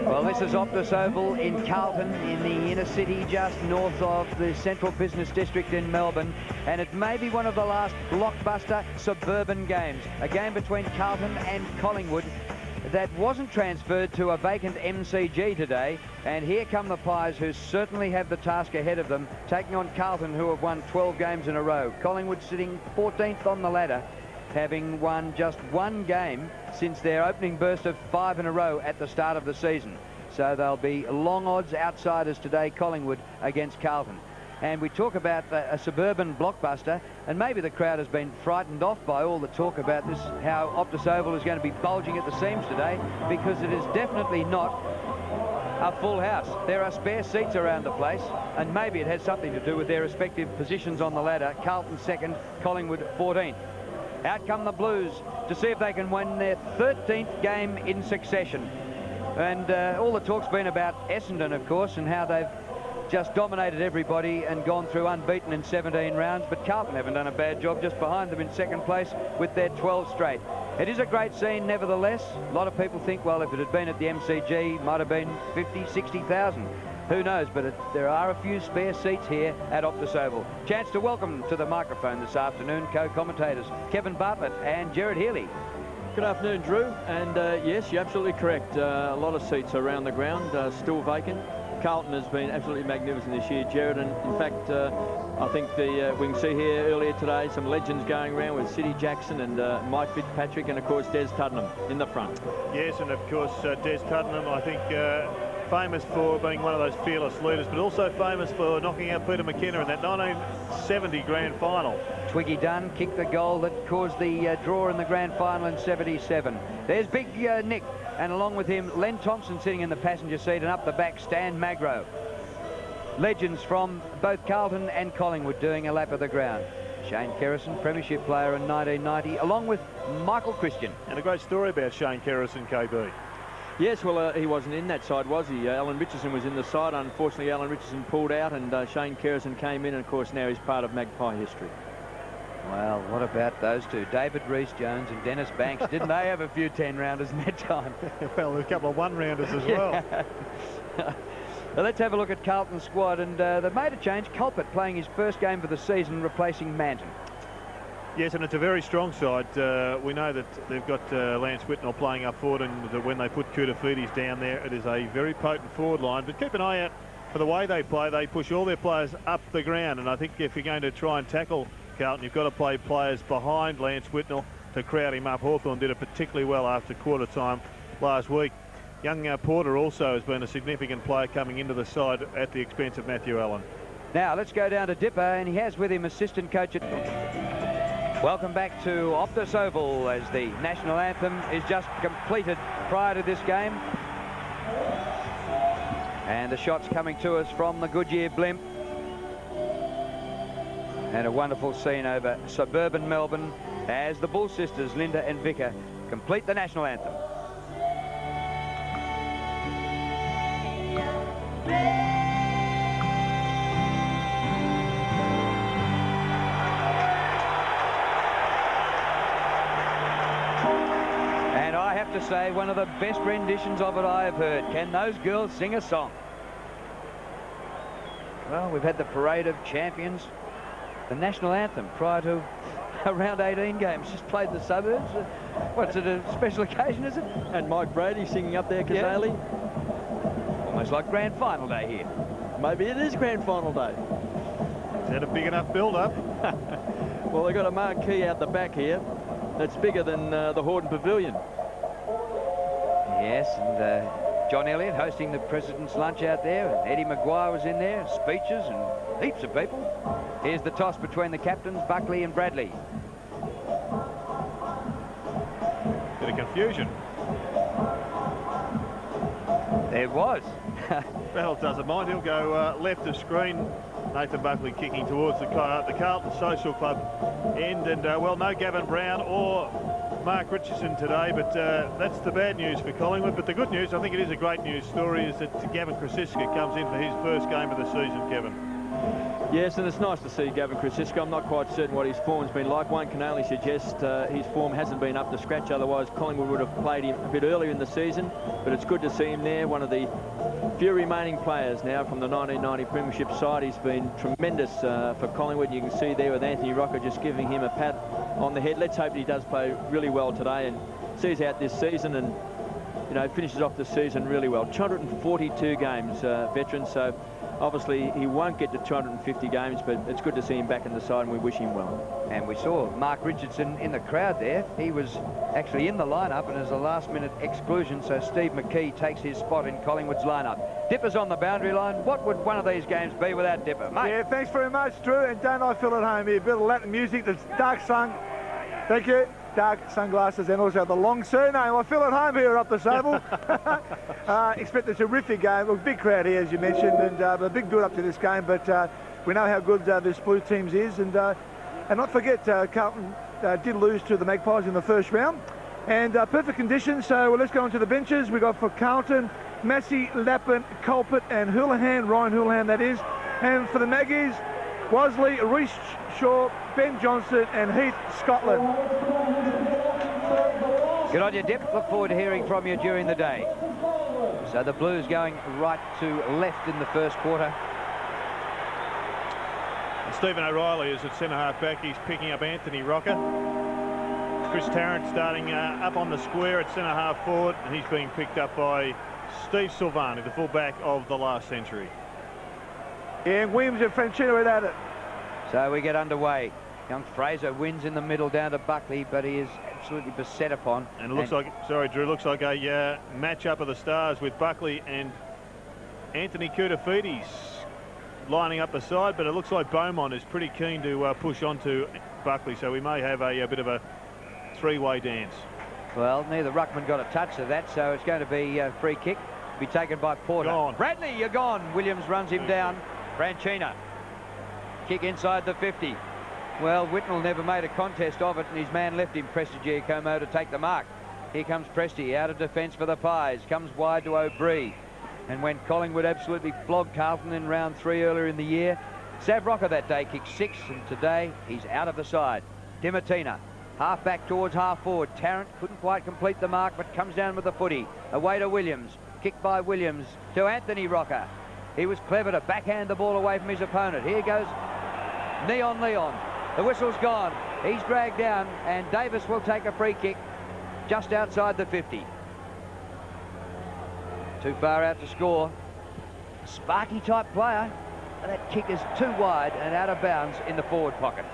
Well, this is Optus Oval in Carlton, in the inner city, just north of the Central Business District in Melbourne. And it may be one of the last blockbuster suburban games. A game between Carlton and Collingwood that wasn't transferred to a vacant MCG today. And here come the Pies, who certainly have the task ahead of them, taking on Carlton, who have won 12 games in a row. Collingwood sitting 14th on the ladder, having won just one game since their opening burst of 5 in a row at the start of the season. So they'll be long odds outsiders today, Collingwood against Carlton. And we talk about a suburban blockbuster, and maybe the crowd has been frightened off by all the talk about this, how Optus Oval is going to be bulging at the seams today, because it is definitely not a full house. There are spare seats around the place, and maybe it has something to do with their respective positions on the ladder. Carlton second, Collingwood 14th. Out come the Blues to see if they can win their 13th game in succession. And all the talk's been about Essendon, of course, and how they've just dominated everybody and gone through unbeaten in 17 rounds. But Carlton haven't done a bad job, just behind them in second place with their 12 straight. It is a great scene, nevertheless. A lot of people think, well, if it had been at the MCG, might have been 50, 60,000. Who knows, but there are a few spare seats here at Optus Oval. Chance to welcome to the microphone this afternoon co-commentators Kevin Bartlett and Gerard Healy. Good afternoon, Drew. And yes, you're absolutely correct. A lot of seats around the ground, still vacant. Carlton has been absolutely magnificent this year, Gerard, and in fact I think we can see here earlier today some legends going around with City Jackson and Mike Fitzpatrick, and of course Des Tuddenham in the front. Yes, and of course Des Tuddenham, I think famous for being one of those fearless leaders, but also famous for knocking out Peter McKenna in that 1970 grand final. Twiggy Dunn kicked the goal that caused the draw in the grand final in 77. There's Big Nick, and along with him Len Thompson sitting in the passenger seat, and up the back Stan Magro. Legends from both Carlton and Collingwood doing a lap of the ground. Shane Kerrison, premiership player in 1990, along with Michael Christian. And a great story about Shane Kerrison, KB. Yes, well, he wasn't in that side, was he? Alan Richardson was in the side. Unfortunately, Alan Richardson pulled out, and Shane Kerrison came in, and of course now he's part of Magpie history. Well, what about those two? David Rhys-Jones and Dennis Banks. Didn't they have a few 10-rounders in that time? Well, a couple of one-rounders as well. Well, let's have a look at Carlton's squad, and they've made a change. Culpet playing his first game for the season, replacing Manton. Yes, and it's a very strong side. We know that they've got Lance Whitnell playing up forward, and when they put Koutafidis down there, it is a very potent forward line. But keep an eye out for the way they play. They push all their players up the ground, and I think if you're going to try and tackle Carlton, you've got to play players behind Lance Whitnell to crowd him up. Hawthorn did it particularly well after quarter time last week. Young Porter also has been a significant player coming into the side at the expense of Matthew Allen. Now let's go down to Dipper, and he has with him assistant coach at... Welcome back to Optus Oval as the national anthem is just completed prior to this game. And the shots coming to us from the Goodyear blimp. And a wonderful scene over suburban Melbourne as the Bull sisters, Linda and Vicar, complete the national anthem. And I have to say, one of the best renditions of it I have heard. Can those girls sing a song? Well, we've had the Parade of Champions, the national anthem, prior to around 18 games. Just played the suburbs. What's it, a special occasion, is it? And Mike Brady singing up there, Kazali. Yeah. Almost like grand final day here. Maybe it is grand final day. Is that a big enough build-up? Well, they've got a marquee out the back here that's bigger than the Hordern Pavilion. Yes, and John Elliott hosting the President's Lunch out there. And Eddie Maguire was in there, speeches and heaps of people. Here's the toss between the captains, Buckley and Bradley. Bit of confusion. There was. Well, doesn't mind. He'll go left of screen. Nathan Buckley kicking towards the Carlton Social Club end. And, well, no Gavin Brown or Mark Richardson today, but that's the bad news for Collingwood. But the good news, I think it is a great news story, is that Gavin Krasiska comes in for his first game of the season, Kevin. Yes, and it's nice to see Gavin Krasicka. I'm not quite certain what his form's been like. One can only suggest his form hasn't been up to scratch. Otherwise, Collingwood would have played him a bit earlier in the season. But it's good to see him there. One of the few remaining players now from the 1990 Premiership side. He's been tremendous for Collingwood. You can see there with Anthony Rocker just giving him a pat on the head. Let's hope that he does play really well today and sees out this season and, you know, finishes off the season really well. 242 games, veteran, so obviously he won't get to 250 games, but it's good to see him back in the side, and we wish him well. And we saw Mark Richardson in the crowd there. He was actually in the lineup, and as a last-minute exclusion, so Steve McKee takes his spot in Collingwood's lineup. Dipper's on the boundary line. What would one of these games be without Dipper, mate? Yeah, thanks very much, Drew, and don't I feel at home here? A bit of Latin music, that's dark sun. Thank you. Dark sunglasses and also the long surname. I feel at home here up the Oval. Expect a terrific game. Look, big crowd here, as you mentioned, and a big build up to this game. But we know how good this Blue teams is, and not forget Carlton did lose to the Magpies in the first round, and perfect conditions. So let's go on to the benches. We got for Carlton, Massey, Lappin, Colpert, and Houlihan. Ryan Houlihan, that is. And for the Maggies, Wasley, Reece Shaw, Ben Johnson, and Heath Scotland. Good on you, Dip. Look forward to hearing from you during the day. So the Blues going right to left in the first quarter. And Stephen O'Reilly is at centre-half back. He's picking up Anthony Rocker. Chris Tarrant starting up on the square at centre-half forward, and he's being picked up by Steve Silvani, the full-back of the last century. Yeah, and Williams and Franchino are at it. So we get underway. Young Fraser wins in the middle down to Buckley, but he is absolutely beset upon. And it looks like, sorry, Drew, looks like a match-up of the stars with Buckley and Anthony Koutafidis lining up the side, but it looks like Beaumont is pretty keen to push on to Buckley, so we may have a bit of a three-way dance. Well, neither ruckman got a touch of that, so it's going to be a free kick. Be taken by Porter. Gone. Bradley, you're gone. Williams runs him down. Franchina. Kick inside the 50. Well, Whitnell never made a contest of it, and his man left him, Prestigiacomo, to take the mark. Here comes Presti, out of defence for the Pies. Comes wide to O'Brien. And when Collingwood absolutely flogged Carlton in round 3 earlier in the year, Sav Rocker that day kicked 6, and today he's out of the side. Dimatina, half back towards half forward. Tarrant couldn't quite complete the mark, but comes down with the footy. Away to Williams. Kicked by Williams to Anthony Rocker. He was clever to backhand the ball away from his opponent. Here goes Neon Leon. The whistle's gone. He's dragged down, and Davis will take a free kick just outside the 50. Too far out to score. Sparky type player. That kick is too wide and out of bounds in the forward pocket.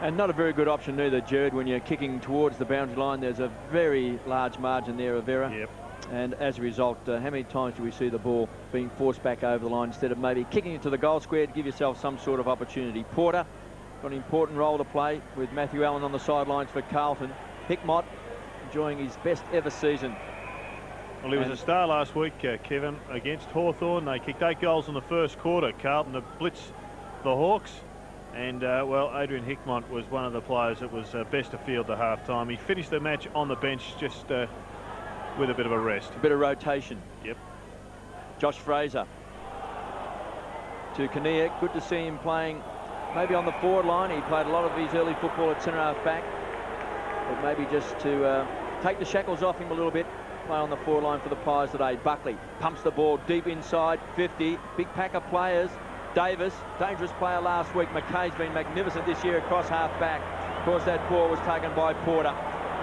And not a very good option either, Jared, when you're kicking towards the boundary line. There's a very large margin there of error. Yep. And as a result, how many times do we see the ball being forced back over the line instead of maybe kicking it to the goal square to give yourself some sort of opportunity? Porter got an important role to play with Matthew Allen on the sidelines for Carlton. Hickmott enjoying his best ever season. Well, he was a star last week, Kevin, against Hawthorn. They kicked 8 goals in the first quarter. Carlton to blitz the Hawks. And, well, Adrian Hickmott was one of the players that was best to field to half-time. He finished the match on the bench just with a bit of a rest. A bit of rotation. Yep. Josh Fraser to Kinnear. Good to see him playing maybe on the forward line. He played a lot of his early football at centre-half back. But maybe just to take the shackles off him a little bit. Play on the forward line for the Pies today. Buckley pumps the ball deep inside 50. Big pack of players. Davis, dangerous player last week. McKay's been magnificent this year across half back. Of course, that ball was taken by Porter.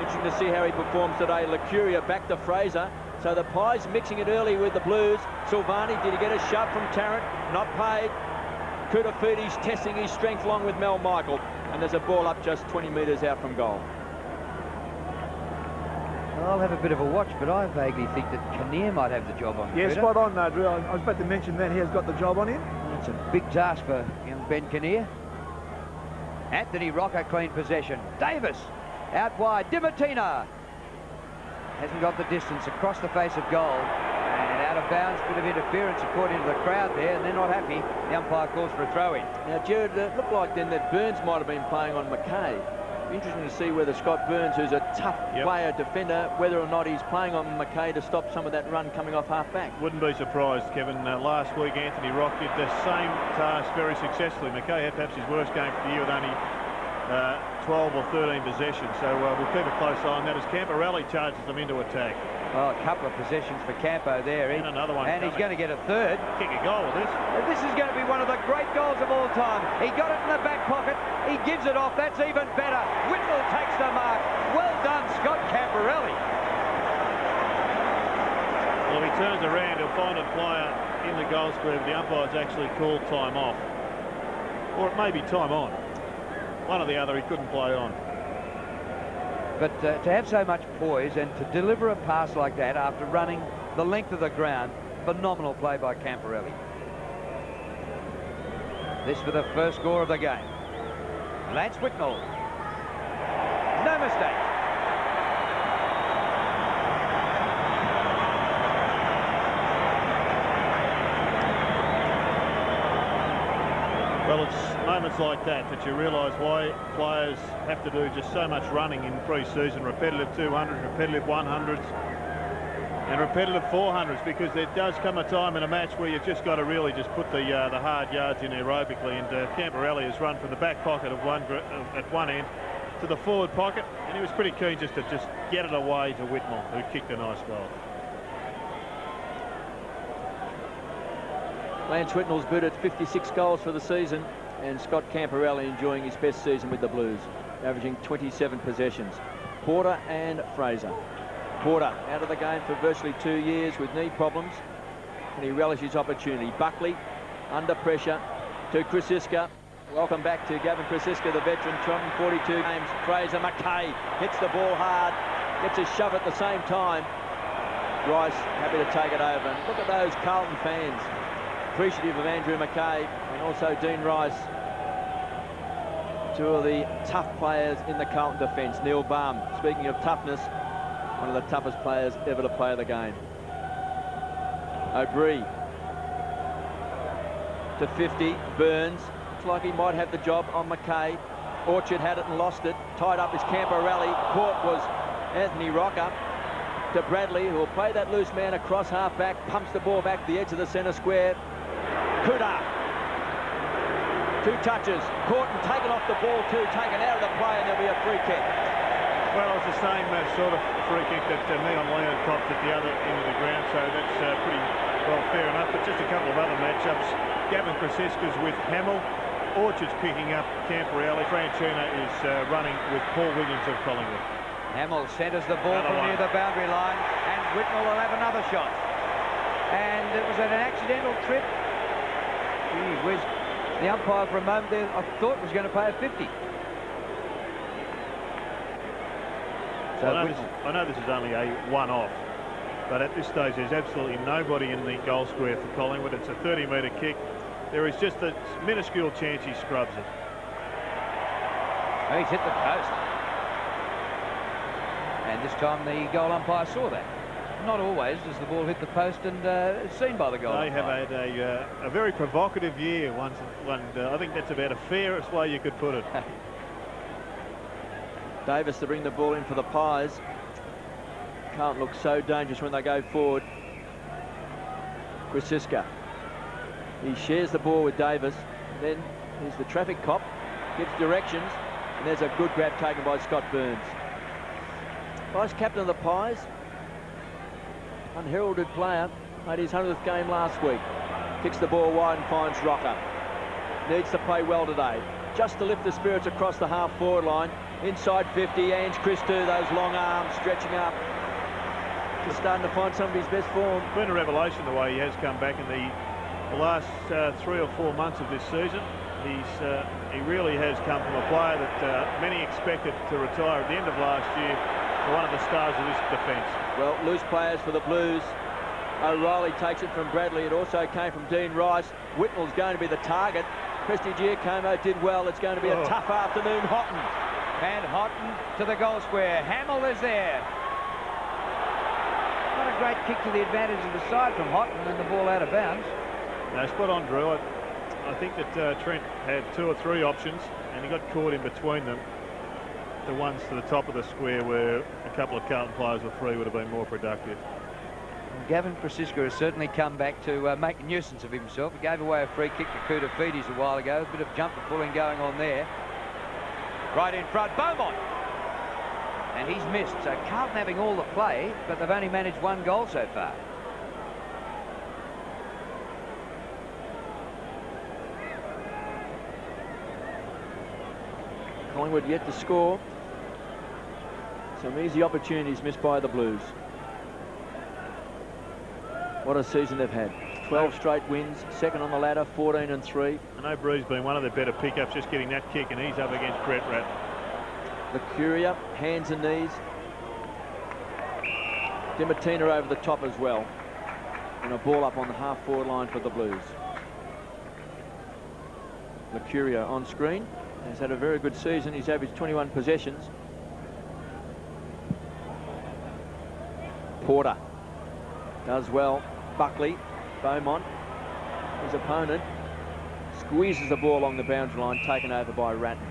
Interesting to see how he performs today. Lacuria back to Fraser. So the Pies mixing it early with the Blues. Silvani, did he get a shove from Tarrant? Not paid. Koutafidis testing his strength along with Mel Michael. And there's a ball up just 20 metres out from goal. I'll have a bit of a watch, but I vaguely think that Kinnear might have the job on. Yeah, Peter. spot on, Drew. I was about to mention that he has got the job on him. It's a big task for young Ben Kinnear. Anthony Rocker, clean possession. Davis out wide. Dimatina hasn't got the distance across the face of goal. And out of bounds, bit of interference according to the crowd there, and they're not happy. The umpire calls for a throw-in. Now, Jared, it looked like then that Burns might have been playing on McKay. Interesting to see whether Scott Burns, who's a tough player, defender, whether or not he's playing on McKay to stop some of that run coming off half-back. Wouldn't be surprised, Kevin. Last week, Anthony Rock did the same task very successfully. McKay had perhaps his worst game for the year with only 12 or 13 possessions, so we'll keep a close eye on that as Camporelli charges them into attack. Well, a couple of possessions for Campo there. And another one. And he's going to get a third. Kick a goal with this. This is going to be one of the great goals of all time. He got it in the back pocket. He gives it off. That's even better. Whitnell takes the mark. Well done, Scott Camporelli. Well, if he turns around, he'll find a player in the goal square, but the umpire's actually called time off. Or it may be time on. One or the other, he couldn't play on. But to have so much poise and to deliver a pass like that after running the length of the ground, phenomenal play by Camporelli. This for the first score of the game. Lance Whitnell. No mistake. Well, it's moments like that that you realise why players have to do just so much running in pre-season, repetitive 200s, repetitive 100s and repetitive 400s, because there does come a time in a match where you've just got to really just put the hard yards in aerobically, and Camporelli has run from the back pocket of at one end to the forward pocket, and he was pretty keen just to get it away to Whitnell, who kicked a nice goal. Lance Whitnell's booted 56 goals for the season, and Scott Camporelli enjoying his best season with the Blues, averaging 27 possessions. Porter and Fraser. Porter out of the game for virtually 2 years with knee problems, and he relishes his opportunity. Buckley under pressure to Krasiska. Welcome back to Gavin Krasiska, the veteran, 42 games. Fraser, McKay hits the ball hard, gets a shove at the same time. Rice happy to take it over. And look at those Carlton fans, appreciative of Andrew McKay and also Dean Rice. Two of the tough players in the Carlton defence. Neil Baum, speaking of toughness, one of the toughest players ever to play the game. O'Brien to 50, Burns. Looks like he might have the job on McKay. Orchard had it and lost it. Tied up is Camporelli. Caught was Anthony Rocker. To Bradley, who will play that loose man across half-back, pumps the ball back to the edge of the centre square. Kuda. 2 touches. Caught and taken off the ball too, taken out of the play, and there'll be a free kick. Well, it's the same sort of free kick that Neon Leon copped at the other end of the ground, so that's pretty well fair enough. But just a couple of other matchups. Gavin Krasiska's with Hamill. Orchard's picking up Camporelli. Franchina is running with Paul Williams of Collingwood. Hamill centres the ball from near the boundary line, and Whitnell will have another shot. And it was an accidental trip. Gee whiz. The umpire for a moment there, I thought, was going to pay a 50. So I know this is only a one-off, but at this stage there's absolutely nobody in the goal square for Collingwood. It's a 30-metre kick. There is just a minuscule chance he scrubs it. Oh, he's hit the post. And this time the goal umpire saw that. Not always does the ball hit the post and seen by the goal umpire. They have had a very provocative year, I think that's about the fairest way you could put it. Davis to bring the ball in for the Pies. Can't look so dangerous when they go forward. Krasiska. He shares the ball with Davis. Then here's the traffic cop. Gives directions. And there's a good grab taken by Scott Burns. Vice captain of the Pies. Unheralded player. Made his 100th game last week. Kicks the ball wide and finds Rocker. Needs to play well today. Just to lift the spirits across the half-forward line. Inside 50, Ange Christou, those long arms stretching up. He's starting to find some of his best form. It's been a revelation the way he has come back in the last 3 or 4 months of this season. He really has come from a player that many expected to retire at the end of last year to one of the stars of this defence. Well, loose players for the Blues. O'Reilly takes it from Bradley. It also came from Dean Rice. Whitnell's going to be the target. Prestigiacomo did well. It's going to be a tough afternoon. Houghton. And Houghton to the goal square. Hamill is there. Not a great kick to the advantage of the side from Houghton, and the ball out of bounds. No, spot on, Drew. I think that Trent had 2 or 3 options, and he got caught in between them. the ones to the top of the square where a couple of Carlton players were free would have been more productive. Gavin Francisco has certainly come back to make a nuisance of himself. He gave away a free kick to Koutafidis a while ago. A bit of jumper pulling going on there. Right in front, Beaumont. And he's missed. So Carlton having all the play, but they've only managed 1 goal so far. Collingwood yet to score. Some easy opportunities missed by the Blues. What a season they've had. 12 straight wins, second on the ladder, 14-3. I know Bree's been one of their better pickups, just getting that kick, and he's up against Brett Ratt. The Curia, hands and knees. Dimartina over the top as well. And a ball up on the half-forward line for the Blues. The Curia on screen. He's had a very good season. He's averaged 21 possessions. Porter does well. Buckley, Beaumont, his opponent, squeezes the ball along the boundary line, taken over by Ratton.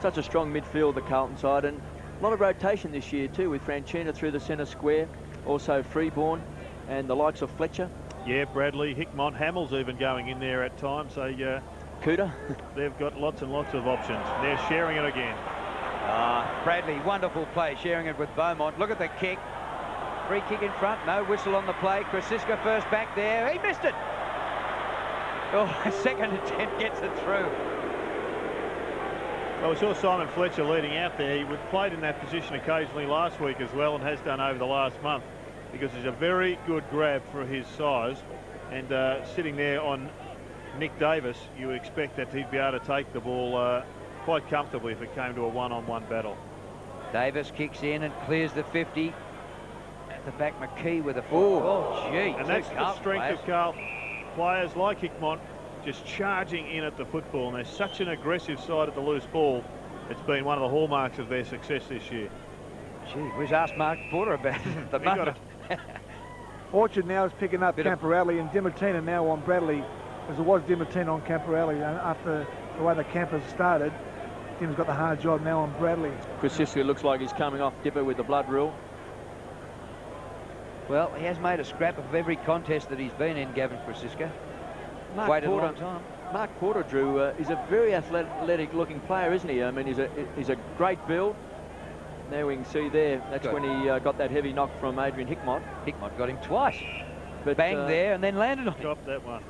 Such a strong midfield, the Carlton side, and a lot of rotation this year too, with Franchina through the centre square, also Freeborn and the likes of Fletcher. Yeah, Bradley, Hickmott, Hamill's even going in there at times. So Cooter. They've got lots and lots of options. They're sharing it again. Bradley, wonderful play, sharing it with Beaumont. Look at the kick. Free kick in front, no whistle on the play. Krasiska first back there. He missed it. Oh, second attempt gets it through. Well, we saw Simon Fletcher leading out there. He played in that position occasionally last week as well, and has done over the last month, because he's a very good grab for his size. And sitting there on Nick Davis, you would expect that he'd be able to take the ball quite comfortably if it came to a one-on-one battle. Davis kicks in and clears the 50. At the back, McKee with a foot. Oh, gee. And that's the strength of Carlton. Players like Hickmott just charging in at the football, and they're such an aggressive side at the loose ball. It's been one of the hallmarks of their success this year. Gee, we've asked Mark Porter about it at the moment. Orchard now is picking up Camporelli, and Dimartina now on Bradley, as it was Dimartina on Camporelli. After the way the campers started, Dim's got the hard job now on Bradley. Krasiska looks like he's coming off Dipper with the blood rule. Well, he has made a scrap of every contest that he's been in, Gavin Krasiska. Waited a long time. Mark Porter, Drew, is a very athletic-looking player, isn't he? I mean, he's a great build. Now we can see there, that's when he got that heavy knock from Adrian Hickmott. Hickmott got him twice. But, banged there and then landed on him. Dropped that one.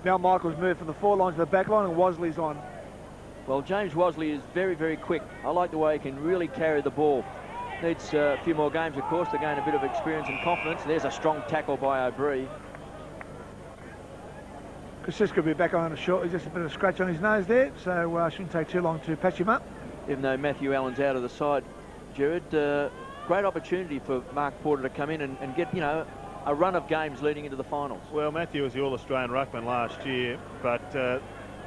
Now Michael's moved from the 4 lines to the back line, and Wosley's on. Well, James Wosley is very, very quick. I like the way he can really carry the ball. Needs a few more games, of course, to gain a bit of experience and confidence. There's a strong tackle by O'Brien. Krasiska will be back on a short. He's just a bit of a scratch on his nose there, so shouldn't take too long to patch him up. Even though Matthew Allen's out of the side, Jared, great opportunity for Mark Porter to come in and get, you know, a run of games leading into the finals. Well, Matthew was the All-Australian ruckman last year, but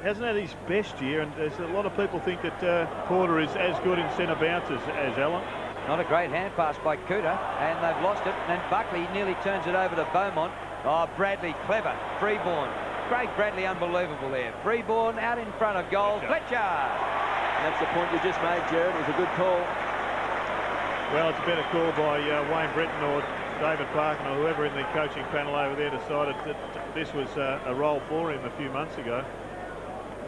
hasn't had his best year, and there's a lot of people think that Porter is as good in centre bounces as Allen. Not a great hand pass by Cooter, and they've lost it. And then Buckley nearly turns it over to Beaumont. Oh, Bradley, clever. Freeborn. Craig Bradley, unbelievable there. Freeborn out in front of goal. Fletcher. And that's the point you just made, Jared. It was a good call. Well, it's a better call by Wayne Britton or David Parkin or whoever in the coaching panel over there decided that this was a role for him a few months ago,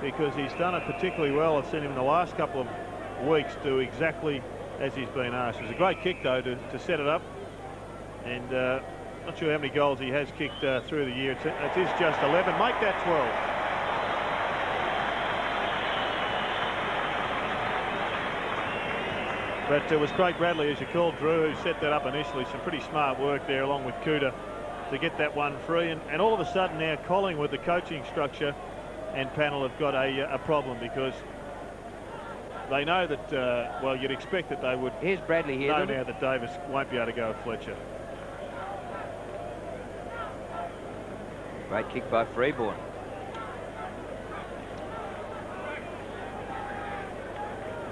because he's done it particularly well. I've seen him in the last couple of weeks do exactly as he's been asked. It was a great kick, though, to set it up. And not sure how many goals he has kicked through the year. It is just 11. Make that 12. But it was Craig Bradley, as you called, Drew, who set that up initially. Some pretty smart work there along with Cooter to get that one free. And all of a sudden now Collingwood, the coaching structure and panel, have got a problem, because they know that, well, you'd expect that they would. Here's Bradley here. Know now that Davis won't be able to go with Fletcher. Great kick by Freeborn.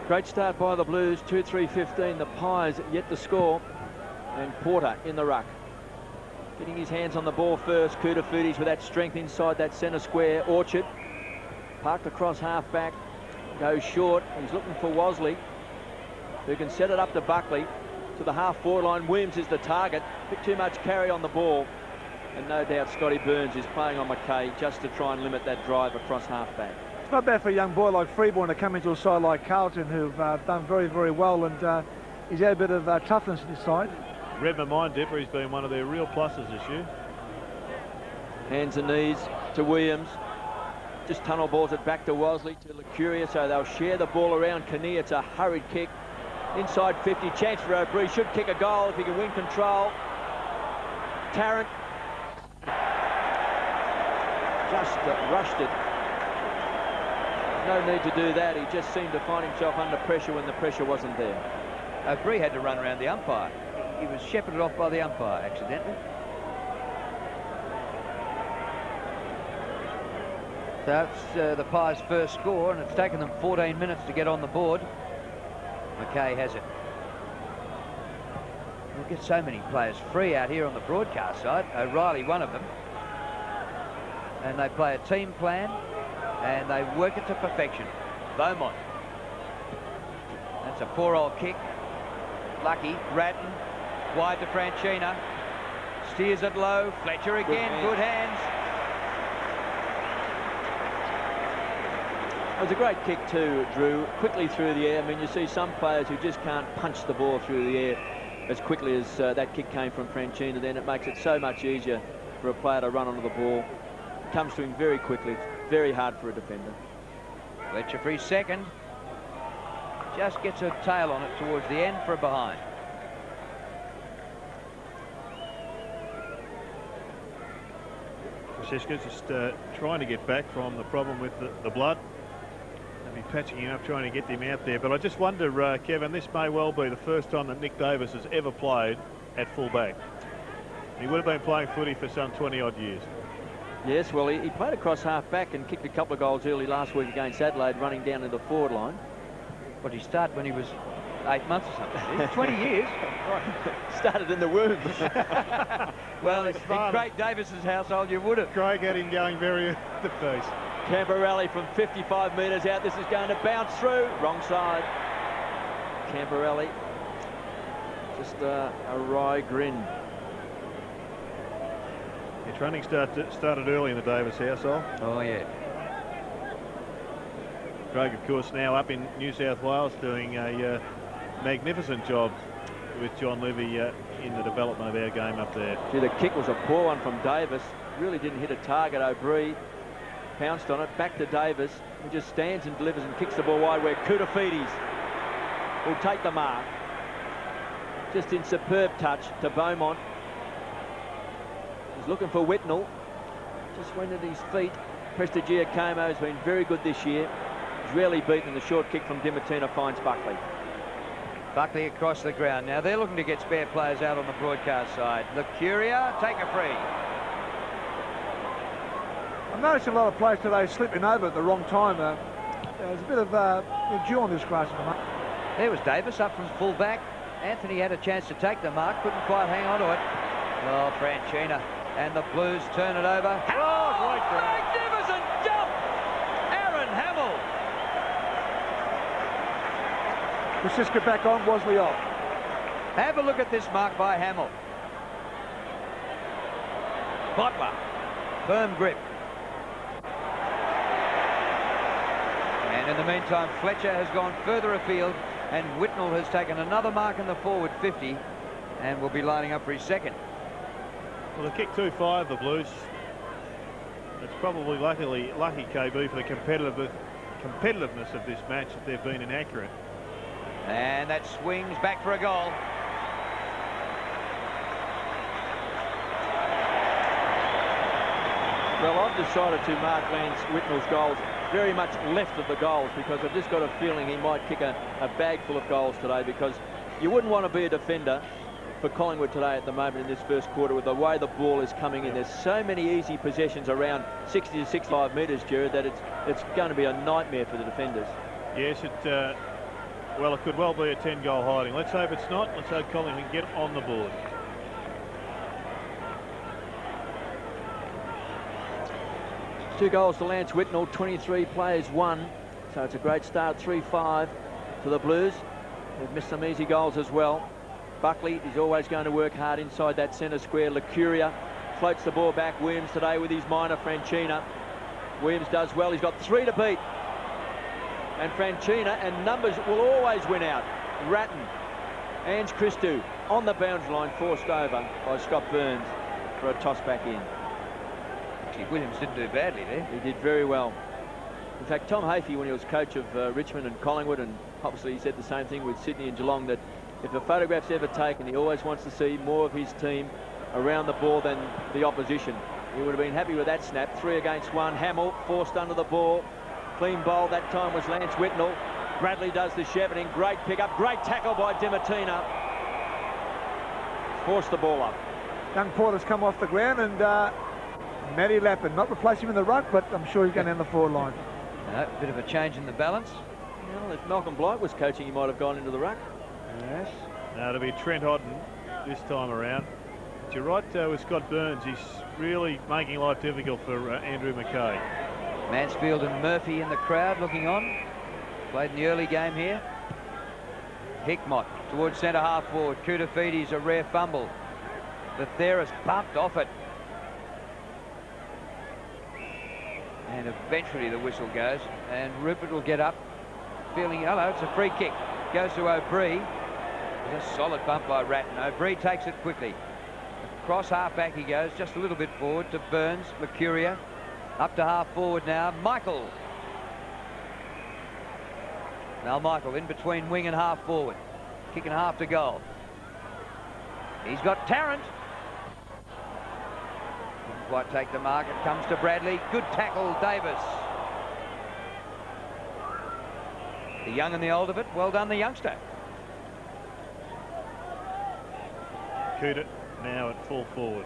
Great start by the Blues, 2-3-15. The Pies yet to score, and Porter in the ruck. Getting his hands on the ball first. Koutafidis with that strength inside that centre square. Orchard parked across half back. goes short. He's looking for Wosley, who can set it up to Buckley to the half-forward line. Williams is the target. A bit too much carry on the ball. And no doubt Scotty Burns is playing on McKay just to try and limit that drive across half-back. It's not bad for a young boy like Freeborn to come into a side like Carlton, who've done very, very well, and he's had a bit of toughness in his side. Read my mind, Dipper. He's been one of their real pluses this year. Hands and knees to Williams. Just tunnel balls it back to Wosley, to Lucuria, so they'll share the ball around. Kinnear, it's a hurried kick. Inside 50, chance for O'Brien. Should kick a goal if he can win control. Tarrant just rushed it. No need to do that. He just seemed to find himself under pressure when the pressure wasn't there. O'Brien had to run around the umpire. He was shepherded off by the umpire accidentally. That's the Pies' first score, and it's taken them 14 minutes to get on the board. McKay has it. We'll get so many players free out here on the broadcast side. O'Reilly, one of them. And they play a team plan, and they work it to perfection. Beaumont. That's a poor old kick. Lucky. Ratton. Wide to Franchina. Steers it low. Fletcher again. Good hands. It was a great kick too, Drew. Quickly through the air. I mean, you see some players who just can't punch the ball through the air as quickly as that kick came from Franchina. Then it makes it so much easier for a player to run onto the ball. It comes to him very quickly. It's very hard for a defender. Fletcher for his second. Just gets a tail on it towards the end for a behind. Francesco's just trying to get back from the problem with the blood. They'll be patching him up, trying to get him out there. But I just wonder, Kevin, this may well be the first time that Nick Davis has ever played at full-back. He would have been playing footy for some 20-odd years. Yes, well, he played across half-back and kicked a couple of goals early last week against Adelaide, running down to the forward line. What did he start when he was 8 months or something? 20 years. Started in the womb. Well, in Craig Davis's household, you would have. Craig had him going very at the face. Camperelli from 55 metres out. This is going to bounce through. Wrong side. Camperelli. Just a wry grin. Yeah, training started early in the Davis household. Oh, yeah. Craig, of course, now up in New South Wales doing a magnificent job with John Levy in the development of our game up there. Gee, the kick was a poor one from Davis. Really didn't hit a target. O'Brien pounced on it. Back to Davis, who just stands and delivers and kicks the ball wide, where Koutafidis will take the mark. Just in superb touch to Beaumont. He's looking for Whitnell. Just went at his feet. Prestigiacomo has been very good this year. He's rarely beaten. The short kick from Dimartina finds Buckley. Buckley across the ground. Now they're looking to get spare players out on the broadcast side. Lucuria, take a free. I've noticed a lot of players today slipping over at the wrong time. There's a bit of dew on this grass at the moment. There was Davis up from full-back. Anthony had a chance to take the mark, couldn't quite hang on to it. Oh, Franchina. And the Blues turn it over. Oh, great grab. Magnificent jump! Aaron Hamill. Francisco back on, Wosley off. Have a look at this mark by Hamill. Butler. Firm grip. And in the meantime, Fletcher has gone further afield, and Whitnell has taken another mark in the forward 50 and will be lining up for his second. Well, the kick 2-5, the Blues. It's probably lucky KB for the competitiveness of this match that they've been inaccurate. And that swings back for a goal. Well, I've decided to mark Lance Whitnell's goals very much left of the goals, because I've just got a feeling he might kick a bag full of goals today, because you wouldn't want to be a defender for Collingwood today at the moment in this first quarter with the way the ball is coming in. There's so many easy possessions around 60 to 65 metres, Jared, that it's going to be a nightmare for the defenders. Yes, well, it could well be a 10-goal hiding. Let's hope it's not. Let's hope Collingwood can get on the board. Two goals to Lance Whitnell, 23 players won. So it's a great start, 3-5 to the Blues. They've missed some easy goals as well. Buckley is always going to work hard inside that centre square. Licuria floats the ball back. Williams today with his minor, Franchina. Williams does well. He's got 3 to beat. And Franchina, and numbers will always win out. Ratton, Ange Christou on the boundary line, forced over by Scott Burns for a toss back in. Actually, Williams didn't do badly there. He did very well. In fact, Tom Hafey, when he was coach of Richmond and Collingwood, and obviously he said the same thing with Sydney and Geelong, that if a photograph's ever taken, he always wants to see more of his team around the ball than the opposition. He would have been happy with that snap. 3 against 1. Hamill forced under the ball. Clean bowl that time was Lance Whitnell. Bradley does the shepherding. Great pick-up. Great tackle by Dimatina. Forced the ball up. Young Porter's come off the ground, and Matty Lappin, not replace him in the ruck, but I'm sure he's going down the forward line. A bit of a change in the balance. Well, if Malcolm Blight was coaching, he might have gone into the ruck. Yes. Now it'll be Trent Hodden this time around. But you're right with Scott Burns. He's really making life difficult for Andrew McKay. Mansfield and Murphy in the crowd looking on. Played in the early game here. Hickmott towards centre half forward. Koutoufides, a rare fumble. Theris bumped off it. And eventually the whistle goes, and Rupert will get up feeling, hello, it's a free kick. Goes to O'Brien. A solid bump by Ratton. O'Brien takes it quickly. Across half back he goes, just a little bit forward to Burns. Licuria up to half forward now. Michael. Now Michael in between wing and half forward. Kicking half to goal. He's got Tarrant. Didn't quite take the mark. It comes to Bradley. Good tackle, Davis. The young and the old of it. Well done, the youngster. Cooter now at full forward.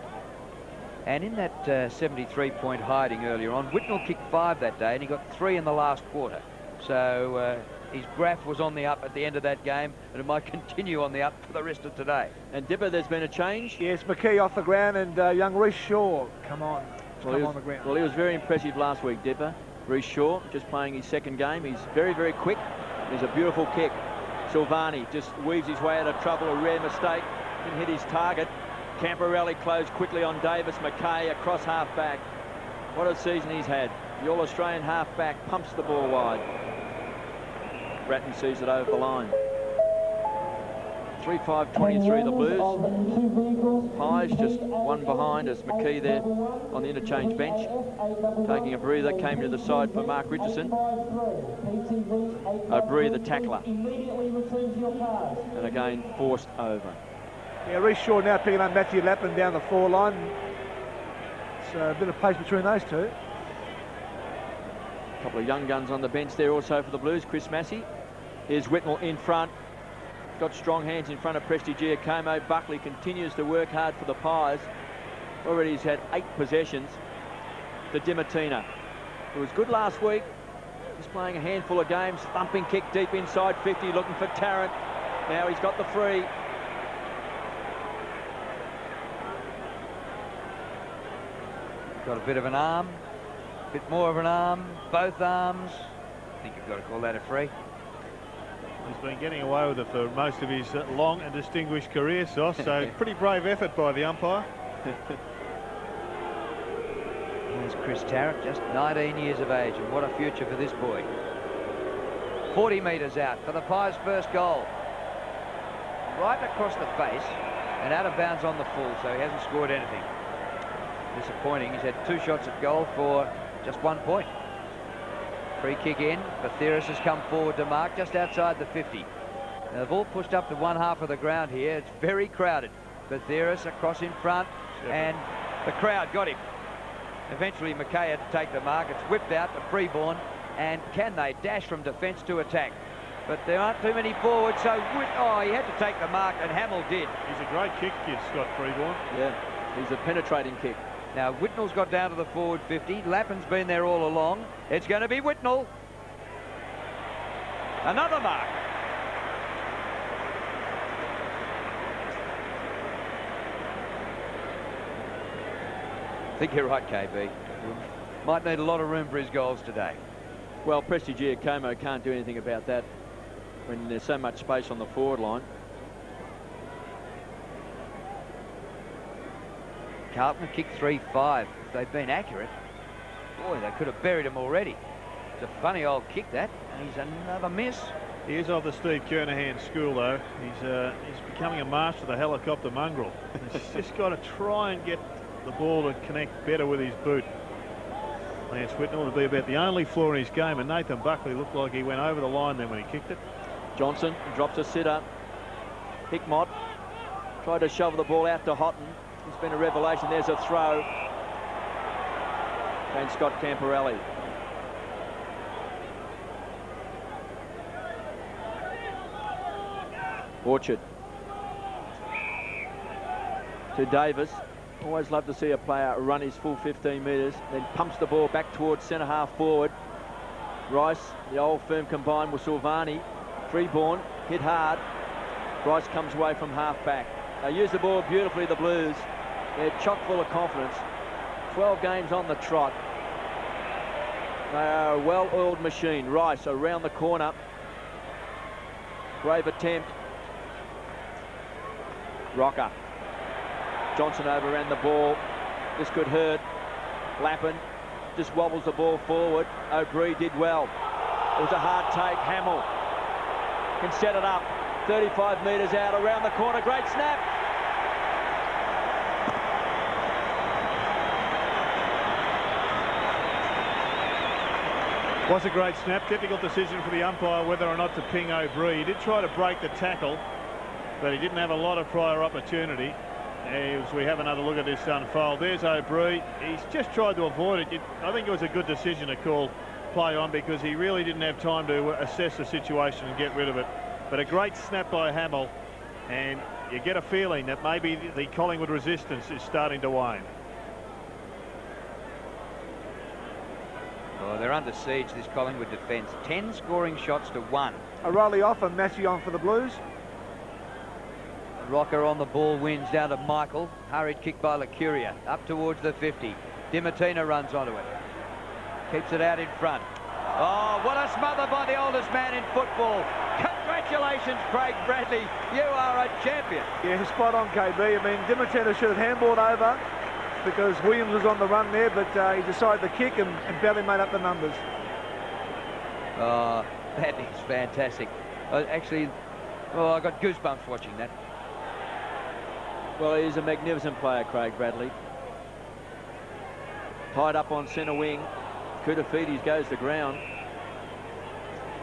And in that 73-point hiding earlier on, Whitnell kicked 5 that day, and he got 3 in the last quarter. So his graph was on the up at the end of that game, and it might continue on the up for the rest of today. And Dipper, there's been a change. Yes, McKee off the ground, and young Reece Shaw, come on the ground. Well, he was very impressive last week, Dipper. Reece Shaw, just playing his second game. He's very, very quick. He's a beautiful kick. Silvani just weaves his way out of trouble, a rare mistake. Didn't hit his target. Camporelli closed quickly on Davis. McKay across half back. What a season he's had. The All-Australian half back pumps the ball wide. Ratton sees it over the line. 3-5-23 the Blues. Pies just one behind as McKee there on the interchange bench. Taking a breather, came to the side for Mark Richardson. O'Brien the tackler. And again forced over. Yeah, Reece Shaw now picking up Matthew Lappin down the forward line. It's a bit of pace between those two. A couple of young guns on the bench there also for the Blues. Chris Massey. Here's Whitnell in front. Got strong hands in front of Presti Giacomo. Buckley continues to work hard for the Pies. Already he's had 8 possessions. To Dimatina, who was good last week. He's playing a handful of games. Thumping kick deep inside 50, looking for Tarrant. Now he's got the free. Got a bit of an arm, a bit more of an arm, both arms. I think you've got to call that a free. He's been getting away with it for most of his long and distinguished career, Sauce, so pretty brave effort by the umpire. Here's Chris Tarrant, just 19 years of age, and what a future for this boy. 40 metres out for the Pies' first goal. Right across the face and out of bounds on the full, so he hasn't scored anything. Disappointing. He's had 2 shots at goal for just 1 point. Free kick in. Theris has come forward to mark just outside the 50. Now they've all pushed up to one half of the ground here. It's very crowded. Theris across in front, and the crowd got him. Eventually McKay had to take the mark. It's whipped out to Freeborn, and can they dash from defence to attack? But there aren't too many forwards, so he had to take the mark, and Hamill did. He's a great kick kid, Scott Freeborn. Yeah, he's a penetrating kick. Now Whitnell's got down to the forward 50. Lappin's been there all along. It's going to be Whitnell. Another mark. I think you're right, KB. Might need a lot of room for his goals today. Well, Prestigiacomo can't do anything about that when there's so much space on the forward line. Carlton kicked 3-5. If they'd been accurate, boy, they could have buried him already. It's a funny old kick, that. And he's another miss. He is of the Steve Kernahan school, though. He's becoming a master of the helicopter mongrel. He's just got to try and get the ball to connect better with his boot. Lance Whitnell would be about the only flaw in his game, and Nathan Buckley looked like he went over the line then when he kicked it. Johnson drops a sitter. Hickmott tried to shove the ball out to Houghton. It's been a revelation. There's a throw. And Scott Camporelli. Orchard. To Davis. Always love to see a player run his full 15 metres, then pumps the ball back towards centre half forward. Rice, the old firm combined with Silvani. Freeborn, hit hard. Rice comes away from half back. They use the ball beautifully, the Blues. They're chock full of confidence. 12 games on the trot. They are a well-oiled machine. Rice around the corner. Brave attempt. Rocker. Johnson overran the ball. This could hurt. Lappin just wobbles the ball forward. O'Brien did well. It was a hard take. Hamill can set it up. 35 metres out around the corner. Great snap. Was a great snap. Difficult decision for the umpire whether or not to ping O'Brien. He did try to break the tackle, but he didn't have a lot of prior opportunity. As we have another look at this unfold, there's O'Brien. He's just tried to avoid it. I think it was a good decision to call play on because he really didn't have time to assess the situation and get rid of it. But a great snap by Hamill, and you get a feeling that maybe the Collingwood resistance is starting to wane. Oh, they're under siege, this Collingwood defence. 10 scoring shots to 1. O'Reilly off and Massey on for the Blues. Rocker on the ball, wins down to Michael. Hurried kick by Lacuria, up towards the 50. Dimartina runs onto it. Keeps it out in front. Oh, what a smother by the oldest man in football. Congratulations, Craig Bradley. You are a champion. Yeah, spot on, KB. I mean, Dimartina should have handballed over because Williams was on the run there, but he decided to kick and barely made up the numbers. Oh, that is fantastic. Actually, I got goosebumps watching that. Well, he's a magnificent player, Craig Bradley. Tied up on centre wing. Koutafidis goes to ground.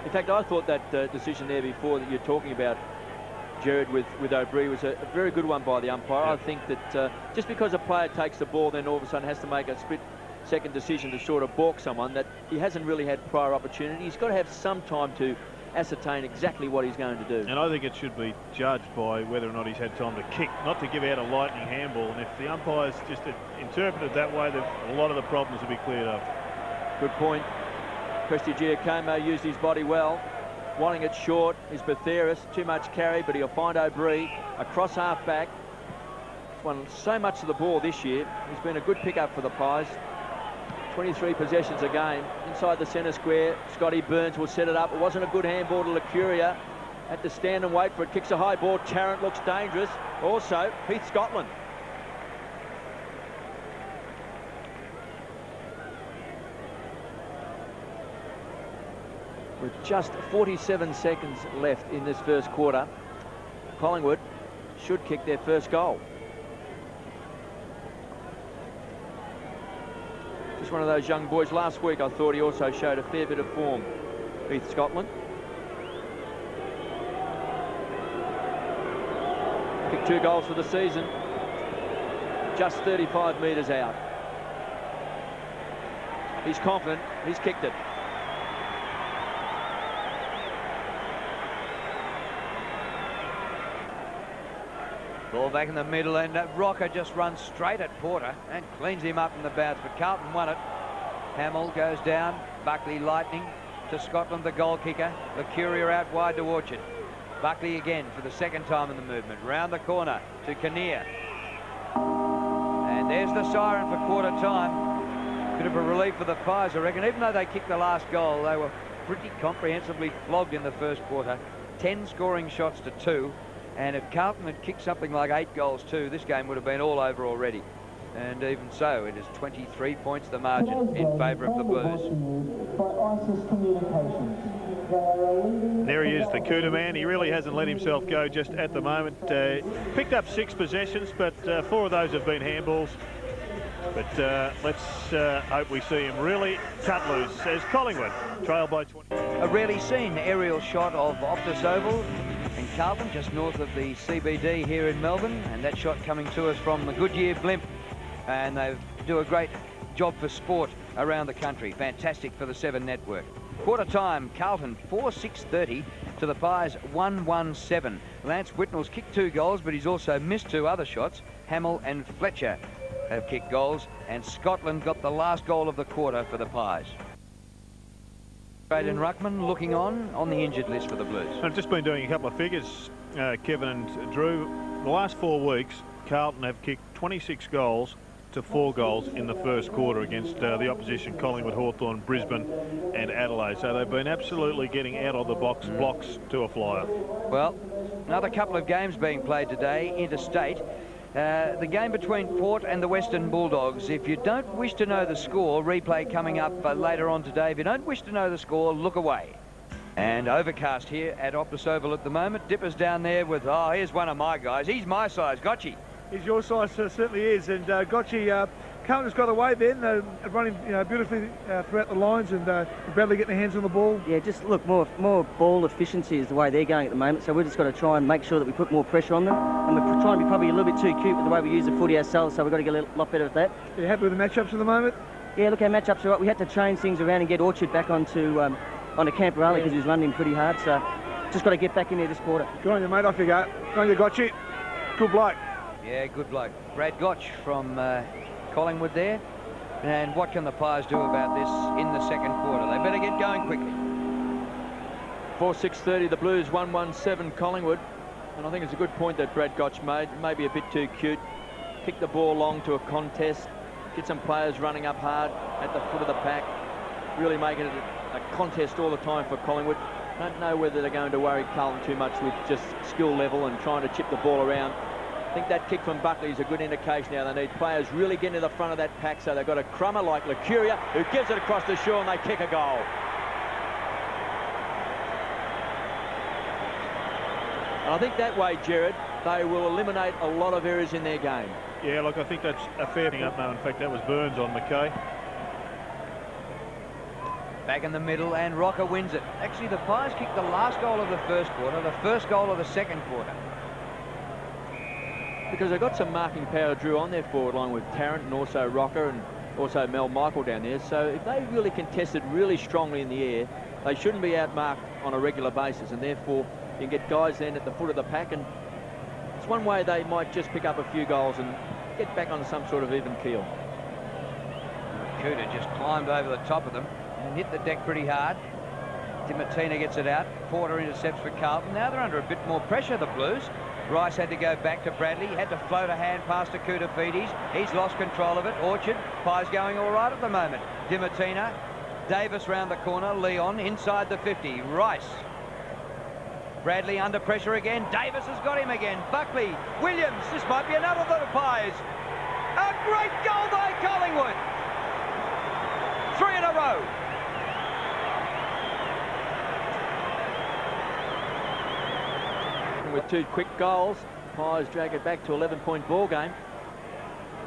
In fact, I thought that decision there before that you're talking about, Jared, with O'Brien was a very good one by the umpire. Yeah. I think that just because a player takes the ball, then all of a sudden has to make a split-second decision to sort of balk someone, that he hasn't really had prior opportunity. He's got to have some time to ascertain exactly what he's going to do. And I think it should be judged by whether or not he's had time to kick, not to give out a lightning handball. And if the umpires just interpreted that way, then a lot of the problems will be cleared up. Good point. Prestigiacomo used his body well. Wanting it short is Batheris. Too much carry, but he'll find O'Brien across half back. He's won so much of the ball this year. He's been a good pickup for the Pies. 23 possessions a game. Inside the centre square, Scotty Burns will set it up. It wasn't a good handball to Lacuria. Had to stand and wait for it. Kicks a high ball. Tarrant looks dangerous. Also, Heath Scotland. With just 47 seconds left in this first quarter, Collingwood should kick their first goal. Just one of those young boys. Last week I thought he also showed a fair bit of form, Heath Scotland. Kicked 2 goals for the season. Just 35 metres out. He's confident. He's kicked it. Ball back in the middle, and Rocker just runs straight at Porter and cleans him up in the bounce, but Carlton won it. Hamill goes down. Buckley lightning to Scotland, the goal kicker. Lacuria out wide to Orchard. Buckley again for the second time in the movement. Round the corner to Kinnear. And there's the siren for quarter time. Bit of a relief for the Pies, I reckon. Even though they kicked the last goal, they were pretty comprehensively flogged in the first quarter. 10 scoring shots to 2. And if Carlton had kicked something like 8 goals too, this game would have been all over already. And even so, it is 23 points the margin in favour of the Blues. There he is, the Cooter man. He really hasn't let himself go just at the moment. Picked up 6 possessions, but 4 of those have been handballs. But let's hope we see him really cut loose as Collingwood trail by 20. A rarely seen aerial shot of Optus Oval in Carlton, just north of the CBD here in Melbourne, and that shot coming to us from the Goodyear blimp, and they do a great job for sport around the country. Fantastic for the 7 network. Quarter time, Carlton 4-6-30 to the Pies 1-1-7. Lance Whitnell's kicked 2 goals, but he's also missed 2 other shots. Hamill and Fletcher have kicked goals, and Scotland got the last goal of the quarter for the Pies. Braden Ruckman looking on the injured list for the Blues. I've just been doing a couple of figures, Kevin and Drew. The last 4 weeks, Carlton have kicked 26 goals to 4 goals in the first quarter against the opposition Collingwood, Hawthorn, Brisbane and Adelaide. So they've been absolutely getting out of the box blocks to a flyer. Well, another couple of games being played today, interstate. The game between Port and the Western Bulldogs. If you don't wish to know the score, replay coming up later on today. If you don't wish to know the score, look away. And overcast here at Optus Oval at the moment. Dipper's down there with, oh, here's one of my guys. He's my size, Gotchi. He's your size, certainly is. And Gotchi, Carlton's got away then, running beautifully throughout the lines, and Bradley getting their hands on the ball. Yeah, just look, more ball efficiency is the way they're going at the moment, so we've just got to try and make sure that we put more pressure on them, and we're trying to be probably a little bit too cute with the way we use the footy ourselves, so we've got to get a lot better at that. Are you happy with the matchups at the moment? Yeah, look, our matchups are right. We had to change things around and get Orchard back onto Camperale because he was running pretty hard, so just got to get back in there this quarter. Good on you, mate. Off you go. Good on you, Gotchi. Good bloke. Yeah, good bloke. Brad Gotch from Collingwood there. And what can the Pies do about this in the second quarter? They better get going quickly. 4-6-30, the Blues 1-1-7 Collingwood. And I think it's a good point that Brad Gotch made. Maybe a bit too cute. Kick the ball long to a contest. Get some players running up hard at the foot of the pack. Really making it a contest all the time for Collingwood. Don't know whether they're going to worry Carlton too much with just skill level and trying to chip the ball around. I think that kick from Buckley is a good indication now. They need players really getting to the front of that pack, so they've got a crummer like Lucuria who gives it across the shore and they kick a goal. And I think that way, Gerard, they will eliminate a lot of errors in their game. Yeah, look, I think that's a fair thing up now. In fact, that was Burns on McKay. Back in the middle, and Rocker wins it. Actually, the Pies kicked the last goal of the first quarter, the first goal of the second quarter. Because they've got some marking power, Drew, on their forward line with Tarrant and also Rocker and also Mel Michael down there. So if they really contested really strongly in the air, they shouldn't be outmarked on a regular basis, and therefore you can get guys then at the foot of the pack, and it's one way they might just pick up a few goals and get back on some sort of even keel. Cooter just climbed over the top of them and hit the deck pretty hard. Dimartina gets it out. Porter intercepts for Carlton. Now they're under a bit more pressure, the Blues. Rice had to go back to Bradley. He had to float a hand past to Koutafidis. He's lost control of it. Orchard. Pies going all right at the moment. Dimartina. Davis round the corner. Leon inside the 50. Rice. Bradley under pressure again. Davis has got him again. Buckley. Williams. This might be another for the Pies. A great goal by Collingwood. 3 in a row. With 2 quick goals, Pies drag it back to 11-point ball game.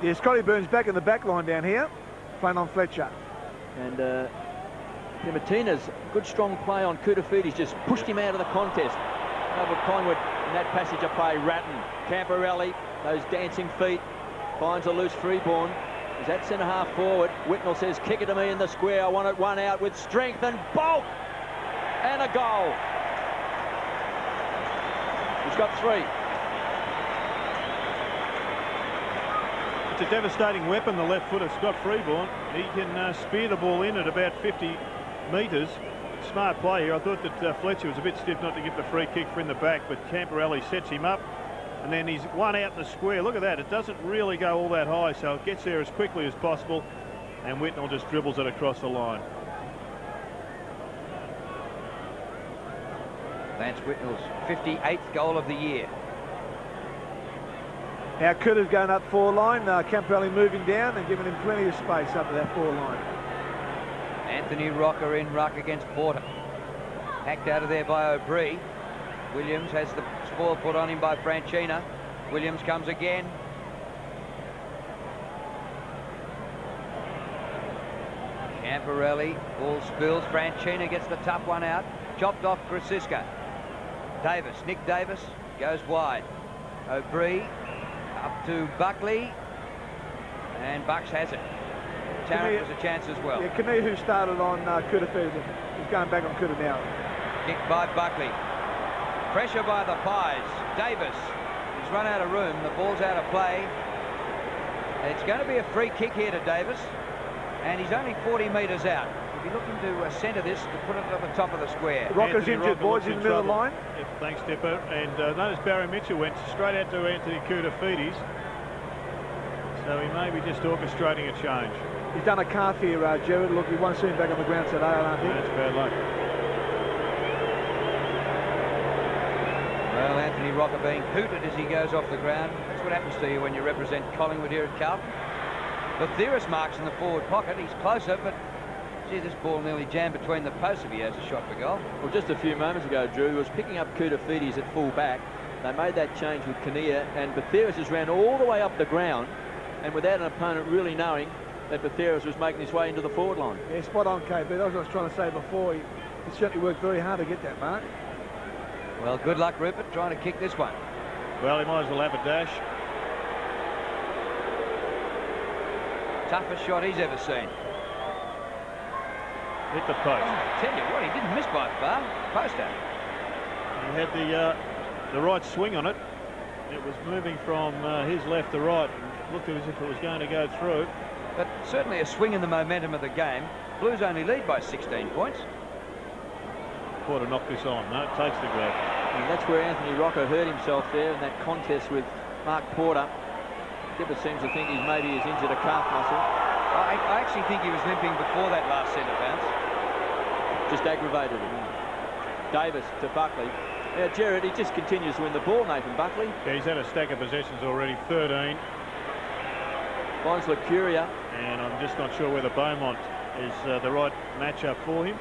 Yeah, Scotty Burns back in the back line down here, playing on Fletcher. And Dimartina's good strong play on Koutafidis just pushed him out of the contest. Over Collingwood in that passage of play. Ratton, Camperale, those dancing feet, finds a loose freeborn. Is that centre half forward? Whitnell says, kick it to me in the square. I want it one out with strength and bulk. And a goal. He's got 3. It's a devastating weapon, the left footer, Scott Freeborn. He can spear the ball in at about 50 metres. Smart play here. I thought that Fletcher was a bit stiff not to get the free kick from the back, but Camperale sets him up. And then he's one out in the square. Look at that. It doesn't really go all that high, so it gets there as quickly as possible. and Whitnell just dribbles it across the line. Lance Whitnell's 58th goal of the year. Now Cooter's going up forward line. Camperelli moving down and giving him plenty of space up to that forward line. Anthony Rocker in ruck against Porter. Hacked out of there by O'Brien. Williams has the spoil put on him by Franchina. Williams comes again. Camperelli, ball spills. Franchina gets the tough one out. Chopped off Grisiska. Davis, Nick Davis, goes wide. O'Brien up to Buckley. And Bucks has it. Tarrant has a chance as well. Yeah, Kinnear, who started on Cooter Feeder, is going back on Cooter now. Kicked by Buckley. Pressure by the Pies. Davis. He's run out of room. The ball's out of play. It's going to be a free kick here to Davis. And he's only 40 metres out. He'll be looking to centre this to put it at the top of the square. Rocker's injured, boys, in the middle of the line. Yep, thanks, Dipper. And notice Barry Mitchell went straight out to Anthony Koutafidis. So he may be just orchestrating a change. He's done a calf here, Jared. Look, he won't see him back on the ground today, I don't think. That's bad luck. Well, Anthony Rocker being hooted as he goes off the ground. That's what happens to you when you represent Collingwood here at Carlton. Theris marks in the forward pocket. He's closer, but gee, this ball nearly jammed between the posts if he has a shot for goal. Well, just a few moments ago, Drew, he was picking up Koutafidis at full back. They made that change with Kinnear, and Theris has ran all the way up the ground, and without an opponent really knowing that Theris was making his way into the forward line. Yeah, spot on, KB. That's what I was trying to say before. He certainly worked very hard to get that mark. Well, good luck, Rupert, trying to kick this one. Well, he might as well have a dash. Toughest shot he's ever seen. Hit the post. I tell you what, he didn't miss by far. Poster. He had the right swing on it. It was moving from his left to right. It looked as if it was going to go through. But certainly a swing in the momentum of the game. Blues only lead by 16 points. Porter knocked this on. No, it takes the grab. And that's where Anthony Rocker hurt himself there in that contest with Mark Porter. Dipper seems to think he's injured a calf muscle. I actually think he was limping before that last centre bounce. Just aggravated it. Davis to Buckley. Now, Jared, he just continues to win the ball, Nathan Buckley. Yeah, he's had a stack of possessions already, 13. Finds Lacuria. And I'm just not sure whether Beaumont is the right matchup for him.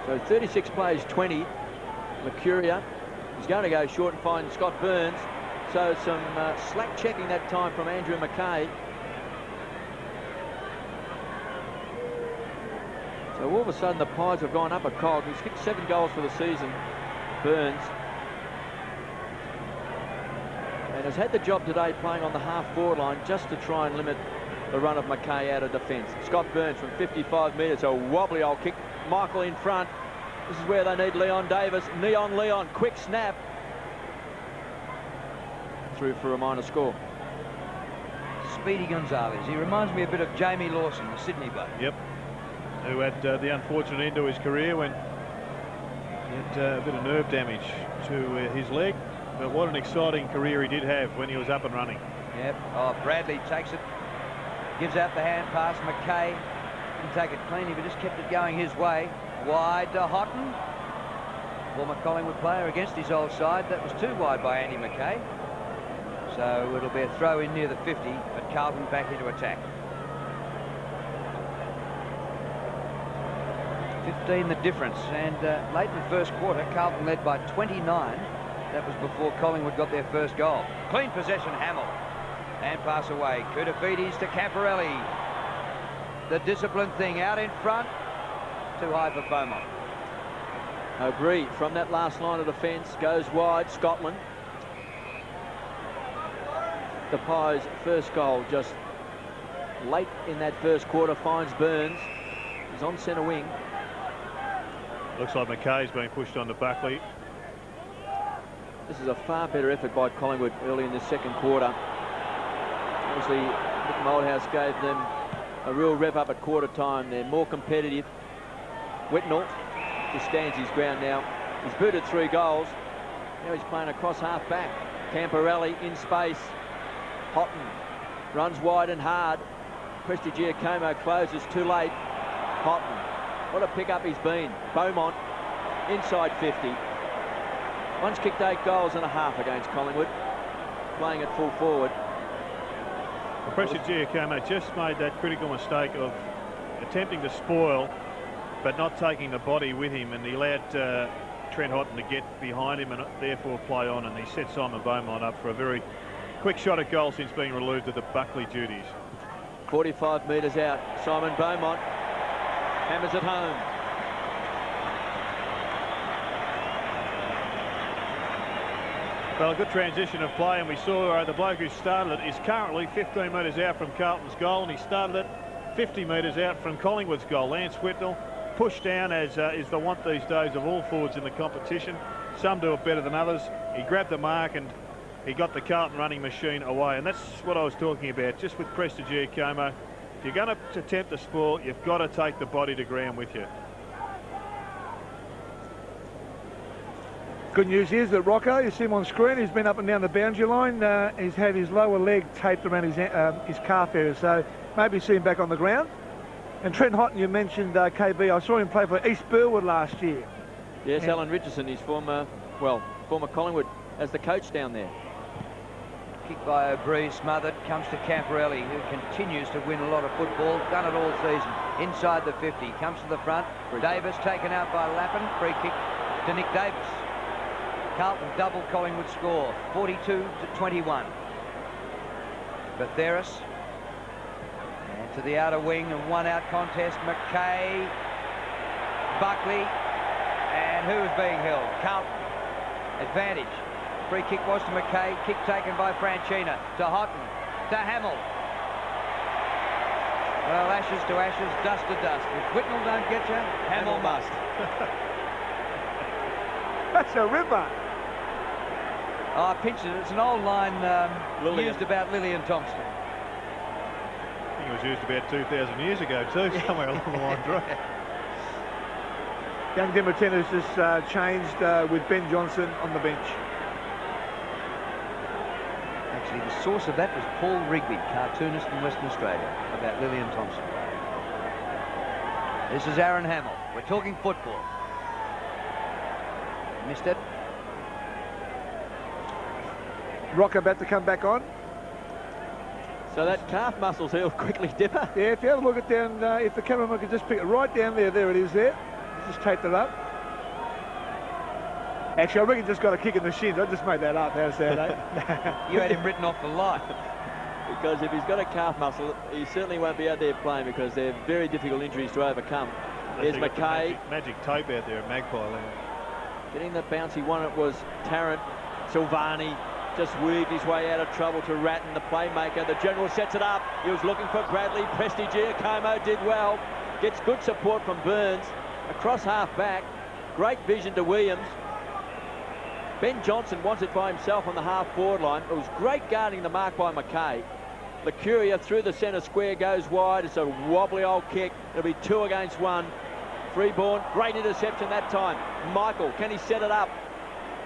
So 36 plays 20. Lacuria. He's going to go short and find Scott Burns. So some slack checking that time from Andrew McKay. So all of a sudden the Pies have gone up a cog. He's kicked 7 goals for the season, Burns. And has had the job today playing on the half-forward line just to try and limit the run of McKay out of defence. Scott Burns from 55 metres, a wobbly old kick. Michael in front. This is where they need Leon Davis. Leon, quick snap. Through for a minor score. Speedy Gonzalez. He reminds me a bit of Jamie Lawson, the Sydney bloke. Yep. Who had the unfortunate end to his career when he had a bit of nerve damage to his leg. But what an exciting career he did have when he was up and running. Yep. Oh, Bradley takes it. Gives out the hand pass. McKay didn't take it cleanly, but just kept it going his way. Wide to Houghton. Former Collingwood player against his old side. That was too wide by Andy McKay. So it'll be a throw in near the 50, but Carlton back into attack. 15 the difference, and late in the first quarter, Carlton led by 29. That was before Collingwood got their first goal. Clean possession, Hamill. And pass away. Koutafidis to Camperelli. The disciplined thing out in front. Too high for Beaumont. O'Brien from that last line of defence goes wide. Scotland. The Pies' first goal just late in that first quarter finds Burns. He's on centre wing. Looks like McKay's been pushed onto Buckley. This is a far better effort by Collingwood early in the second quarter. Obviously, Nick Moldhouse gave them a real rev up at quarter time. They're more competitive. Whitnell just stands his ground now. He's booted 3 goals. Now he's playing across half back. Camperelli in space. Houghton Runs wide and hard. Prestigiacomo closes too late. Houghton, what a pickup he's been. Beaumont, inside 50. One's kicked 8 goals and a half against Collingwood, playing at full forward. Well, Prestigiacomo just made that critical mistake of attempting to spoil, but not taking the body with him, and he allowed Trent Houghton to get behind him and therefore play on, and he set Simon Beaumont up for a very quick shot at goal since being relieved of the Buckley duties. 45 metres out, Simon Beaumont hammers it home. Well, a good transition of play, and we saw the bloke who started it is currently 15 metres out from Carlton's goal, and he started it 50 metres out from Collingwood's goal. Lance Whitnell pushed down, as is the want these days of all forwards in the competition. Some do it better than others. He grabbed the mark and he got the Carlton running machine away, and that's what I was talking about, just with Prestigiacomo. If you're going to attempt to spoil, you've got to take the body to ground with you. Good news is that Rocco, you see him on screen, he's been up and down the boundary line. He's had his lower leg taped around his calf area, so maybe see him back on the ground. And Trent Houghton, you mentioned KB. I saw him play for East Burwood last year. Yes, Alan Richardson, his former Collingwood, as the coach down there. Kick by O'Brien, smothered, comes to Camporelli, who continues to win a lot of football, done it all season. Inside the 50, comes to the front. Davis taken out by Lappin, free kick to Nick Davis. Carlton double Collingwood score, 42-21. Batheris, and to the outer wing, and one out contest, McKay, Buckley, and who is being held? Carlton, advantage. Free kick was to McKay, kick taken by Franchina, to Houghton, to Hamill. Well, ashes to ashes, dust to dust. If Whitnell don't get you, Hamill must. That's a ripper. Oh, I pinched it. It's an old line used about Lillian Thompson. I think it was used about 2,000 years ago too, somewhere along the line, right? Young Dimartino's just changed with Ben Johnson on the bench. Actually, the source of that was Paul Rigby, cartoonist from Western Australia, about Lillian Thompson. This is Aaron Hamill. We're talking football. Missed it. Rock about to come back on. So that calf muscle's healed quickly, Dipper. Yeah, if you have a look at down, if the cameraman could just pick it right down there, there it is there. Just taped it up. Actually, I reckon just got a kick in the shins. I just made that up there Saturday. You had him written off for life. Because if he's got a calf muscle, he certainly won't be out there playing, because they're very difficult injuries to overcome. There's McKay. Magic tape out there at Magpie Land. Getting the bouncy one, it was Tarrant. Silvani just weaved his way out of trouble to Ratton, the playmaker. The general sets it up. He was looking for Bradley. Prestigiacomo did well. Gets good support from Burns. Across half back. Great vision to Williams. Ben Johnson wants it by himself on the half-forward line. It was great guarding the mark by McKay. Lucuria through the centre square, goes wide. It's a wobbly old kick. It'll be 2 against 1. Freeborn, great interception that time. Michael, can he set it up?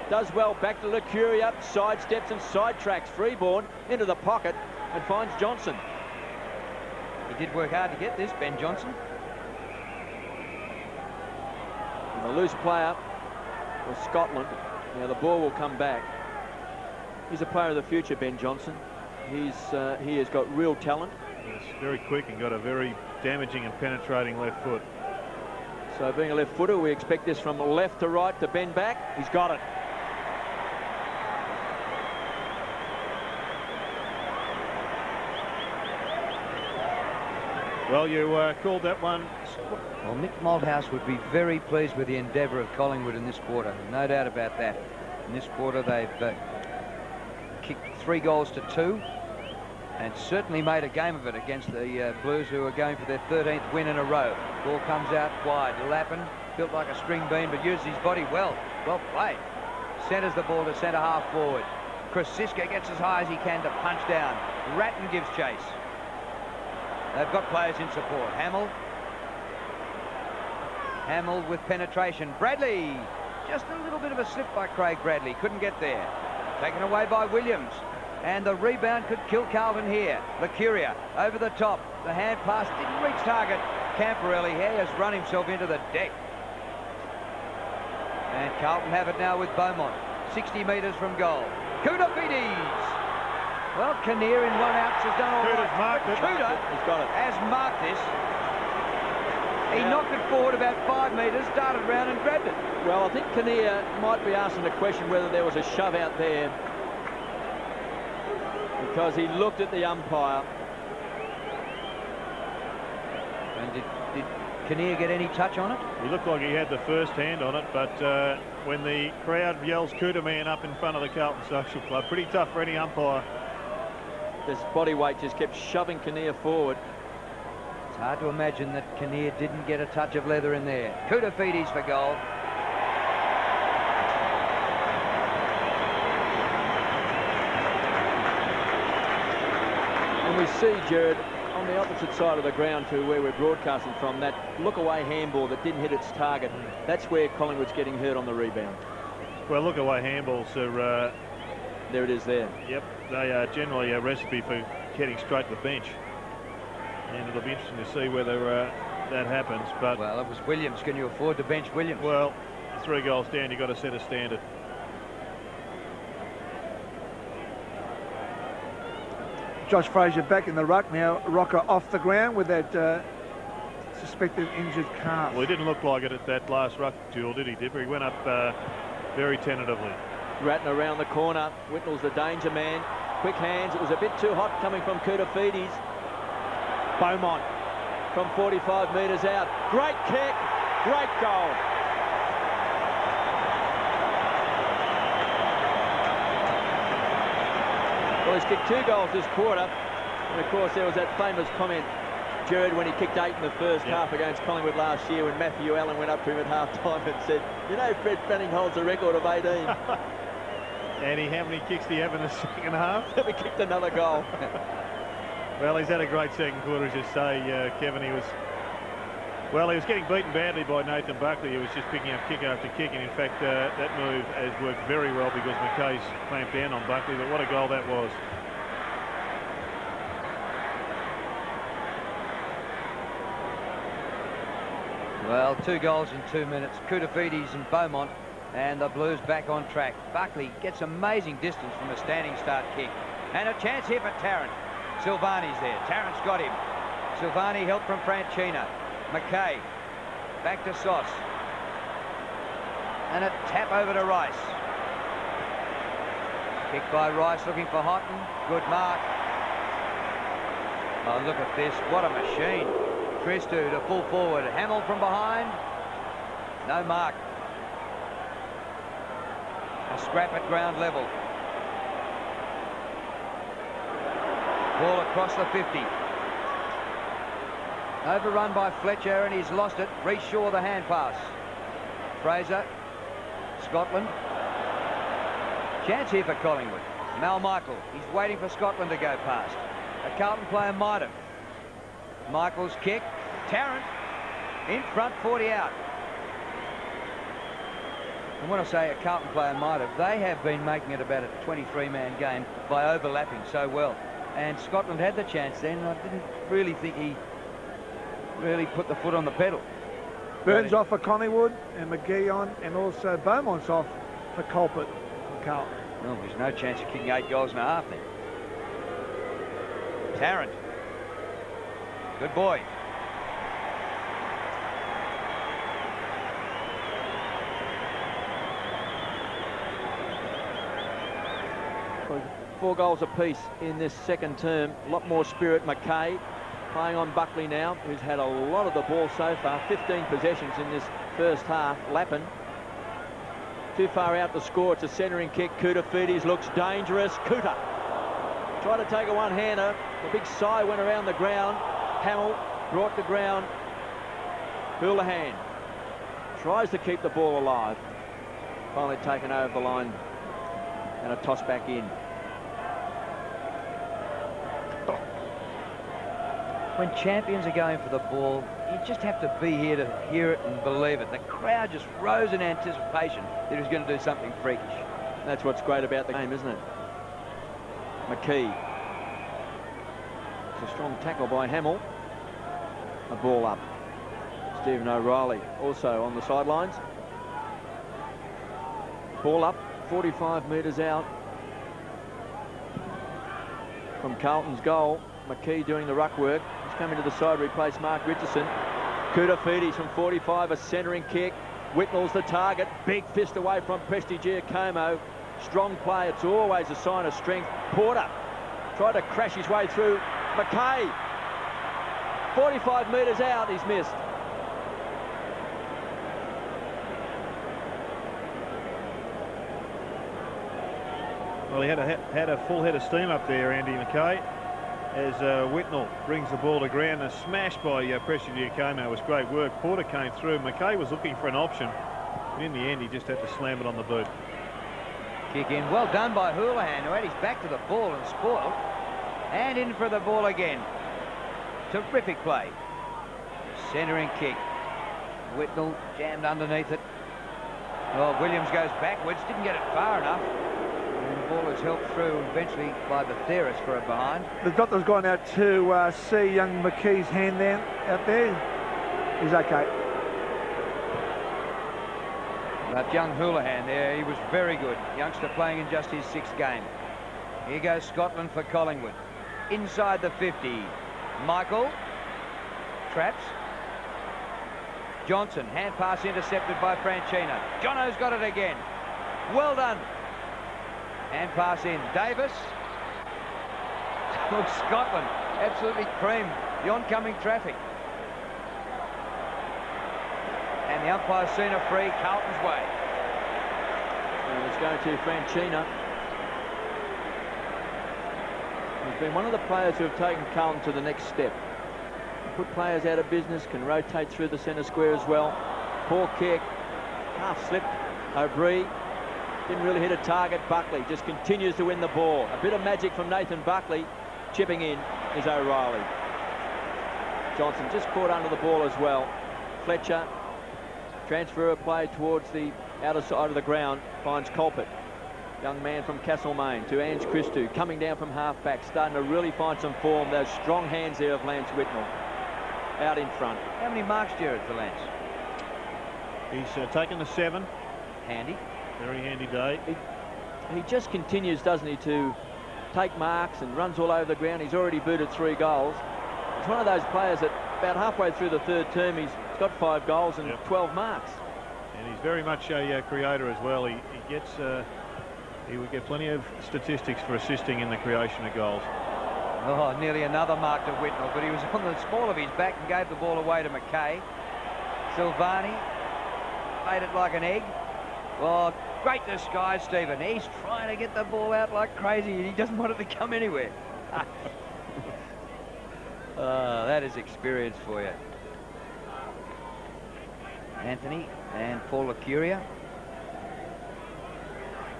Does well, back to Lucuria, sidesteps and sidetracks Freeborn into the pocket and finds Johnson. He did work hard to get this, Ben Johnson. And the loose player was Scotland. Now the ball will come back. He's a player of the future, Ben Johnson. He has got real talent. He's very quick and got a very damaging and penetrating left foot. So being a left footer, we expect this from left to right to bend back. He's got it. Well, you called that one. Well, Mick Malthouse would be very pleased with the endeavour of Collingwood in this quarter. No doubt about that. In this quarter, they've kicked 3 goals to 2 and certainly made a game of it against the Blues, who are going for their 13th win in a row. Ball comes out wide. Lappin, built like a string bean, but uses his body well. Well played. Centres the ball to centre half forward. Krasiska gets as high as he can to punch down. Ratton gives chase. They've got players in support. Hamill with penetration. Bradley. Just a little bit of a slip by Craig Bradley. Couldn't get there. Taken away by Williams. And the rebound could kill Carlton here. Lacuria over the top. The hand pass didn't reach target. Camporelli here has run himself into the deck. And Carlton have it now with Beaumont. 60 metres from goal. Koutafidis. Well, Kinnear in one out has done all right. Marked it. He's got it. Has marked this. He knocked it forward about 5 metres, darted around and grabbed it. Well, I think Kinnear might be asking the question whether there was a shove out there, because he looked at the umpire. And did Kinnear get any touch on it? He looked like he had the first hand on it, but when the crowd yells "Cooter man" up in front of the Carlton Social Club, pretty tough for any umpire. This body weight just kept shoving Kinnear forward. It's hard to imagine that Kinnear didn't get a touch of leather in there. Koutafidis for goal. And we see, Jared, on the opposite side of the ground to where we're broadcasting from, that look-away handball that didn't hit its target. That's where Collingwood's getting hurt on the rebound. Well, look-away handballs are... there it is there. Yep, they are generally a recipe for heading straight to the bench. And it'll be interesting to see whether that happens. But well, it was Williams. Can you afford to bench Williams? Well, 3 goals down, you've got to set a standard. Josh Frazier back in the ruck now. Rocker off the ground with that suspected injured calf. Well, he didn't look like it at that last ruck duel, did he, Dipper? He went up very tentatively. Ratton around the corner. Whitnall's the danger man. Quick hands. It was a bit too hot coming from Koutafidis. Beaumont from 45 metres out. Great kick. Great goal. Well, he's kicked 2 goals this quarter. And, of course, there was that famous comment, Jared, when he kicked 8 in the first half against Collingwood last year, when Matthew Allen went up to him at half-time and said, you know, Fred Fanning holds a record of 18. And how many kicks do you have in the second half? We kicked another goal. Well, he's had a great second quarter, as you say, Kevin. He was getting beaten badly by Nathan Buckley. He was just picking up kick after kick, and in fact, that move has worked very well because McKay's clamped down on Buckley. But what a goal that was! Well, 2 goals in 2 minutes. Koutafidis and Beaumont, and the Blues back on track. Buckley gets amazing distance from a standing start kick. And a chance here for Tarrant. Silvani's there. Tarrant's got him. Silvani help from Franchina. McKay. Back to Sauce. And a tap over to Rice. Kick by Rice, looking for Houghton. Good mark. Oh, look at this. What a machine. Christou to pull forward. Hamill from behind. No mark. A scrap at ground level. Ball across the 50. Overrun by Fletcher, and he's lost it. Reece Shaw, the hand pass. Fraser. Scotland. Chance here for Collingwood. Mal Michael. He's waiting for Scotland to go past. A Carlton player might have. Michael's kick. Tarrant in front, 40 out. And when I say a Carlton player might have, they have been making it about a 23-man game by overlapping so well. And Scotland had the chance then. I didn't really think he really put the foot on the pedal. Burns off for Collingwood, and McGee on, and also Beaumont's off for Colpert for Carlton. Well, there's no chance of kicking 8 goals and a half then. Tarrant. Good boy. Four goals apiece in this second term. A lot more spirit. McKay playing on Buckley now, who's had a lot of the ball so far. 15 possessions in this first half. Lappin too far out to score. It's a centering kick. Koutafidis looks dangerous. Cooter tried to take a one-hander. The big sigh went around the ground. Hamill brought to ground. Houlihan tries to keep the ball alive. Finally taken over the line and a toss back in. When champions are going for the ball, you just have to be here to hear it and believe it. The crowd just rose in anticipation that he was going to do something freakish. That's what's great about the game, isn't it? McKee. It's a strong tackle by Hamill. A ball up. Stephen O'Reilly also on the sidelines. Ball up, 45 metres out from Carlton's goal. McKee doing the ruck work. He's coming to the side, replaced Mark Richardson. Koutafidis from 45, a centering kick. Whitnall's the target. Big fist away from Prestigiacomo. Strong play, it's always a sign of strength. Porter tried to crash his way through. McKay, 45 metres out, he's missed. Well, he had a full head of steam up there, Andy McKay, as Whitnall brings the ball to ground. A smash by Prestigiacomo was great work. Porter came through. McKay was looking for an option, but in the end he just had to slam it on the boot. Kick in, well done by Houlihan, who had his back to the ball and spoiled. And in for the ball again. Terrific play. Centering kick. Whitnall jammed underneath it. Well, Williams goes backwards, didn't get it far enough. And the ball is helped through eventually by the Theris for a behind. The doctor's gone out to see young McKee's hand down out there. He's okay. But young Houlihan there, he was very good. Youngster playing in just his 6th game. Here goes Scotland for Collingwood. Inside the 50. Michael. Traps. Johnson. Hand pass intercepted by Franchina. Jono's got it again. Well done. Hand pass in. Davis. Look, Scotland absolutely creamed the oncoming traffic. And the umpire's seen a free Carlton's way. And it's going to Franchina. He's been one of the players who have taken Carlton to the next step. Put players out of business, can rotate through the centre square as well. Poor kick, half slipped. O'Brien didn't really hit a target. Buckley just continues to win the ball. A bit of magic from Nathan Buckley. Chipping in is O'Reilly. Johnson just caught under the ball as well. Fletcher. Transfer of play towards the outer side of the ground, finds Colpert. Young man from Castlemaine to Ange Christou, coming down from half-back, starting to really find some form. Those strong hands there of Lance Whitnall. Out in front. How many marks, Jared, for Lance? He's taken the 7. Handy. Very handy day. He just continues, doesn't he, to take marks and runs all over the ground. He's already booted 3 goals. He's one of those players that about halfway through the 3rd term, he's got 5 goals and 12 marks. And he's very much a creator as well. He would get plenty of statistics for assisting in the creation of goals. Oh, nearly another mark to Whitnall, but he was on the small of his back and gave the ball away to McKay. Silvani made it like an egg. Oh, great disguise, Stephen. He's trying to get the ball out like crazy and he doesn't want it to come anywhere. That is experience for you. Anthony and Paul Lacuria.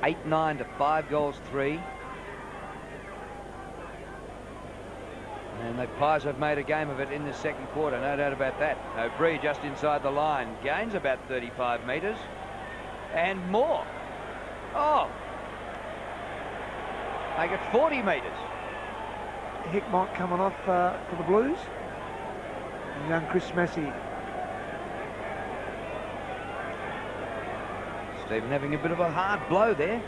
8-9 to 5 goals 3. And the Pies have made a game of it in the 2nd quarter, no doubt about that. O'Brien just inside the line, gains about 35 metres and more. Oh, make it 40 metres. Hickmont coming off for the Blues. And young Chris Massey. Stephen having a bit of a hard blow there.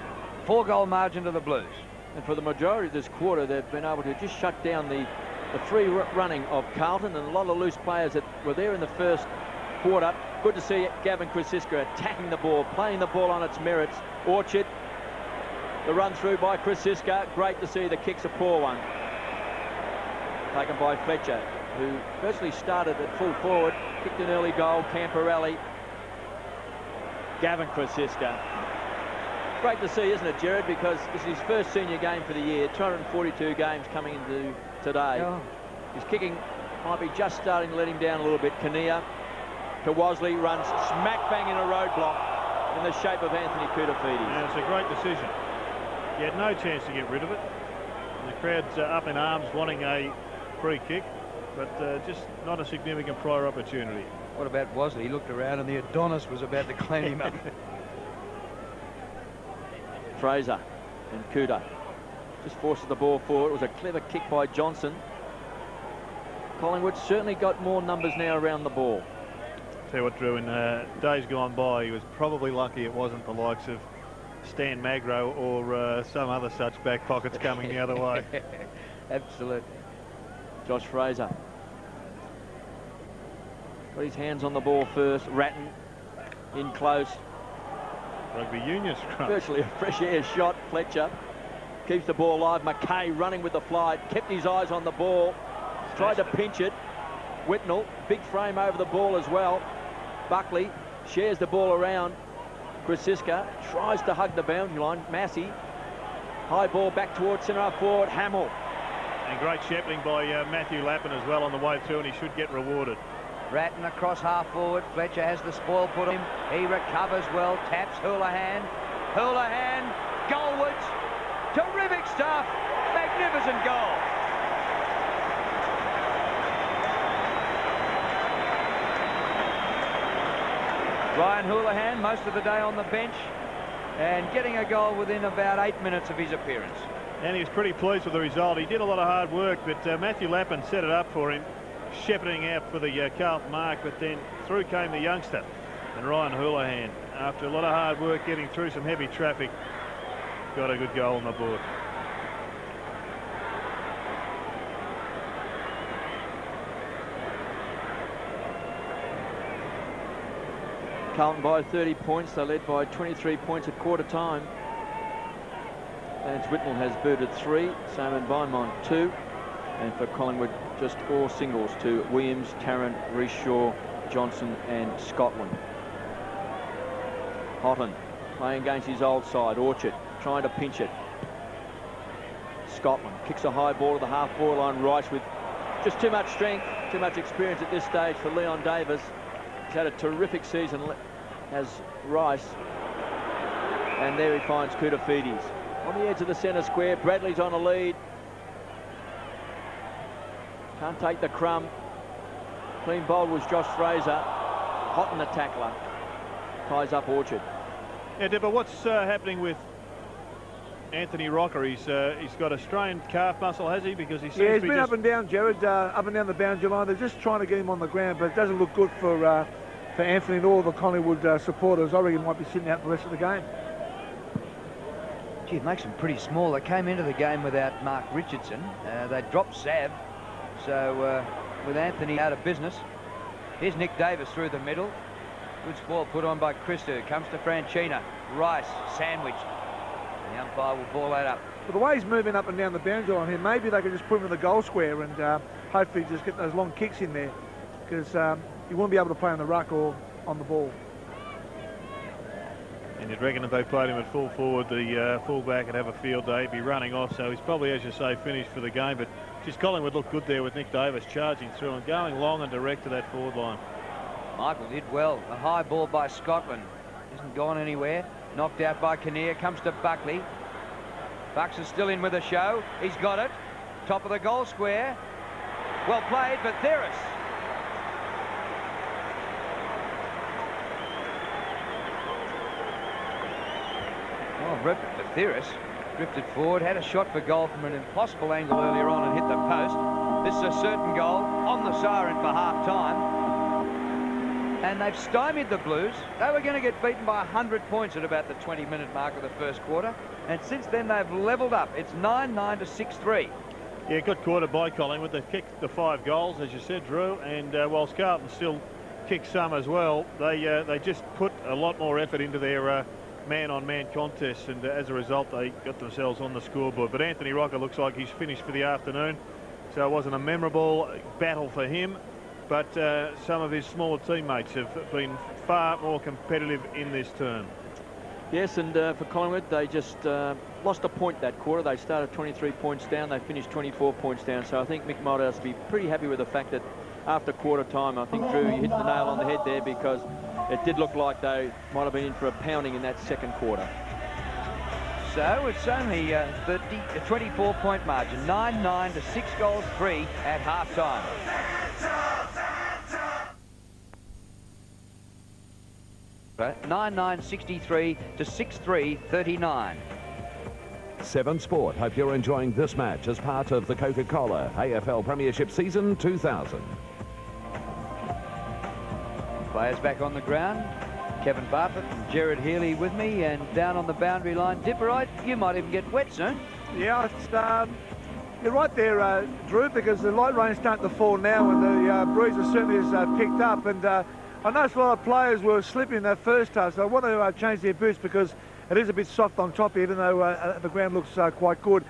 4-goal margin to the Blues. And for the majority of this quarter, they've been able to just shut down the free running of Carlton and a lot of loose players that were there in the 1st quarter. Good to see Gavin Krasiska attacking the ball, playing the ball on its merits. Orchard, the run through by Krasiska. Great to see. The kick's a poor one. Taken by Fletcher, who virtually started at full forward, kicked an early goal. Camporelli. Gavin Krasiska. Great to see, isn't it, Jared? Because this is his first senior game for the year. 242 games coming into today. Oh. His kicking might be just starting to let him down a little bit. Kinnear to Wosley, runs smack bang in a roadblock in the shape of Anthony Koutafidis. Yeah, it's a great decision. He had no chance to get rid of it. And the crowd's up in arms wanting a free kick, but just not a significant prior opportunity. What about Wosley? He looked around and the Adonis was about to clean him up. Fraser and Kuda Just forces the ball forward. It was a clever kick by Johnson. Collingwood certainly got more numbers now around the ball. Tell you what, Drew, in days gone by, he was probably lucky it wasn't the likes of Stan Magro or some other such back pockets coming the other way. Absolutely. Josh Fraser. Got his hands on the ball first. Ratton in close. Rugby union scrum. Virtually a fresh air shot. Fletcher keeps the ball alive. McKay running with the flight. Kept his eyes on the ball. Tried to pinch it. Whitnell, big frame over the ball as well. Buckley shares the ball around. Grisiska tries to hug the boundary line. Massey. High ball back towards centre half forward. Hamill. And great shepherding by Matthew Lappin as well on the way through, and he should get rewarded. Ratton across half forward. Fletcher has the spoil put on him. He recovers well. Taps Houlihan. Houlihan. Goalwards. Terrific stuff. Magnificent goal. Ryan Houlihan, most of the day on the bench, and getting a goal within about 8 minutes of his appearance. And he was pretty pleased with the result. He did a lot of hard work, but Matthew Lappin set it up for him, shepherding out for the Carlton mark, but then through came the youngster, and Ryan Houlihan, after a lot of hard work getting through some heavy traffic, got a good goal on the board. Carlton by 30 points. They led by 23 points at quarter time. Lance Whitnell has booted 3. Simon Beaumont 2. And for Collingwood, just all singles to Williams, Tarrant, Rees-Shaw, Johnson and Scotland. Houghton playing against his old side. Orchard trying to pinch it. Scotland kicks a high ball to the half-forward line. Rice with just too much strength, too much experience at this stage for Leon Davis. He's had a terrific season as Rice. And there he finds Koutafidis. On the edge of the centre square, Bradley's on a lead. Can't take the crumb. Clean bowled was Josh Fraser. Houghton the tackler. Ties up Orchard. Yeah, Dipper, what's happening with Anthony Rocker? He's got a strained calf muscle, has he? Because he seems he's to be been just... up and down, Jared, up and down the boundary line. They're just trying to get him on the ground, but it doesn't look good for Anthony and all the Collingwood supporters. I reckon he might be sitting out the rest of the game. Gee, it makes them pretty small. They came into the game without Mark Richardson. They dropped Sav. So with Anthony out of business, here's Nick Davis through the middle. Good spoil put on by Christo. Comes to Franchina. Rice, sandwich. The umpire will ball that up. But the way he's moving up and down the boundary line here, maybe they can just put him in the goal square and hopefully just get those long kicks in there, because you won't be able to play on the ruck or on the ball. And you'd reckon if they played him at full forward, the fullback would have a field day. He'd be running off, so he's probably, as you say, finished for the game. But just Collingwood looked good there with Nick Davis charging through and going long and direct to that forward line. Michael did well. A high ball by Scotland. Isn't gone anywhere. Knocked out by Kinnear. Comes to Buckley. Bucks is still in with a show. He's got it. Top of the goal square. Well played, but Theris. Oh, Theris drifted forward, had a shot for goal from an impossible angle earlier on and hit the post. This is a certain goal on the siren for half-time. And they've stymied the Blues. They were going to get beaten by 100 points at about the 20-minute mark of the first quarter. And since then, they've levelled up. It's 9-9 to 6-3. Yeah, good quarter by Collingwood. They've kicked the 5 goals, as you said, Drew. And whilst Carlton still kicked some as well, they just put a lot more effort into their man-on-man contests. And as a result, they got themselves on the scoreboard. But Anthony Rocker looks like he's finished for the afternoon. So it wasn't a memorable battle for him. But some of his smaller teammates have been far more competitive in this term. Yes, and for Collingwood, they just lost a point that quarter. They started 23 points down. They finished 24 points down. So I think Mick Moldhouse will be pretty happy with the fact that after quarter time, I think, Drew, you hit the nail on the head there, because it did look like they might have been in for a pounding in that second quarter. So it's only a 24-point margin. 9-9 to 6-3 at half-time. 9-9 63 to 6-3 39. 7 Sport hope you're enjoying this match as part of the Coca-Cola AFL Premiership Season 2000. Players back on the ground. Kevin Bartlett and Gerard Healy with me, and down on the boundary line, Dipperite, you might even get wet soon. Yeah, it's, you're right there, Drew, because the light rain's starting to fall now, and the breeze certainly has picked up. And I noticed a lot of players were slipping in that first half, so I want to change their boots because it is a bit soft on top, even though the ground looks quite good.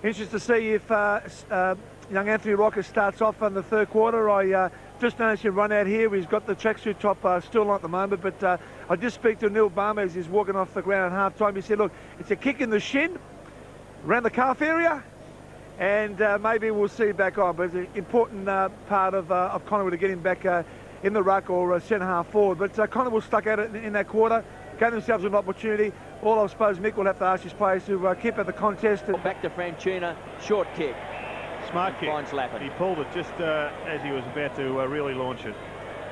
Interested to see if young Anthony Rocker starts off in the third quarter. I just noticed him run out here. He's got the tracksuit top still on at the moment, but I did speak to Neil Balmer as he's walking off the ground at half-time. He said, look, it's a kick in the shin, around the calf area, and maybe we'll see him back on. But it's an important part of Collingwood to get him back in the ruck or centre-half forward. But Collingwood stuck at it in that quarter, gave themselves an opportunity. All I suppose Mick will have to ask his players to keep at the contest. Back to Franchina, short kick. Smart kick. Finds Lappin. He pulled it just as he was about to really launch it.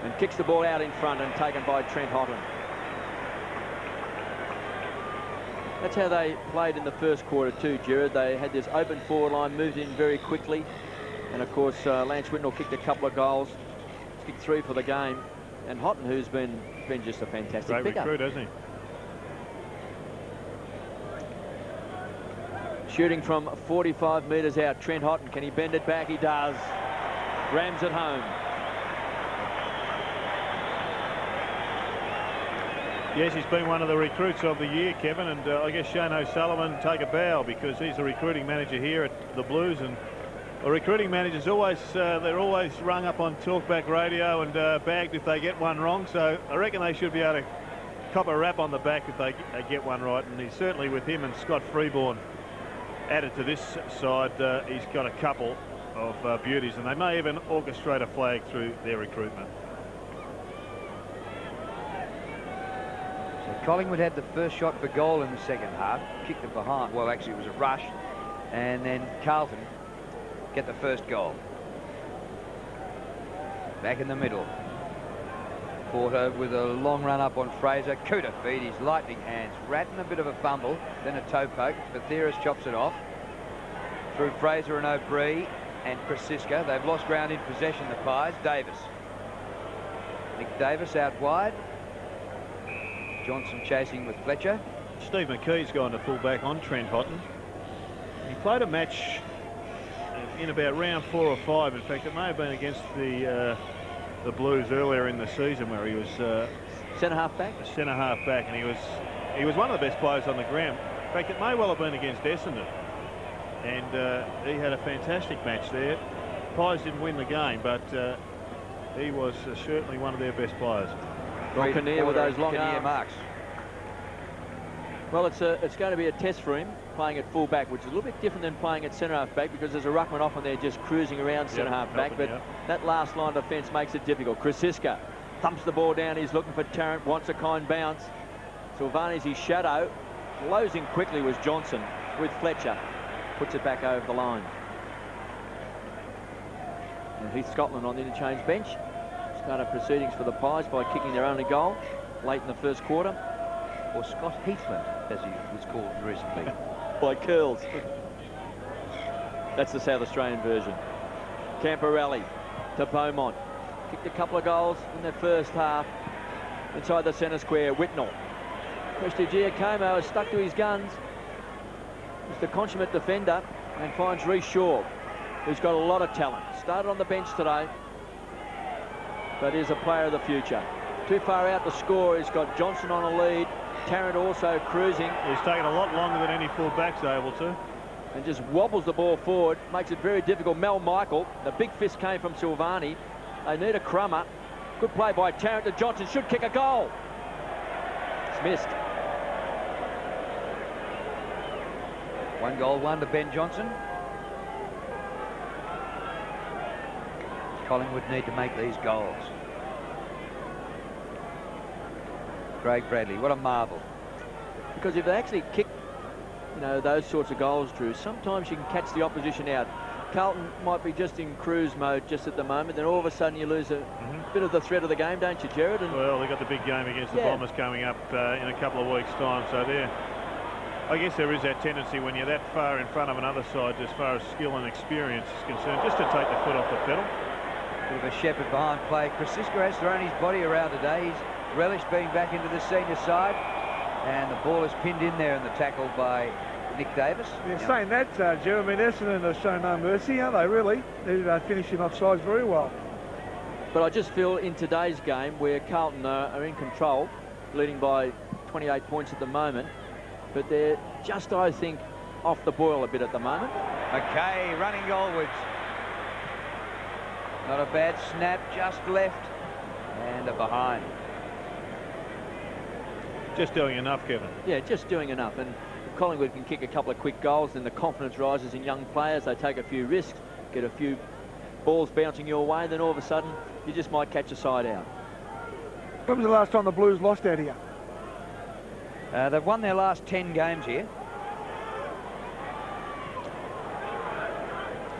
And kicks the ball out in front and taken by Trent Hotton. That's how they played in the first quarter too, Gerard. They had this open forward line, moved in very quickly. And of course, Lance Whitnell kicked a couple of goals. Kicked 3 for the game. And Hotton, who's been just a fantastic Great pickup. recruit, hasn't he? Shooting from 45 metres out, Trent Hotton. Can he bend it back? He does. Rams it home. Yes, he's been one of the recruits of the year, Kevin, and I guess Shane O'Sullivan take a bow because he's the recruiting manager here at the Blues, and the recruiting managers always they're always rung up on talkback radio and bagged if they get one wrong. So I reckon they should be able to cop a rap on the back if they get one right, and he's certainly, with him and Scott Freeborn added to this side, he's got a couple of beauties, and they may even orchestrate a flag through their recruitment. So Collingwood had the first shot for goal in the second half, kicked it behind. Well, actually it was a rush, and then Carlton get the first goal. Back in the middle. Porter with a long run up on Fraser. Cooter feed his lightning hands. Ratton a bit of a fumble, then a toe poke. Batheris chops it off. Through Fraser and O'Brien and Krasiska. They've lost ground in possession, the Pies. Davis. Nick Davis out wide. Johnson chasing with Fletcher. Steve McKee's gone to full back on Trent Hotton. He played a match in about round 4 or 5. In fact, it may have been against the Blues earlier in the season, where he was Centre-half back? Centre-half back, and he was one of the best players on the ground. In fact, it may well have been against Essendon, and he had a fantastic match there. Pies didn't win the game, but he was certainly one of their best players. Ron Kinnear with those long Kinnear arms. marks. Well, it's going to be a test for him, playing at full back, which is a little bit different than playing at centre-half back, because there's a ruckman off and they're just cruising around centre-half back, but that last line of defence makes it difficult. Krasiska thumps the ball down. He's looking for Tarrant, wants a kind bounce. Silvani's his shadow. Closing quickly was Johnson with Fletcher. Puts it back over the line. And Heath Scotland on the interchange bench. Started proceedings for the Pies by kicking their only goal late in the first quarter. Or Scott Heathland, as he was called recently. By Curls. That's the South Australian version. Camporelli to Beaumont. Kicked a couple of goals in the first half. Inside the centre square, Whitnell. Prestigiacomo is stuck to his guns. He's the consummate defender and finds Reece Shaw, who's got a lot of talent. Started on the bench today, but is a player of the future. Too far out to score. He's got Johnson on a lead. Tarrant also cruising. He's taken a lot longer than any full-back's able to. And just wobbles the ball forward. Makes it very difficult. Mel Michael. The big fist came from Silvani. They need a crummer. Good play by Tarrant to Johnson. Should kick a goal. It's missed. 1 goal, 1 to Ben Johnson. Collingwood need to make these goals. Craig Bradley, what a marvel. Because if they actually kick, those sorts of goals, Drew, sometimes you can catch the opposition out. Carlton might be just in cruise mode just at the moment, then all of a sudden you lose a bit of the threat of the game, don't you, Gerard? And well, they've got the big game against the Bombers coming up in a couple of weeks' time, so I guess there is that tendency when you're that far in front of another side, as far as skill and experience is concerned, just to take the foot off the pedal. Bit of a shepherd behind play. Krasiska has thrown his body around today. He's relished being back into the senior side. And the ball is pinned in there in the tackle by Nick Davis. You're saying that, Jeremy Essendon have shown no mercy, aren't they, really? They're finishing off sides very well. But I just feel in today's game where Carlton are in control, leading by 28 points at the moment, but they're just, I think, off the boil a bit at the moment. McKay running goalwards. Not a bad snap, just left. And a behind. Just doing enough, Kevin. Yeah, just doing enough. And if Collingwood can kick a couple of quick goals, then the confidence rises in young players. They take a few risks, get a few balls bouncing your way, then all of a sudden you just might catch a side out. When was the last time the Blues lost out here? They've won their last 10 games here.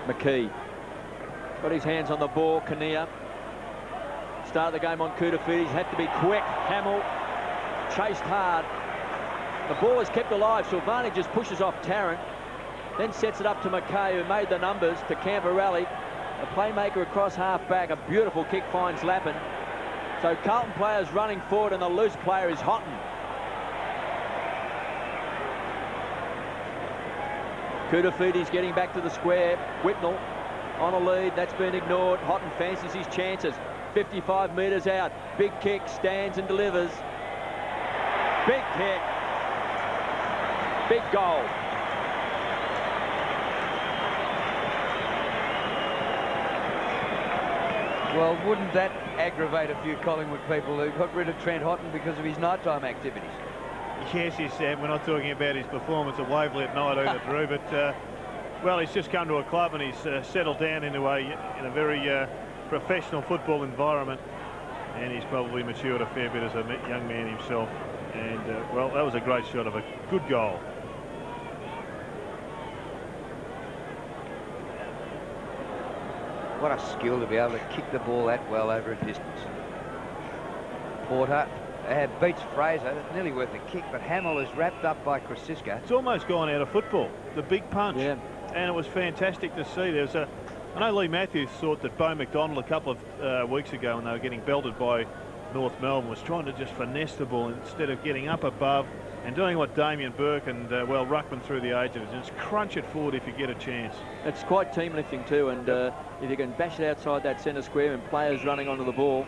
McKee got his hands on the ball. Kinnear start the game on Koutafidis. Had to be quick. Hamill chased hard. The ball is kept alive. Silvani just pushes off Tarrant, then sets it up to McKay, who made the numbers, to Camporelli. A playmaker across half-back. A beautiful kick finds Lappin. So Carlton players running forward, and the loose player is Houghton. Koutafidis getting back to the square. Whitnell on a lead. That's been ignored. Houghton fancies his chances. 55 metres out. Big kick. Stands and delivers. Big kick. Big goal. Well, wouldn't that aggravate a few Collingwood people who got rid of Trent Houghton because of his nighttime activities? Yes, we're not talking about his performance at Waverley at night either, Drew, but well, he's just come to a club and he's settled down into a very professional football environment, and he's probably matured a fair bit as a young man himself. And well, that was a great shot of a good goal. What a skill to be able to kick the ball that well over a distance. Porter beats Fraser. That's nearly worth a kick, but Hamill is wrapped up by Krasiska. It's almost gone out of football, the big punch. Yeah. And it was fantastic to see. I know Lee Matthews thought that Beau McDonald a couple of weeks ago, when they were getting belted by North Melbourne, was trying to just finesse the ball instead of getting up above and doing what Damien Burke and well, Ruckman through the age of it, just crunch it forward if you get a chance. It's quite team lifting too, and if you can bash it outside that centre square and players running onto the ball,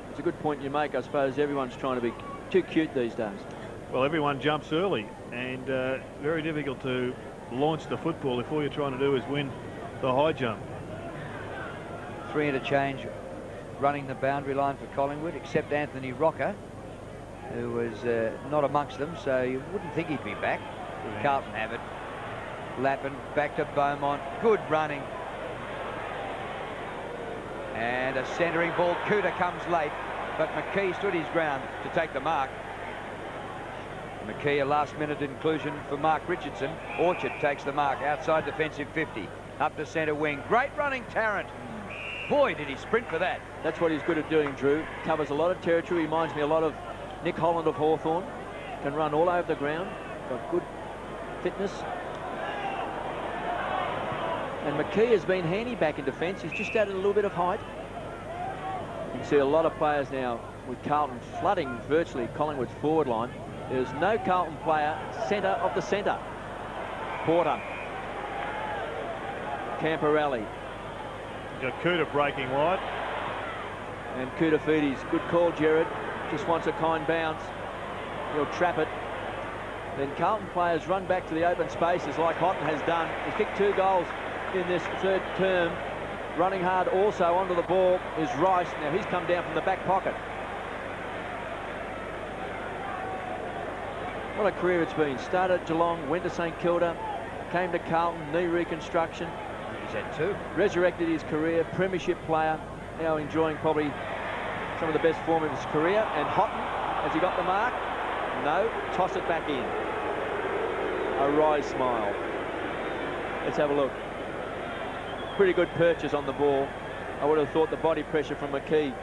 it's a good point you make. I suppose everyone's trying to be too cute these days. Well, everyone jumps early, and very difficult to launch the football if all you're trying to do is win the high jump. 3 interchange running the boundary line for Collingwood, except Anthony Rocker, who was not amongst them, so you wouldn't think he'd be back. Yeah. Carlton have it. Lappin back to Beaumont. Good running. And a centering ball. Cooter comes late, but McKee stood his ground to take the mark. McKee, a last-minute inclusion for Mark Richardson. Orchard takes the mark outside defensive 50. Up to centre wing. Great running, Tarrant. Boy, did he sprint for that. That's what he's good at doing, Drew. Covers a lot of territory. Reminds me a lot of Nick Holland of Hawthorn. Can run all over the ground. Got good fitness. And McKee has been handy back in defence. He's just added a little bit of height. You can see a lot of players now with Carlton flooding virtually Collingwood's forward line. There's no Carlton player centre of the centre. Porter. Camporelli. Got Cooter breaking wide. And Koutafidis, good call, Gerard. Just wants a kind bounce. He'll trap it. Then Carlton players run back to the open spaces like Houghton has done. He's kicked 2 goals in this third term. Running hard also onto the ball is Rice. Now he's come down from the back pocket. What a career it's been. Started at Geelong, went to St Kilda, came to Carlton, knee reconstruction. He's had 2. Resurrected his career, premiership player, now enjoying probably some of the best form of his career. And Houghton, has he got the mark? No, toss it back in. A wry smile. Let's have a look. Pretty good purchase on the ball. I would have thought the body pressure from McKee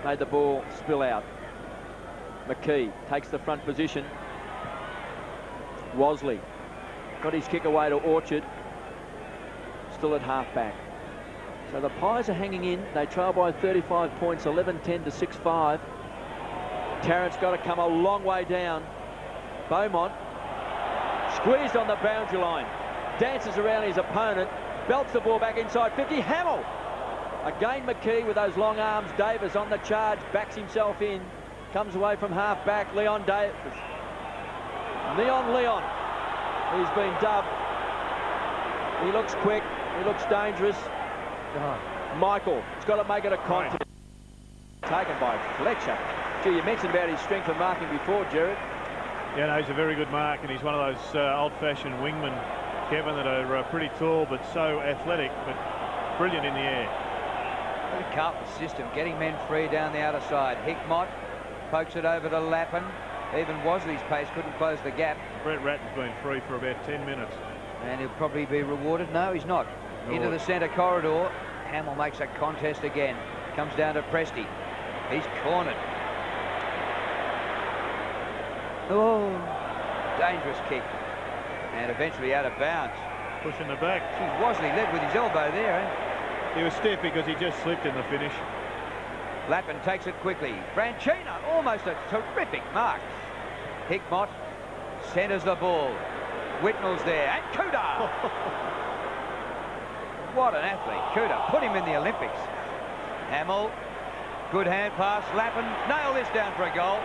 made the ball spill out. McKee takes the front position. Wosley got his kick away to Orchard. Still at half-back. So the Pies are hanging in. They trail by 35 points, 11-10 to 6-5. Tarrant's got to come a long way down. Beaumont squeezed on the boundary line. Dances around his opponent. Belts the ball back inside 50. Hamill. Again McKee with those long arms. Davis on the charge. Backs himself in. Comes away from half-back. Leon Davis. Leon. He's been dubbed. He looks quick. He looks dangerous. Michael has got to make it a contest. Taken by Fletcher. Gee, you mentioned about his strength of marking before, Jared. Yeah, no, he's a very good mark, and he's one of those old-fashioned wingmen, Kevin, that are pretty tall but so athletic, but brilliant in the air. The Carlton system, getting men free down the outer side. Hickmott pokes it over to Lappin. Even Wosley's pace couldn't close the gap. Brett Ratton's been free for about 10 minutes. And he'll probably be rewarded. No, he's not. Into the centre corridor. Hamill makes a contest again. Comes down to Presti. He's cornered. Oh, dangerous kick. And eventually out of bounds. Pushing the back. Geez, Wosley led with his elbow there, eh? He was stiff because he just slipped in the finish. Lappin takes it quickly. Franchina, almost a terrific mark. Hickmott centres the ball. Whitnell's there, and Kuda! What an athlete, Kuda. Put him in the Olympics. Hamill, good hand pass. Lappin, nail this down for a goal.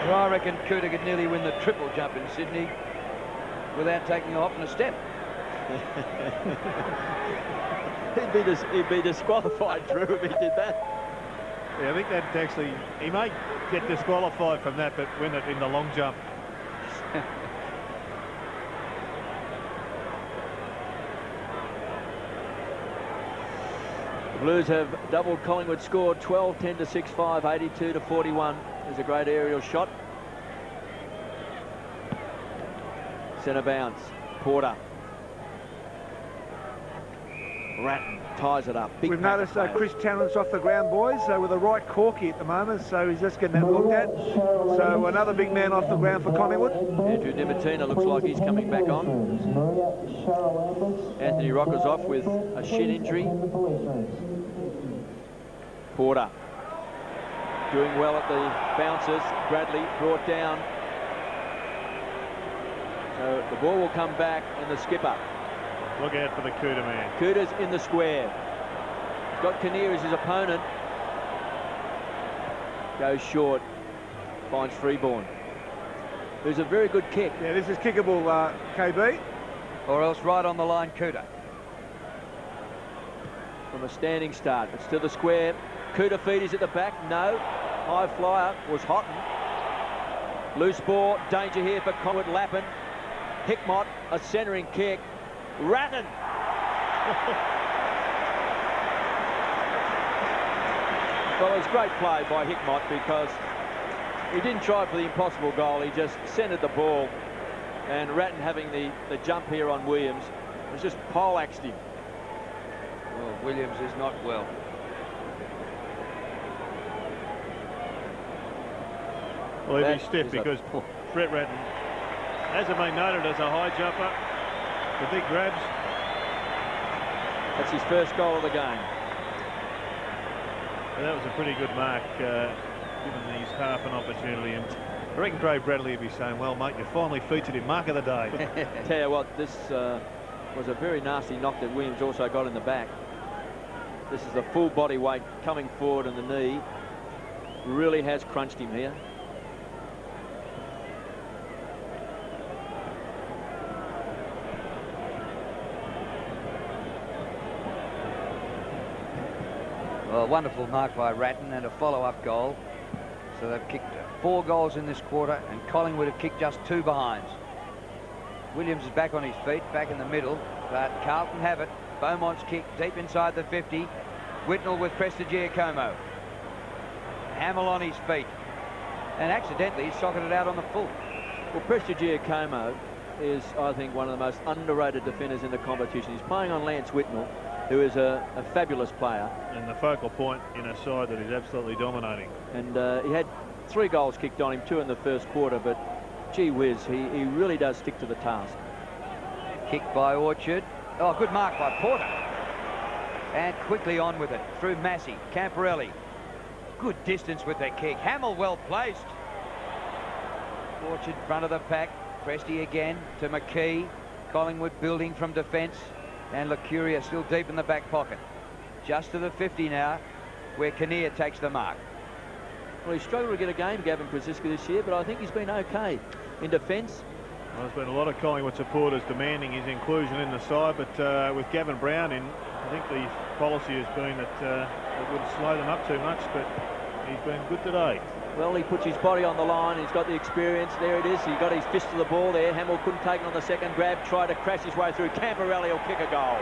Well, I reckon Kuda could nearly win the triple jump in Sydney without taking off in a step. He'd be disqualified, Drew, if he did that. Yeah, I think that actually, he may get disqualified from that, but win it in the long jump. The Blues have doubled Collingwood score, 12-10 to 6-5, 82 to 41. There's a great aerial shot. Centre bounce. Porter. Ratton ties it up. We've noticed Chris Tarrant's off the ground, boys, with a right corky at the moment, so he's just getting that looked at. So another big man off the ground for Collingwood. Andrew Nimatina looks like he's coming back on. Anthony Rocker's off with a shin injury. Porter doing well at the bounces. Bradley brought down. So the ball will come back, and the skipper. Look out for the Kuda man. Kuda's in the square. He's got Kinnear as his opponent. Goes short. Finds Freeborn. Who's a very good kick. Yeah, this is kickable, KB. Or else right on the line, Kuda. From a standing start. It's to the square. Kuda feed at the back. No. High flyer was Houghton. Loose ball. Danger here for Collingwood. Lappin. Hickmott, a centering kick. Ratton. Well, it was great play by Hickmott because he didn't try for the impossible goal. He just centered the ball. And Ratton having the jump here on Williams was just poleaxed him. Well, Williams is not well. Well, he'll be stiff because Brett Ratton hasn't been noted as a high jumper. The big grabs. That's his first goal of the game. And that was a pretty good mark, given he's half an opportunity. And I reckon Dre Bradley would be saying, well, mate, you finally featured in mark of the day. Tell you what, this was a very nasty knock that Williams also got in the back. This is the full body weight coming forward, and the knee really has crunched him here. Well, a wonderful mark by Ratton and a follow-up goal. So they've kicked 4 goals in this quarter, and Collingwood have kicked just 2 behinds. Williams is back on his feet, back in the middle, but Carlton have it. Beaumont's kick deep inside the 50. Whitnell with Prestigiacomo. Hamill on his feet. And accidentally he's socketed it out on the full. Well, Prestigiacomo is, I think, one of the most underrated defenders in the competition. He's playing on Lance Whitnell, who is a fabulous player. And the focal point in a side that is absolutely dominating. And he had 3 goals kicked on him, 2 in the first quarter, but gee whiz, he really does stick to the task. Kick by Orchard. Oh, good mark by Porter. And quickly on with it through Massey. Camporelli. Good distance with their kick. Hamill well placed. Orchard front of the pack. Presty again to McKee. Collingwood building from defence. And Lucuria still deep in the back pocket. Just to the 50 now, where Kinnear takes the mark. Well, he struggled to get a game, Gavin Krasiska, this year, but I think he's been okay in defence. Well, there's been a lot of Collingwood supporters demanding his inclusion in the side, but with Gavin Brown in, I think the policy has been that it would slow them up too much, but he's been good today. Well, he puts his body on the line. He's got the experience. There it is. He got his fist to the ball there. Hamill couldn't take it on the second grab. Tried to crash his way through. Camporelli will kick a goal.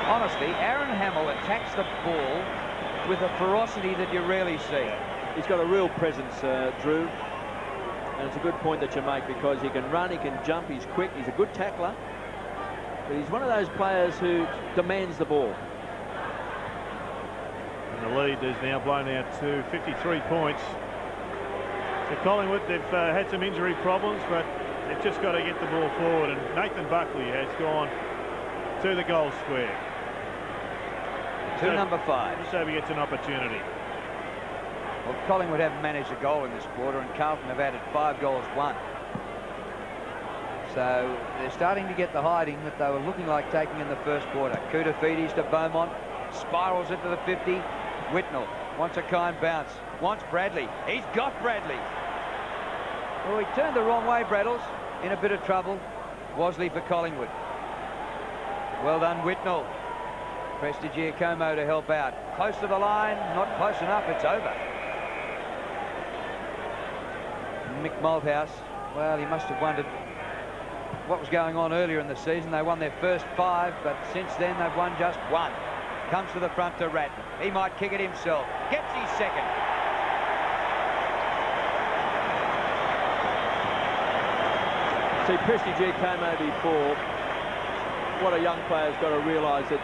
Honestly, Aaron Hamill attacks the ball with a ferocity that you rarely see. He's got a real presence, Drew. And it's a good point that you make, because he can run, he can jump, he's quick, he's a good tackler. But he's one of those players who demands the ball. And the lead is now blown out to 53 points. So Collingwood, they've had some injury problems, but they've just got to get the ball forward. And Nathan Buckley has gone to the goal square. To number 5. Just so he gets an opportunity. Well, Collingwood haven't managed a goal in this quarter, and Carlton have added 5 goals, 1. So they're starting to get the hiding that they were looking like taking in the first quarter. Koutafidis to Beaumont, spirals into the 50. Whitnell wants a kind bounce, wants Bradley. He's got Bradley. Well, he turned the wrong way, Braddles, in a bit of trouble. Wasley for Collingwood. Well done, Whitnell. Prestigiacomo to help out. Close to the line, not close enough, it's over. Mick Malthouse, well, he must have wondered what was going on earlier in the season. They won their first 5, but since then they've won just 1. Comes to the front to Ratton. He might kick it himself. Gets his second. See, Prestigiacomo before, what a young player's got to realise that.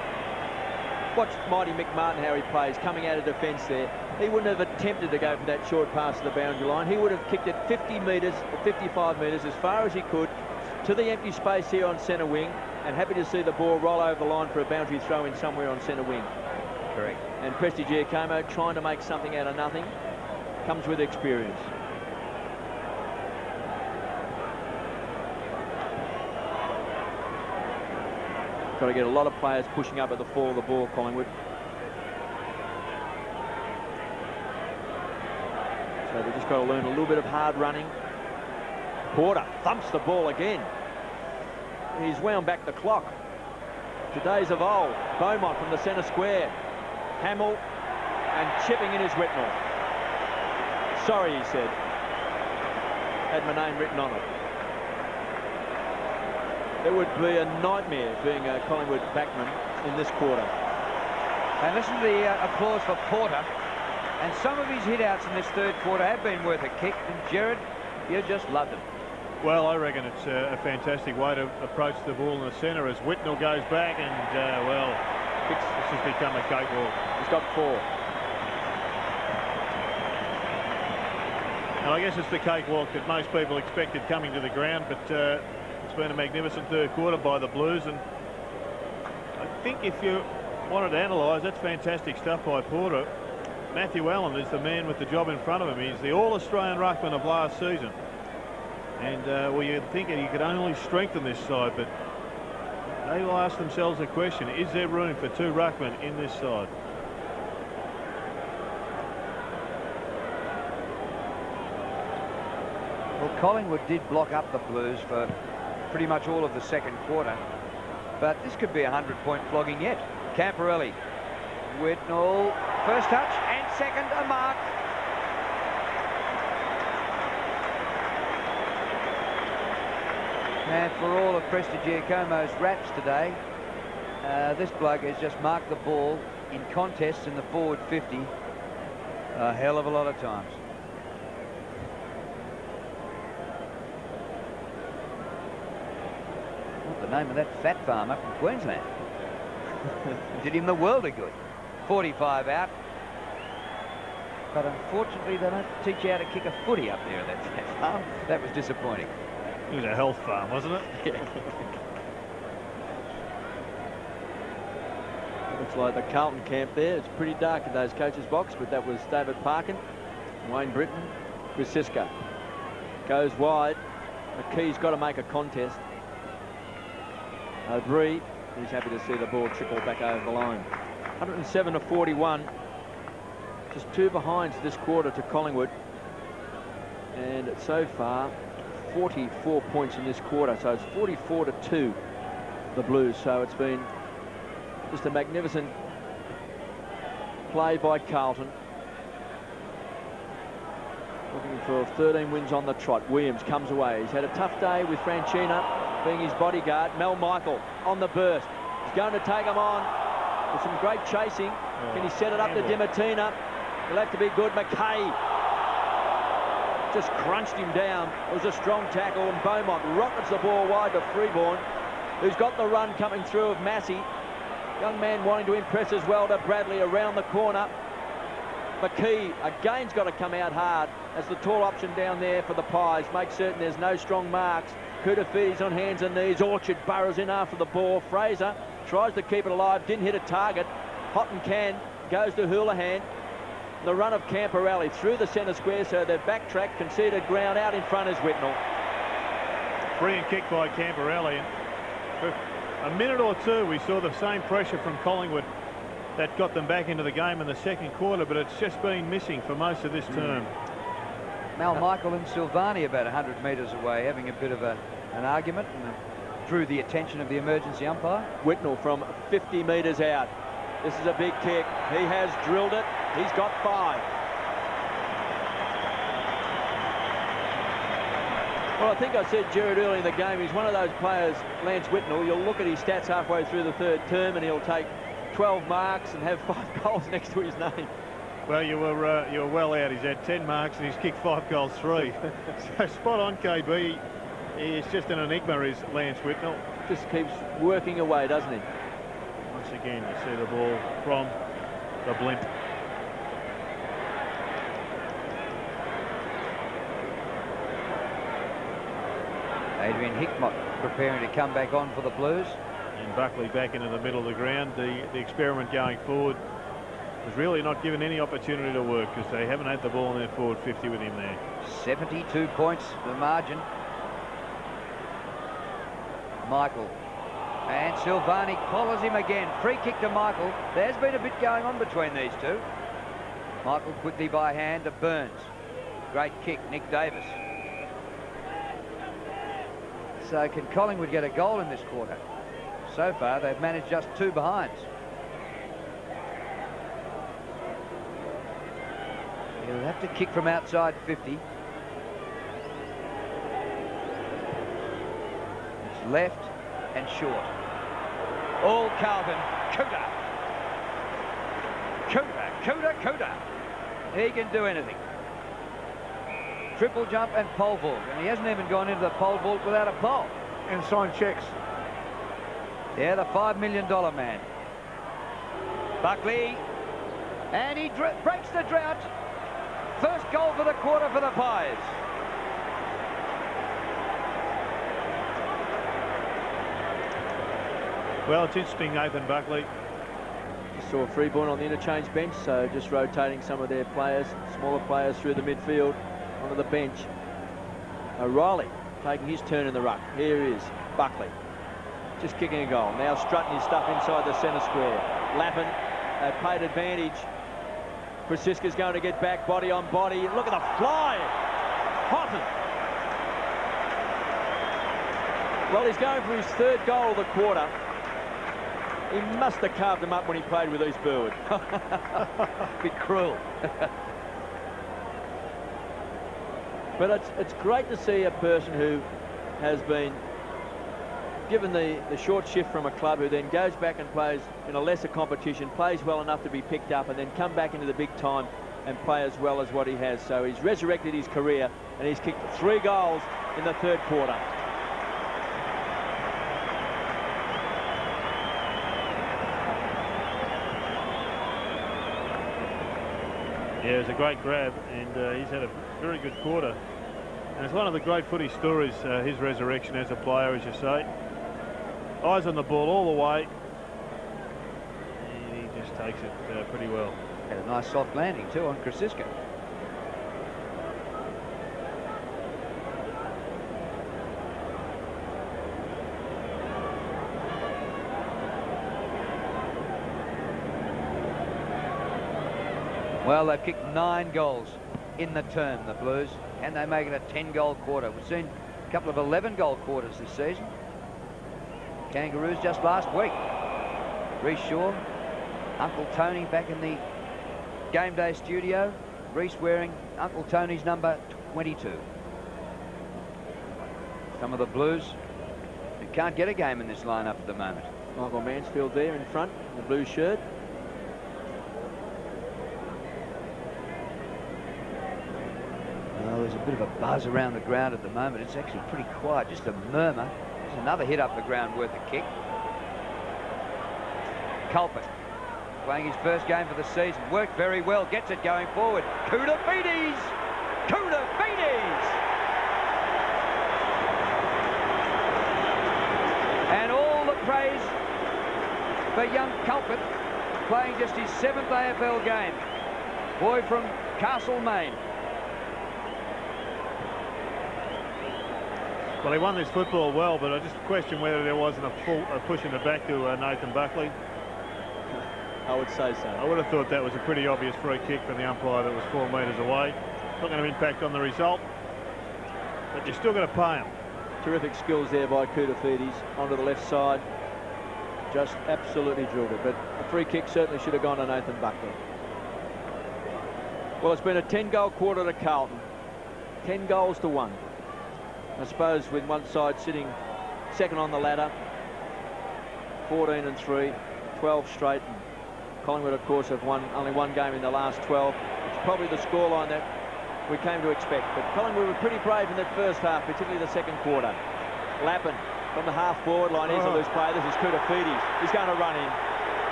Watch Mighty Mick Martin, how he plays, coming out of defence there. He wouldn't have attempted to go for that short pass to the boundary line. He would have kicked it 50 metres or 55 metres as far as he could to the empty space here on centre wing, and happy to see the ball roll over the line for a boundary throw in somewhere on centre wing. Correct. And Prestigiacomo trying to make something out of nothing. Comes with experience. Got to get a lot of players pushing up at the fall of the ball, Collingwood. So they've just got to learn a little bit of hard running. Porter thumps the ball again. He's wound back the clock to days of old. Beaumont from the centre square. Hamill, and chipping in is Whitnell. Sorry, he said. Had my name written on it. It would be a nightmare being a Collingwood backman in this quarter. And listen to the applause for Porter. And some of his hit-outs in this third quarter have been worth a kick. And Gerard, you just loved them. Well, I reckon it's a fantastic way to approach the ball in the centre as Whitnell goes back and, well, this has become a cakewalk. He's got 4. And I guess it's the cakewalk that most people expected coming to the ground, but it's been a magnificent third quarter by the Blues, and I think if you wanted to analyse, that's fantastic stuff by Porter. Matthew Allen is the man with the job in front of him. He's the All-Australian ruckman of last season. And well, you'd think he could only strengthen this side, but they will ask themselves a question: is there room for 2 ruckmen in this side? Well, Collingwood did block up the Blues for pretty much all of the second quarter, but this could be a 100-point flogging yet. Camporelli, Whitnell, first touch and second, a mark. And for all of Prestigiacomo's raps today, this bloke has just marked the ball in contests in the forward 50 A hell of a lot of times. What's the name of that fat farm up in Queensland? Did him the world of good. 45 out. But unfortunately, they don't teach you how to kick a footy up there at that fat farm. That was disappointing. It was a health farm, wasn't it? Yeah. Looks like the Carlton camp there. It's pretty dark in those coaches' box, but that was David Parkin, Wayne Britton, Chris goes wide. McKee's got to make a contest. O'Brien, he's happy to see the ball trickle back over the line. 107 to 41. Just 2 behinds this quarter to Collingwood. And so far, 44 points in this quarter. So it's 44 to 2, the Blues. So it's been just a magnificent play by Carlton. Looking for 13 wins on the trot. Williams comes away. He's had a tough day with Franchina being his bodyguard. Mel Michael on the burst. He's going to take him on with some great chasing. Can he set it up to Dimatina? He'll have to be good. McKay just crunched him down. It was a strong tackle, and Beaumont rockets the ball wide to Freeborn, who's got the run coming through of Massey. Young man wanting to impress as well to Bradley around the corner. McKee again's got to come out hard as the tall option down there for the Pies. Make certain there's no strong marks. Kutafides on hands and knees. Orchard burrows in after the ball. Fraser tries to keep it alive. Didn't hit a target. Houghton can. Goes to Houlihan. The run of Camporelli through the centre square, so they've backtracked, conceded ground. Out in front is Whitnell. Free and kick by Camporelli. For a minute or two, we saw the same pressure from Collingwood that got them back into the game in the second quarter, but it's just been missing for most of this term. Mal Michael and Silvani about 100 metres away, having a bit of an argument, and drew the attention of the emergency umpire. Whitnell from 50 metres out. This is a big kick. He has drilled it. He's got 5. Well, I think I said Jared early in the game, he's one of those players, Lance Whitnell, you'll look at his stats halfway through the third term and he'll take 12 marks and have 5 goals next to his name. Well, you were well out. He's had 10 marks and he's kicked 5 goals, 3. So spot on, KB. He's just an enigma, is Lance Whitnell. Just keeps working away, doesn't he? Once again, you see the ball from the blimp. Adrian Hickmott preparing to come back on for the Blues. And Buckley back into the middle of the ground. The experiment going forward was really not given any opportunity to work because they haven't had the ball in their forward 50 with him there. 72 points the margin. Michael. And Silvani collars him again. Free kick to Michael. There's been a bit going on between these two. Michael quickly by hand to Burns. Great kick, Nick Davis. So can Collingwood get a goal in this quarter? So far, they've managed just 2 behinds. He'll have to kick from outside 50. It's left and short. All Carlton. Kuta. He can do anything. Triple jump and pole vault, and he hasn't even gone into the pole vault without a pole. And signed checks. Yeah, the $5 million man. Buckley, and he breaks the drought. First goal for the quarter for the Pies. Well, it's interesting, Nathan Buckley. Just saw Freeborn on the interchange bench, so just rotating some of their players, smaller players through the midfield onto the bench. O'Reilly taking his turn in the ruck. Here is Buckley, just kicking a goal. Now strutting his stuff inside the centre square. Lappin at paid advantage. Prasiska's going to get back, body on body. Look at the fly. Houghton. Well, he's going for his 3rd goal of the quarter. He must have carved them up when he played with East Burwood. Bit cruel. But it's great to see a person who has been given the short shift from a club, who then goes back and plays in a lesser competition, plays well enough to be picked up, and then come back into the big time and play as well as what he has. So he's resurrected his career, and he's kicked 3 goals in the third quarter. Yeah, it was a great grab, and he's had a very good quarter. And it's one of the great footy stories, his resurrection as a player, as you say. Eyes on the ball all the way, and he just takes it pretty well. Had a nice soft landing too on Krasiska. Well, they've kicked 9 goals in the term, the Blues, and they make it a 10-goal quarter. We've seen a couple of 11-goal quarters this season. Kangaroos just last week. Reece Shaw, Uncle Tony back in the game day studio. Reece wearing Uncle Tony's number 22. Some of the Blues who can't get a game in this lineup at the moment. Michael Mansfield there in front, in the blue shirt. Well, there's a bit of a buzz around the ground at the moment. It's actually pretty quiet, just a murmur. There's another hit up the ground worth a kick. Carlton playing his first game for the season. Worked very well, gets it going forward. Koutoufides! Koutoufides! And all the praise for young Carlton, playing just his 7th AFL game. Boy from Castlemaine. Well, he won this football well, but I just question whether there wasn't a push in the back to Nathan Buckley. I would say so. I would have thought that was a pretty obvious free kick from the umpire that was 4 metres away. Not going to impact on the result, but you're still going to pay him. Terrific skills there by Koutoufides onto the left side. Just absolutely drilled it, but the free kick certainly should have gone to Nathan Buckley. Well, it's been a 10-goal quarter to Carlton. 10 goals to 1. I suppose with one side sitting second on the ladder, 14 and 3, 12 straight. And Collingwood, of course, have won only 1 game in the last 12. It's probably the scoreline that we came to expect. But Collingwood were pretty brave in that first half, particularly the second quarter. Lappin from the half-forward line. Here's a loose play. This is Koutoufides. He's going to run in.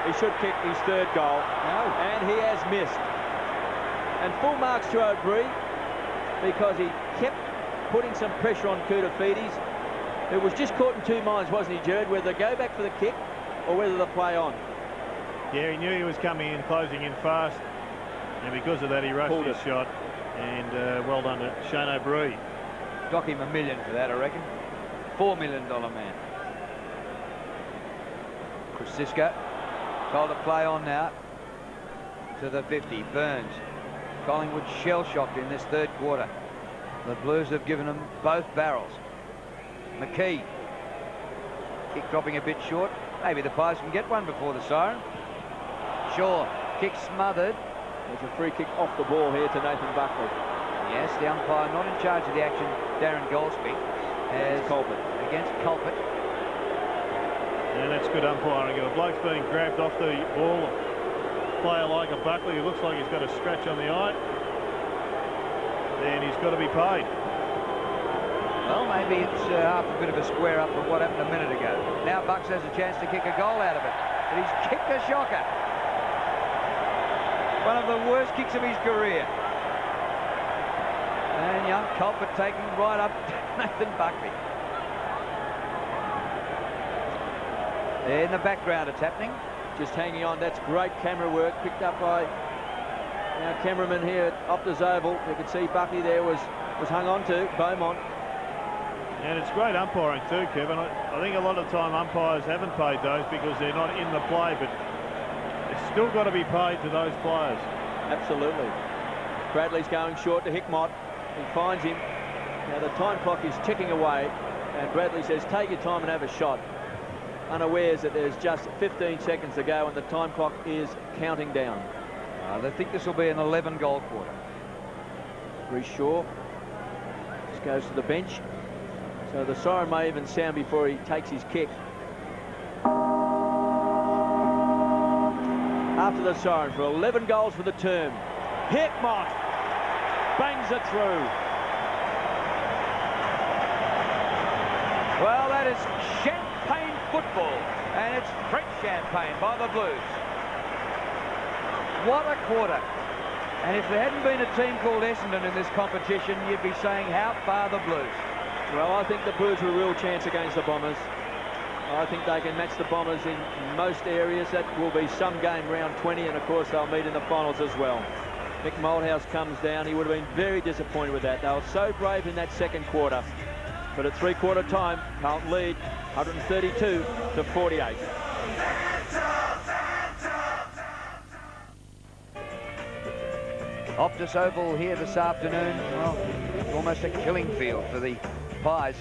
He should kick his 3rd goal. And he has missed. And full marks to O'Brien because he kept putting some pressure on Koutoufides. It was just caught in 2 minds, wasn't he, Jared, whether to go back for the kick or whether to play on. Yeah, he knew he was coming in, closing in fast, and because of that he rushed his shot, and well done to Shane O'Brien. Dock him $1 million for that, I reckon. $4 million man. Krasiska told to play on now to the 50. Burns. Collingwood shell-shocked in this 3rd quarter. The Blues have given them both barrels. McKee. Kick dropping a bit short. Maybe the Pies can get one before the siren. Shaw. Kick smothered. There's a free kick off the ball here to Nathan Buckley. Yes, the umpire not in charge of the action, Darren Goldsby, as Colbert. Against Colbert. And that's good umpiring. If a bloke's being grabbed off the ball, a player like a Buckley who looks like he's got a scratch on the eye, then he's got to be paid. Well, maybe it's half a bit of a square up from what happened a minute ago. Now Bucks has a chance to kick a goal out of it, but he's kicked a shocker. One of the worst kicks of his career. And young Colbert taking right up Nathan Buckley. In the background it's happening. Just hanging on. That's great camera work picked up by our cameraman here at Optus Oval. You can see Buckley there was hung on to, Beaumont. And it's great umpiring too, Kevin. I think a lot of time umpires haven't paid those because they're not in the play, but it's still got to be paid to those players. Absolutely. Bradley's going short to Hickmott. He finds him. Now the time clock is ticking away, and Bradley says, take your time and have a shot. Unawares that there's just 15 seconds to go and the time clock is counting down. They think this will be an 11-goal quarter. Reece Shaw just goes to the bench. So the siren may even sound before he takes his kick. After the siren for 11 goals for the term. Hickmott bangs it through. Well, that is champagne football, and it's French champagne by the Blues. What a quarter. And if there hadn't been a team called Essendon in this competition, you'd be saying, how far the Blues? Well, I think the Blues are a real chance against the Bombers. I think they can match the Bombers in most areas. That will be some game round 20, and of course they'll meet in the finals as well. Mick Moldhouse comes down. He would have been very disappointed with that. They were so brave in that second quarter. But at three-quarter time, Carlton lead 132 to 48. Optus Oval here this afternoon. Well, almost a killing field for the Pies.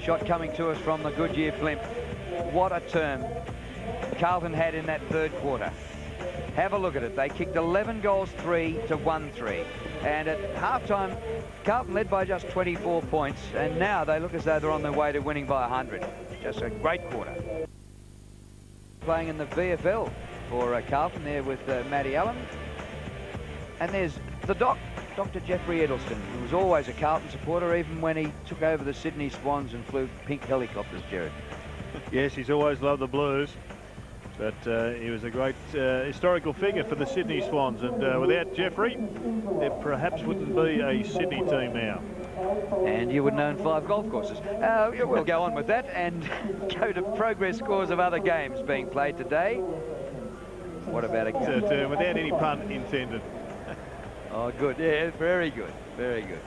Shot coming to us from the Goodyear blimp. What a term Carlton had in that third quarter. Have a look at it. They kicked 11 goals, 3 to 1-3. And at halftime, Carlton led by just 24 points. And now they look as though they're on their way to winning by 100. Just a great quarter. Playing in the VFL for Carlton there with Matty Allen. And there's the Dr. Jeffrey Edelston, who was always a Carlton supporter, even when he took over the Sydney Swans and flew pink helicopters, Jared. Yes, he's always loved the Blues, but he was a great historical figure for the Sydney Swans, and without Jeffrey, there perhaps wouldn't be a Sydney team now. And you wouldn't own 5 golf courses. We'll go on with that and go to progress scores of other games being played today. What about a game? Without any pun intended. Oh, good. Yeah, very good. Very good.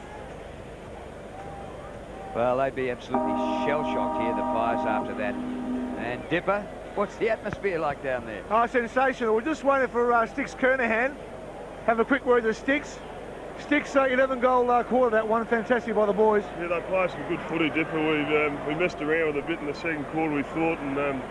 Well, they'd be absolutely shell-shocked here, the Pies, after that. And Dipper, what's the atmosphere like down there? Oh, sensational. We're just waiting for Sticks Kernahan. Have a quick word to Sticks. Sticks, 11-goal quarter, that one. Fantastic by the boys. Yeah, they play some good footy, Dipper. We messed around with a bit in the second quarter, we thought, and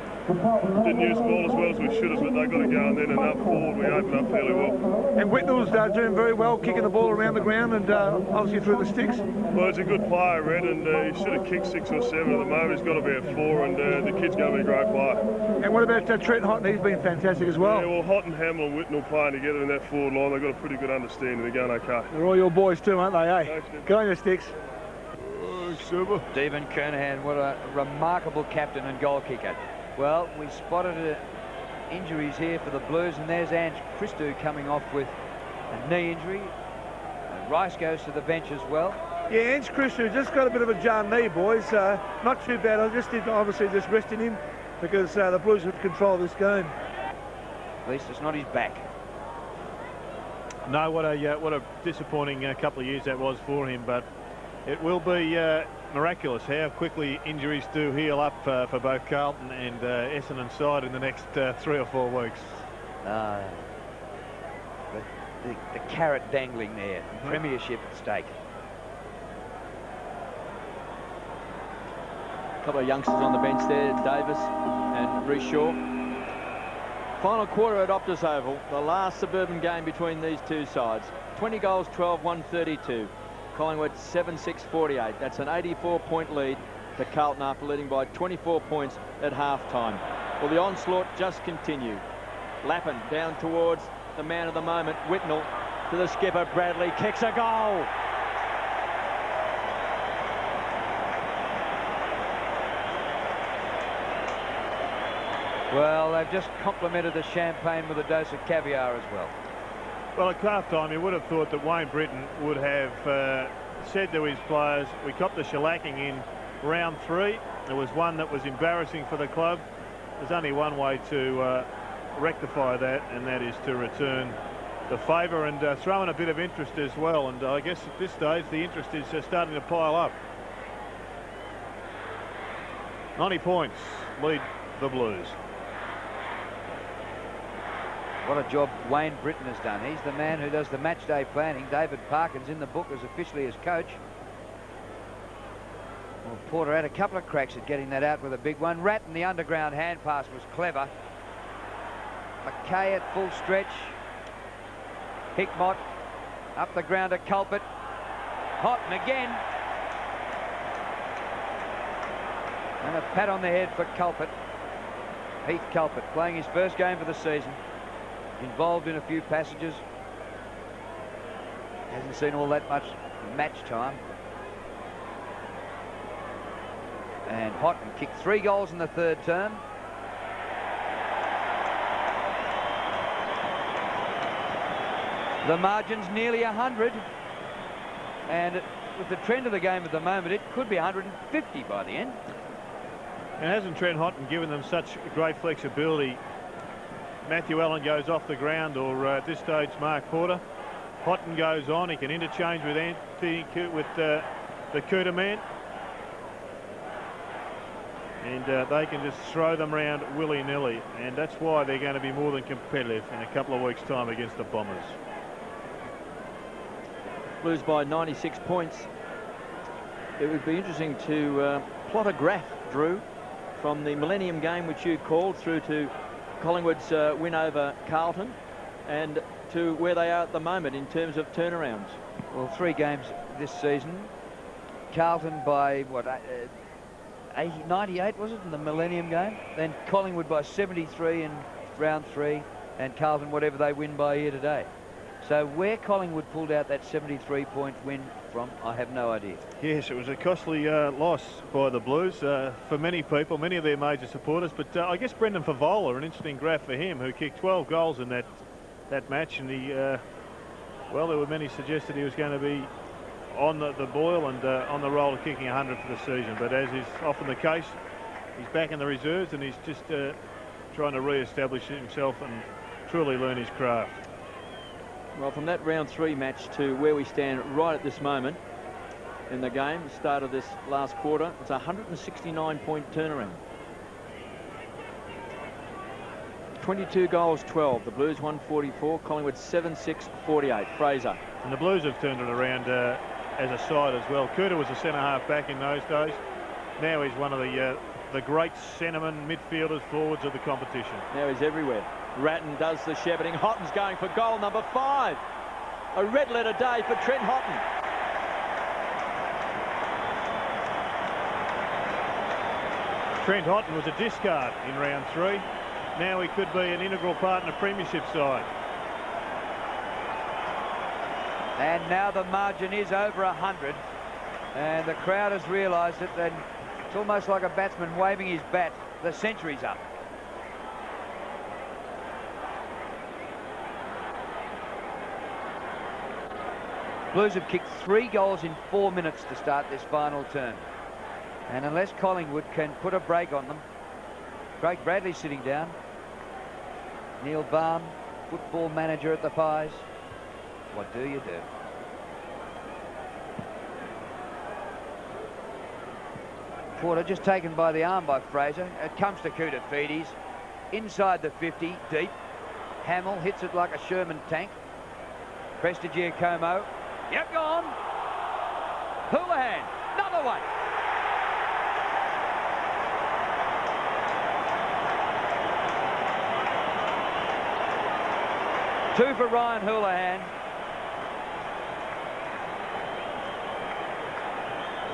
didn't use the ball as well as we should have, but they got to go, and then up forward we opened up fairly well. And Whitnall's doing very well, kicking the ball around the ground and obviously through the sticks. Well, he's a good player, Red, and he should have kicked 6 or 7 at the moment. He's got about 4, and the kid's going to be a great player. And what about Trent Houghton? He's been fantastic as well. Yeah, well, Houghton, Hamill and Whitnall playing together in that forward line. They've got a pretty good understanding. They're going okay. They're all your boys too, aren't they, eh? Thanks, Go on your Sticks. Super. Stephen Kernahan, what a remarkable captain and goal kicker. Well, we spotted injuries here for the Blues, and there's Ange Christou coming off with a knee injury. And Rice goes to the bench as well. Yeah, Ange Christou just got a bit of a jar knee, boys. Not too bad. I just did obviously just resting him because the Blues would control this game. At least it's not his back. No, what a disappointing couple of years that was for him, but it will be miraculous how quickly injuries do heal up for both Carlton and Essendon side in the next 3 or 4 weeks. The carrot dangling there, premiership at stake. A couple of youngsters on the bench there, Davis and Reece Shaw. Final quarter at Optus Oval, the last suburban game between these two sides. 20 goals, 12, 132. Collingwood 7-6-48. That's an 84-point lead to Carlton after leading by 24 points at half-time. Well, the onslaught just continued. Lappin down towards the man of the moment, Whitnall, to the skipper, Bradley, kicks a goal. Well, they've just complimented the champagne with a dose of caviar as well. Well, at half-time, you would have thought that Wayne Britton would have said to his players, we copped the shellacking in round 3. There was one that was embarrassing for the club. There's only one way to rectify that, and that is to return the favour and throw in a bit of interest as well. And I guess at this stage, the interest is starting to pile up. 90 points lead the Blues. What a job Wayne Britton has done. He's the man who does the match day planning. David Parkin's in the book as officially as coach. Well, Porter had a couple of cracks at getting that out with a big one. Ratton, the underground hand pass was clever. McKay at full stretch. Hickmott up the ground to Culpet. Houghton again. And a pat on the head for Culpet. Heath Culpet playing his first game for the season. Involved in a few passages. Hasn't seen all that much match time. And Houghton kicked 3 goals in the third term. The margin's nearly 100. And with the trend of the game at the moment, it could be 150 by the end. And hasn't Trent Houghton given them such great flexibility? Matthew Allen goes off the ground, or at this stage Mark Porter. Houghton goes on. He can interchange with Anthony, with the Cooter man. And they can just throw them around willy-nilly. And that's why they're going to be more than competitive in a couple of weeks' time against the Bombers. Blues by 96 points. It would be interesting to plot a graph, Drew, from the Millennium game which you called through to Collingwood's win over Carlton and to where they are at the moment in terms of turnarounds. Well, 3 games this season. Carlton by, what, 98, was it, in the Millennium game? Then Collingwood by 73 in round 3, and Carlton whatever they win by here today. So where Collingwood pulled out that 73-point win from, I have no idea. Yes, it was a costly loss by the Blues for many people, many of their major supporters. But I guess Brendan Favola, an interesting graph for him, who kicked 12 goals in that match. And he, well, there were many suggested he was going to be on the boil and on the roll of kicking 100 for the season. But as is often the case, he's back in the reserves and he's just trying to re-establish himself and truly learn his craft. Well, from that round 3 match to where we stand right at this moment in the game, the start of this last quarter, it's a 169-point turnaround. 22 goals, 12. The Blues 144, Collingwood 7-6-48. Fraser. And the Blues have turned it around as a side as well. Cooter was a centre-half back in those days. Now he's one of the great centremen, midfielders, forwards of the competition. Now he's everywhere. Ratton does the shepherding. Houghton's going for goal number 5. A red letter day for Trent Houghton. Trent Houghton was a discard in round 3. Now he could be an integral part in a premiership side. And now the margin is over 100. And the crowd has realised it. And it's almost like a batsman waving his bat. The century's up. Blues have kicked 3 goals in 4 minutes to start this final term. And unless Collingwood can put a break on them, Craig Bradley sitting down. Neil Baum, football manager at the Pies. What do you do? Porter just taken by the arm by Fraser. It comes to Koutafidis. Inside the 50, deep. Hamill hits it like a Sherman tank. Prestigiacomo. Yep, gone. Houlihan, another one. Two for Ryan Houlihan.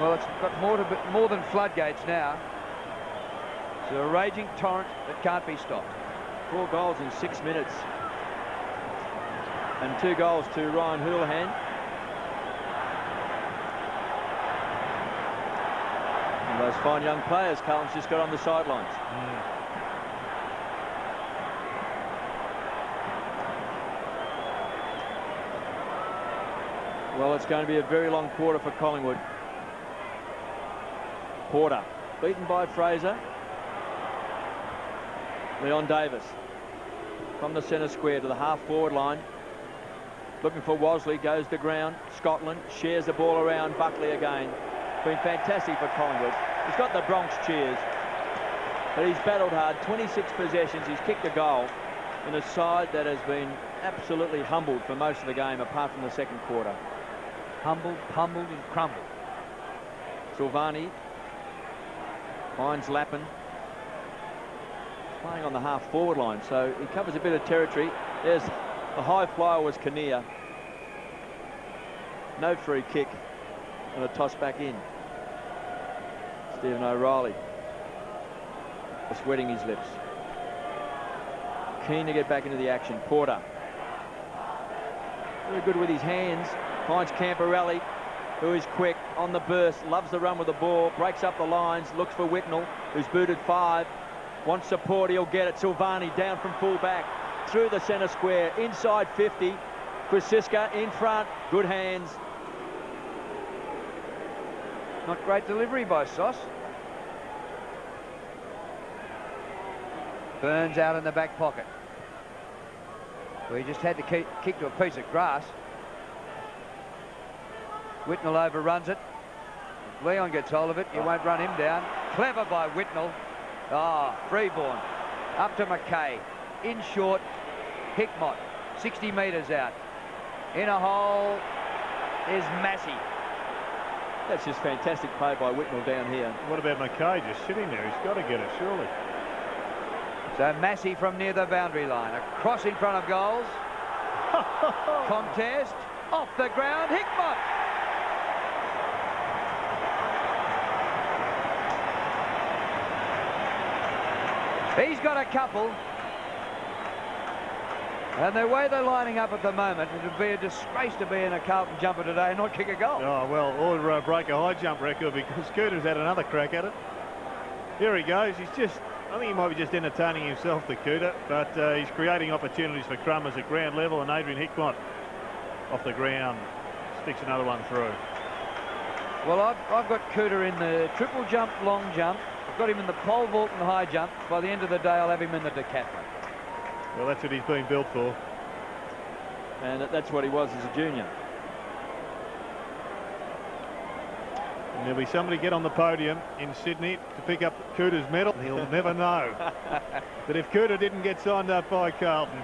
Well, it's got more than floodgates now. It's a raging torrent that can't be stopped. 4 goals in 6 minutes. And 2 goals to Ryan Houlihan. And those fine young players Carlton's just got on the sidelines. Well, it's going to be a very long quarter for Collingwood. Porter, beaten by Fraser. Leon Davis from the centre square to the half-forward line. Looking for Wosley, goes to ground. Scotland shares the ball around. Buckley again. Been fantastic for Collingwood. He's got the Bronx cheers. But he's battled hard. 26 possessions. He's kicked a goal in a side that has been absolutely humbled for most of the game, apart from the second quarter. Humbled, pummeled and crumbled. Silvani finds Lappin. Playing on the half-forward line, so he covers a bit of territory. There's the high flyer was Kinnear. No free kick and a toss back in. Stephen O'Reilly is wetting his lips. Keen to get back into the action. Porter. Very good with his hands. Finds Camporelli, who is quick on the burst, loves the run with the ball, breaks up the lines, looks for Whitnell, who's booted 5. Wants support, he'll get it. Silvani down from full back, through the centre square, inside 50. Krasiska in front, good hands. Not great delivery by Sauce. Burns out in the back pocket. We just had to kick to a piece of grass. Whitnell overruns it. If Leon gets hold of it, you won't run him down. Clever by Whitnell. Freeborn. Up to McKay. In short, Hickmott. 60 metres out. In a hole is Massey. That's just fantastic play by Whitnell down here. What about McKay just sitting there? He's got to get it, surely. So Massey from near the boundary line. A cross in front of goals. Contest. Off the ground. Hickmott. He's got a couple. And the way they're lining up at the moment, it would be a disgrace to be in a Carlton jumper today and not kick a goal. Oh, well, or break a high jump record, because Cooter's had another crack at it. Here he goes. I think he might be just entertaining himself, the Cooter, but he's creating opportunities for Crummers at ground level, and Adrian Hickmott off the ground sticks another one through. Well, I've got Cooter in the triple jump, long jump. I've got him in the pole vault and the high jump. By the end of the day, I'll have him in the decathlon. Well, that's what he's been built for. And that's what he was as a junior. And there'll be somebody get on the podium in Sydney to pick up Cooter's medal. He'll never know. But if Cooter didn't get signed up by Carlton...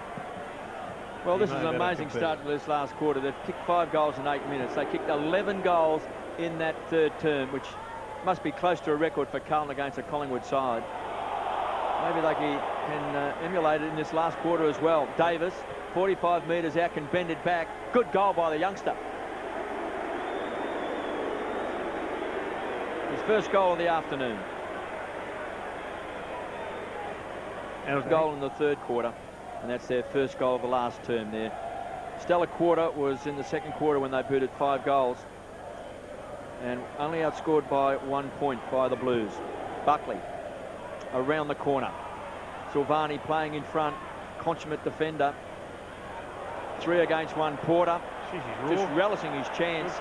Well, this is an amazing start to this last quarter. They've kicked 5 goals in 8 minutes. They kicked 11 goals in that third term, which must be close to a record for Carlton against the Collingwood side. Maybe they can emulate it in this last quarter as well. Davis, 45 metres out, can bend it back. Good goal by the youngster. His first goal of the afternoon. And it was a goal in the third quarter, and that's their first goal of the last term there. Stellar quarter was in the second quarter when they booted 5 goals, and only outscored by 1 point by the Blues. Buckley around the corner. Silvani playing in front, consummate defender. 3 against 1. Porter just relishing his chance.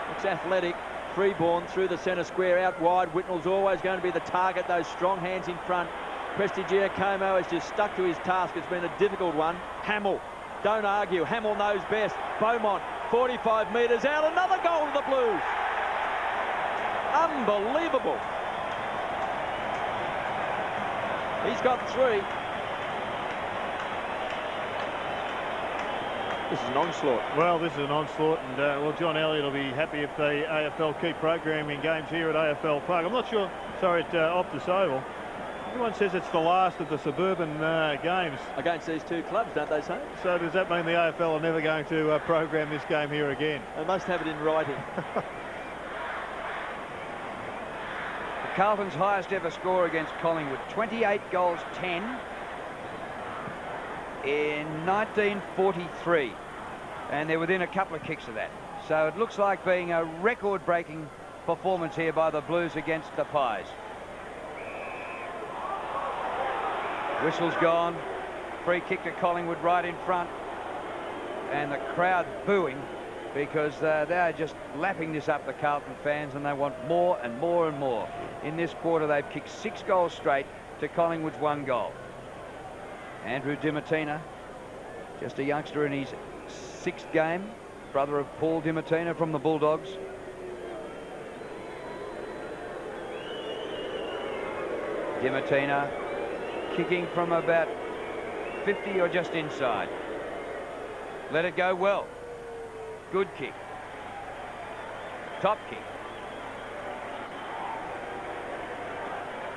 Looks athletic. Freeborn through the centre square out wide. Whitnell's always going to be the target. Those strong hands in front. Prestigiacomo has just stuck to his task. It's been a difficult one. Hamill, don't argue. Hamill knows best. Beaumont, 45 metres out. Another goal to the Blues. Unbelievable. He's got 3. This is an onslaught. Well, this is an onslaught, and well, John Elliott will be happy if the AFL keep programming games here at AFL Park. I'm not sure, sorry, at Optus Oval. Everyone says it's the last of the suburban games. Against these 2 clubs, don't they say? So does that mean the AFL are never going to program this game here again? They must have it in writing. Carlton's highest ever score against Collingwood, 28 goals 10 in 1943, and they're within a couple of kicks of that. So it looks like being a record-breaking performance here by the Blues against the Pies. Whistle's gone. Free kick to Collingwood right in front, and the crowd booing because they're just lapping this up, the Carlton fans, and they want more and more and more. In this quarter, they've kicked 6 goals straight to Collingwood's 1 goal. Andrew Dimatina, just a youngster in his 6th game, brother of Paul Dimatina from the Bulldogs. Dimatina kicking from about 50 or just inside. Let it go well. Good kick. Top kick.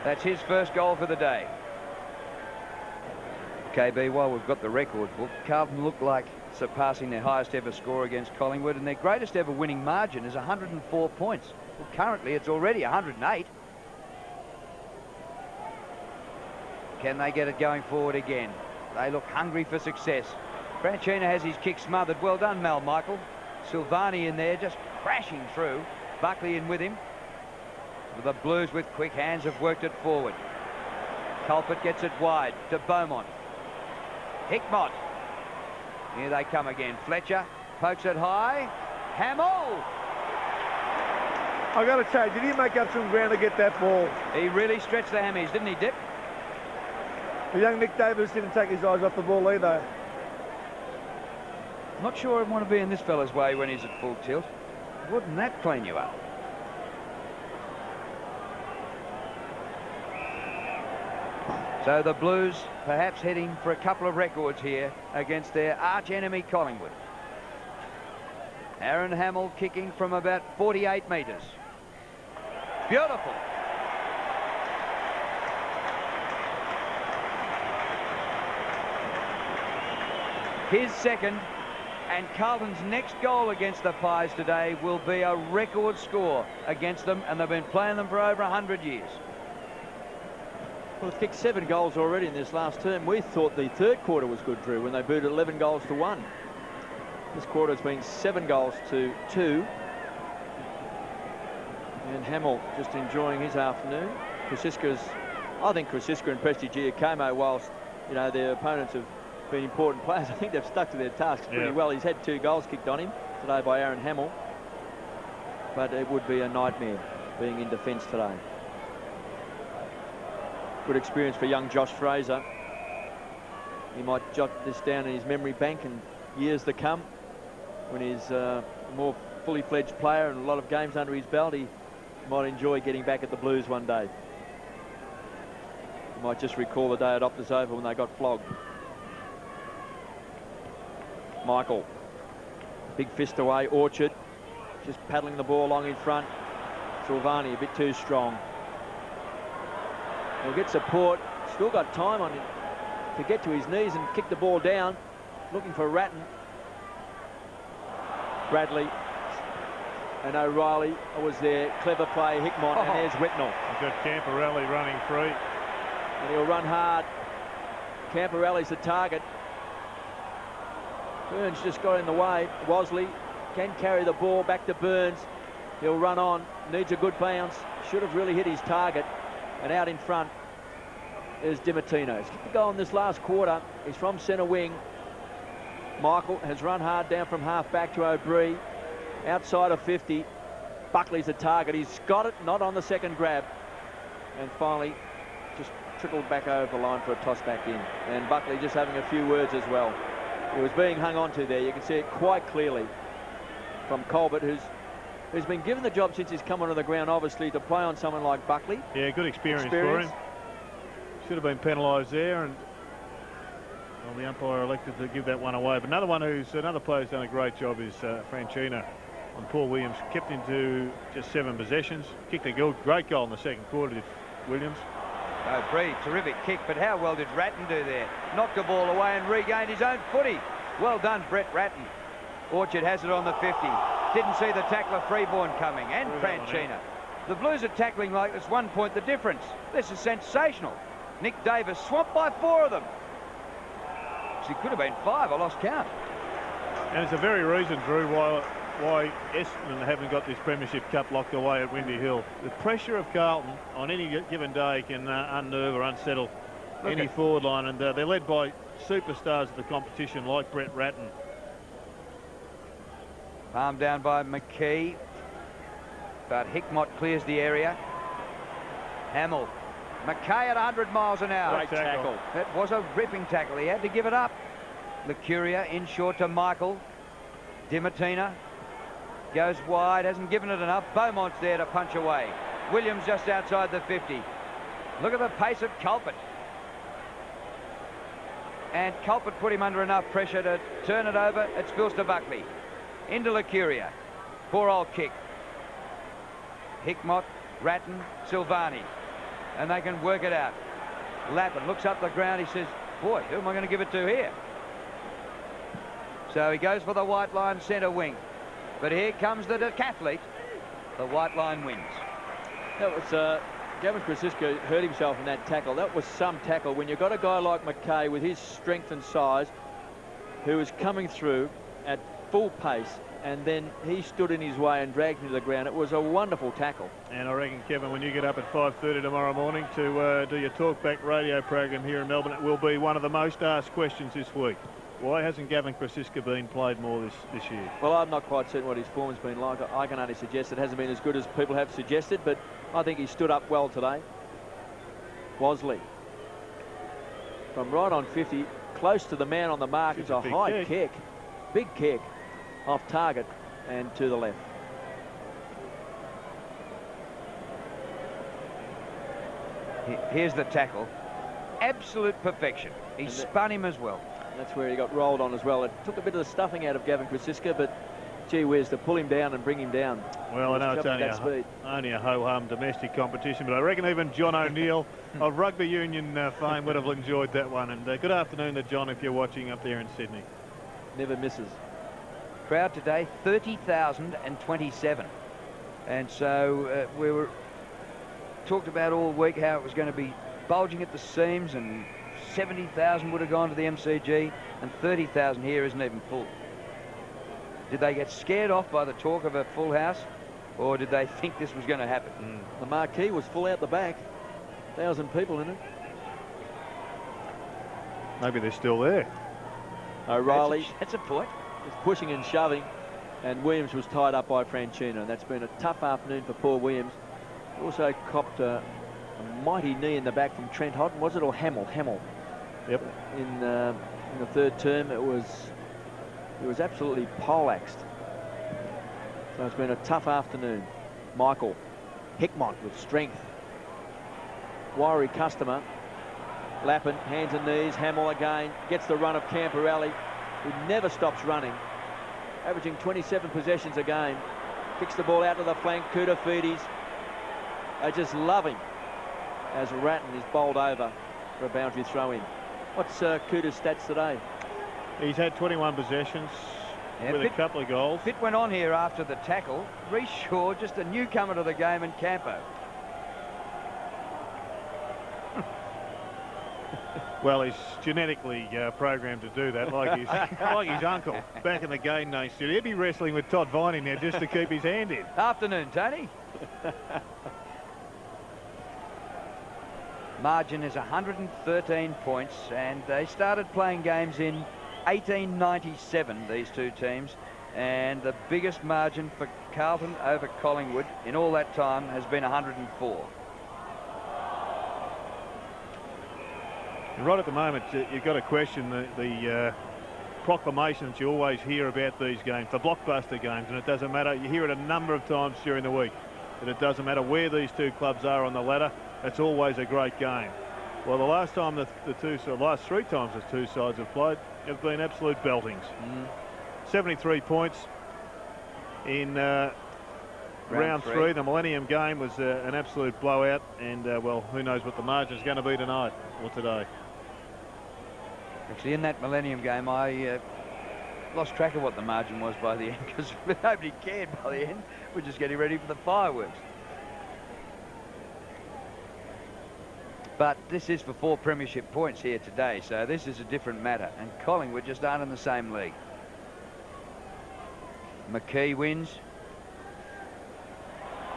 That's his first goal for the day. KB, while we've got the record book, Carlton look like surpassing their highest ever score against Collingwood, and their greatest ever winning margin is 104 points. Well, currently it's already 108. Can they get it going forward again? They look hungry for success. Franchina has his kick smothered. Well done, Mal Michael. Silvani in there, just crashing through. Buckley in with him. The Blues with quick hands have worked it forward. Culpert gets it wide to Beaumont. Hickmott. Here they come again. Fletcher pokes it high. Hamill. I got to say, did he make up some ground to get that ball? He really stretched the hammies, didn't he, Dip? The young Nick Davis didn't take his eyes off the ball either. Not sure I'd want to be in this fella's way when he's at full tilt. Wouldn't that clean you up? So the Blues perhaps heading for a couple of records here against their arch enemy Collingwood. Aaron Hamill kicking from about 48 metres. Beautiful. His second, and Carlton's next goal against the Pies today will be a record score against them, and they've been playing them for over 100 years. Well, they've kicked 7 goals already in this last term. We thought the third quarter was good, Drew, when they booted 11 goals to 1. This quarter has been 7 goals to 2. And Hamill just enjoying his afternoon. I think Krasiska and Presti Giacomo, whilst, you know, their opponents have been important players, I think they've stuck to their tasks pretty well. He's had 2 goals kicked on him today by Aaron Hamill. But it would be a nightmare being in defence today. Good experience for young Josh Fraser. He might jot this down in his memory bank in years to come when he's a more fully fledged player and a lot of games under his belt. He might enjoy getting back at the Blues one day. He might just recall the day at Optus Oval when they got flogged. Michael, big fist away. Orchard just paddling the ball along in front. Silvani a bit too strong. He'll get support. Still got time on him to get to his knees and kick the ball down. Looking for Ratton. Bradley and O'Reilly was there. Clever play. Hickmott, and there's Whitnell. We've got Camporelli running free. And he'll run hard. Camporelli's the target. Burns just got in the way. Wosley can carry the ball back to Burns. He'll run on. Needs a good bounce. Should have really hit his target. And out in front is Dimartino. He's kicked the goal in this last quarter. He's from centre wing. Michael has run hard down from half back to O'Brien. Outside of 50. Buckley's the target. He's got it, not on the second grab. And finally just trickled back over the line for a toss back in. And Buckley just having a few words as well. He was being hung on to there. You can see it quite clearly from Colbert, who's been given the job since he's come onto the ground, obviously, to play on someone like Buckley. Yeah, good experience for him. Should have been penalised there, and well, the umpire elected to give that one away. But another player who's done a great job is Franchina on Paul Williams. Kept him to just 7 possessions. Kicked a great goal in the second quarter, did Williams. O'Brien, terrific kick, but how well did Ratton do there? Knocked the ball away and regained his own footy. Well done, Brett Ratton. Orchard has it on the 50. Didn't see the tackler Freeborn coming, and Franchina. The Blues are tackling like it's 1 point the difference. This is sensational. Nick Davis swamped by 4 of them. Actually, could have been 5. I lost count. And it's a very reason, Drew, why Essendon haven't got this Premiership Cup locked away at Windy Hill. The pressure of Carlton on any given day can unnerve or unsettle any forward line, and they're led by superstars of the competition like Brett Ratton. Palmed down by McKee, but Hickmott clears the area. Hamill. McKay at 100 miles an hour. Great tackle. It was a ripping tackle. He had to give it up. Lucuria in short to Michael. Dimartino goes wide, hasn't given it enough. Beaumont's there to punch away. Williams just outside the 50. Look at the pace of Culpert. And Culpert put him under enough pressure to turn it over. It spills to Buckley. Into Lucuria. Poor old kick. Hickmott, Ratton, Silvani. And they can work it out. Lappin looks up the ground. He says, boy, who am I going to give it to here? So he goes for the white line centre wing. But here comes the decathlete. The white line wins. That was Gavin Krasiska hurt himself in that tackle. That was some tackle. When you've got a guy like McKay with his strength and size who is coming through at full pace and then he stood in his way and dragged him to the ground. It was a wonderful tackle. And I reckon, Kevin, when you get up at 5:30 tomorrow morning to do your talkback radio program here in Melbourne, it will be one of the most asked questions this week. Why hasn't Gavin Krasiska been played more this year? Well, I'm not quite certain what his form's been like. I can only suggest it hasn't been as good as people have suggested, but I think he stood up well today. Wosley. From right on 50, close to the man on the mark. It's a high kick. Big kick. Off target and to the left. Here's the tackle. Absolute perfection. He spun him as well. That's where he got rolled on as well. It took a bit of the stuffing out of Gavin Krasiska, but gee whiz, to pull him down and bring him down. Well, I know it's only a ho-hum domestic competition, but I reckon even John O'Neill of rugby union fame would have enjoyed that one. And good afternoon to John if you're watching up there in Sydney. Never misses. Crowd today, 30,027. And so we were talked about all week how it was going to be bulging at the seams, and 70,000 would have gone to the MCG, and 30,000 here isn't even full. Did they get scared off by the talk of a full house, or did they think this was going to happen? The marquee was full out the back. 1,000 people in it. Maybe they're still there. O'Reilly. That's a point. Was pushing and shoving, and Williams was tied up by Franchino. That's been a tough afternoon for Paul Williams. Also copped a mighty knee in the back from Trent Hodden, was it, or Hamill? Hamill. Yep. In the third term, it was absolutely poleaxed. So it's been a tough afternoon. Michael Hickmott with strength. Wiry customer. Lappin, hands and knees. Hamill again gets the run of Camporelli, who never stops running, averaging 27 possessions a game. Kicks the ball out to the flank. Koutafidis. They just love him as Ratton is bowled over for a boundary throw in. What's Kouta's stats today? He's had 21 possessions with a couple of goals. Bit went on here after the tackle. Reece Shaw, just a newcomer to the game, and Campo. Well, he's genetically programmed to do that, like his uncle back in the game day studio. He'd be wrestling with Todd Viney now just to keep his hand in. Afternoon, Tony. Margin is 113 points, and they started playing games in 1897, these two teams, and the biggest margin for Carlton over Collingwood in all that time has been 104. And right at the moment, you've got to question the proclamations you always hear about these games, the blockbuster games, and it doesn't matter. You hear it a number of times during the week, that it doesn't matter where these two clubs are on the ladder. It's always a great game. Well, the last time last three times the two sides have played have been absolute beltings. 73 points in round three. The Millennium game was an absolute blowout, and well, who knows what the margin is going to be tonight or today. Actually, in that Millennium game, I lost track of what the margin was by the end, because nobody cared by the end. We're just getting ready for the fireworks. But this is for 4 premiership points here today, so this is a different matter. And Collingwood just aren't in the same league. McKee wins.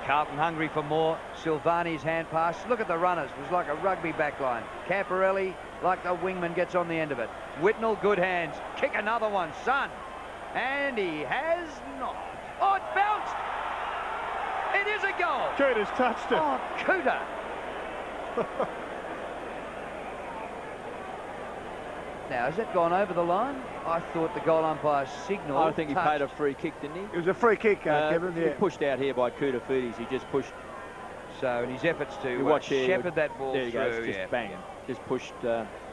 Carlton hungry for more. Silvani's hand pass. Look at the runners. It was like a rugby backline. Camporelli, like the wingman, gets on the end of it. Whitnell, good hands. Kick another one, son. And he has not. Oh, it bounced. It is a goal. Kouta's touched it. Oh, Kouta. Now, has it gone over the line? I thought the goal umpire signalled. I think he paid a free kick, didn't he? It was a free kick, Kevin. He pushed out here by Koutafidis. He just pushed. So in his efforts to shepherd that ball there he through, goes, just bang, just pushed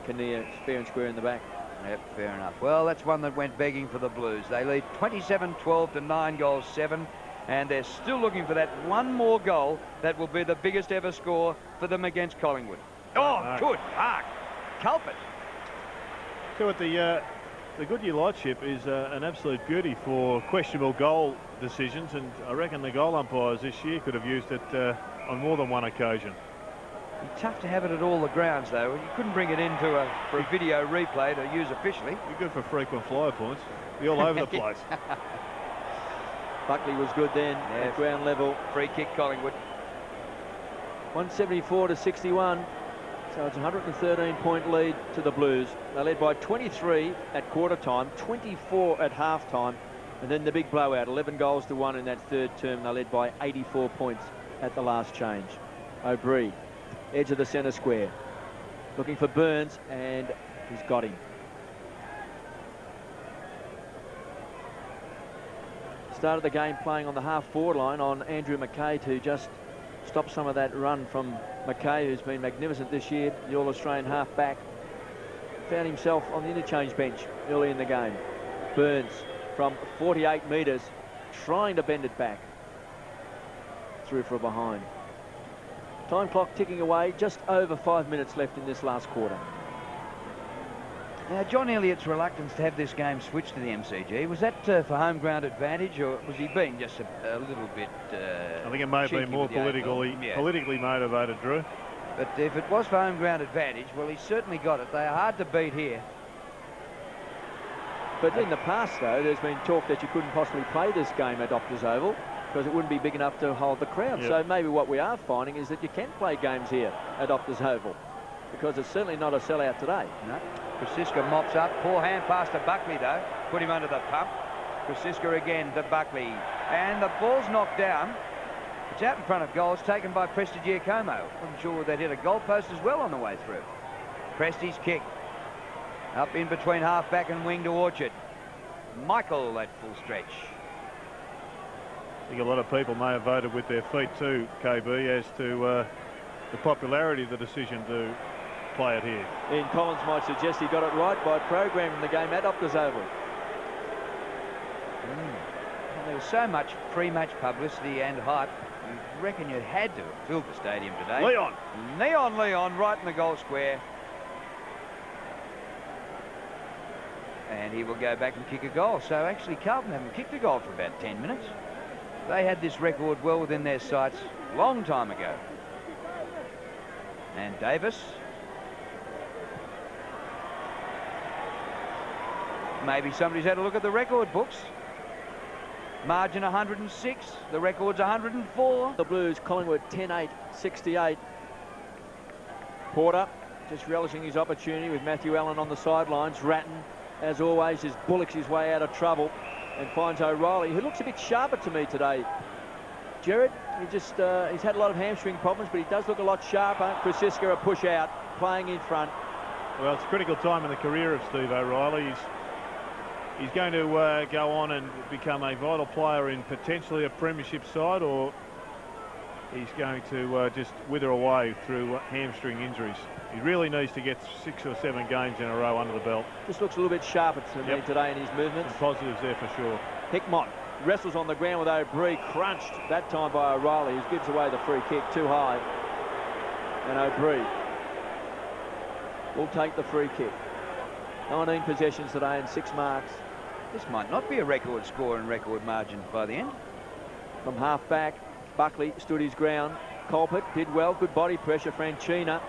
Kinnear fair and square in the back. Yep, fair enough. Well, that's one that went begging for the Blues. They lead 27-12 to 9-7, and they're still looking for that one more goal that will be the biggest ever score for them against Collingwood. Oh, good mark. Culpet. So what the Goodyear Lightship is an absolute beauty for questionable goal decisions, and I reckon the goal umpires this year could have used it on more than one occasion. It'd be tough to have it at all the grounds, though. You couldn't bring it into for a video replay to use officially. Be good for frequent flyer points. Be all over the place. Buckley was good then at ground level. Free kick, Collingwood. 174 to 61. So it's a 113-point lead to the Blues. They led by 23 at quarter time, 24 at half time, and then the big blowout, 11 goals to 1 in that third term. They led by 84 points at the last change. O'Brien, edge of the centre square, looking for Burns, and he's got him. Started the game playing on the half-forward line on Andrew McKay to just stop some of that run from McKay, who's been magnificent this year, the All-Australian half-back. Found himself on the interchange bench early in the game. Burns from 48 metres, trying to bend it back. Through for a behind. Time clock ticking away, just over 5 minutes left in this last quarter. Now, John Elliott's reluctance to have this game switched to the MCG, was that for home ground advantage, or was he being just a little bit I think it may have been more politically motivated, Drew. But if it was for home ground advantage, well, he's certainly got it. They are hard to beat here. But in the past, though, there's been talk that you couldn't possibly play this game at Optus Oval because it wouldn't be big enough to hold the crowd. So maybe what we are finding is that you can play games here at Optus Oval, because it's certainly not a sellout today. No. Krasiska mops up. Poor hand pass to Buckley, though. Put him under the pump. Krasiska again to Buckley. And the ball's knocked down. It's out in front of goal. It's taken by Prestigiacomo. I'm sure they'd hit a goal post as well on the way through. Presti's kick. Up in between half-back and wing to Orchard. Michael at full stretch. I think a lot of people may have voted with their feet too, KB, as to the popularity of the decision to play it here. Ian Collins might suggest he got it right by programming the game at Optus Oval. There was so much pre-match publicity and hype. You reckon you had to have filled the stadium today. Leon right in the goal square. And he will go back and kick a goal. So actually Carlton haven't kicked a goal for about 10 minutes. They had this record well within their sights a long time ago. And Davis. Maybe somebody's had a look at the record books. Margin 106. The record's 104. The Blues, Collingwood 10-8, 68. Porter just relishing his opportunity with Matthew Allen on the sidelines. Ratton, as always, is bullocks his way out of trouble and finds O'Reilly, who looks a bit sharper to me today. Jared, he's had a lot of hamstring problems, but he does look a lot sharper. Krasiska a push out, playing in front. Well, it's a critical time in the career of Steve O'Reilly. He's going to go on and become a vital player in potentially a premiership side, or he's going to just wither away through hamstring injuries. He really needs to get 6 or 7 games in a row under the belt. Just looks a little bit sharper to me today in his movements. Some positives there for sure. Hickmott wrestles on the ground with O'Brien, crunched that time by O'Reilly, who gives away the free kick too high. And O'Brien will take the free kick. 19 possessions today and 6 marks. This might not be a record score and record margin by the end. From half back, Buckley stood his ground. Colpert did well, good body pressure. Franchina,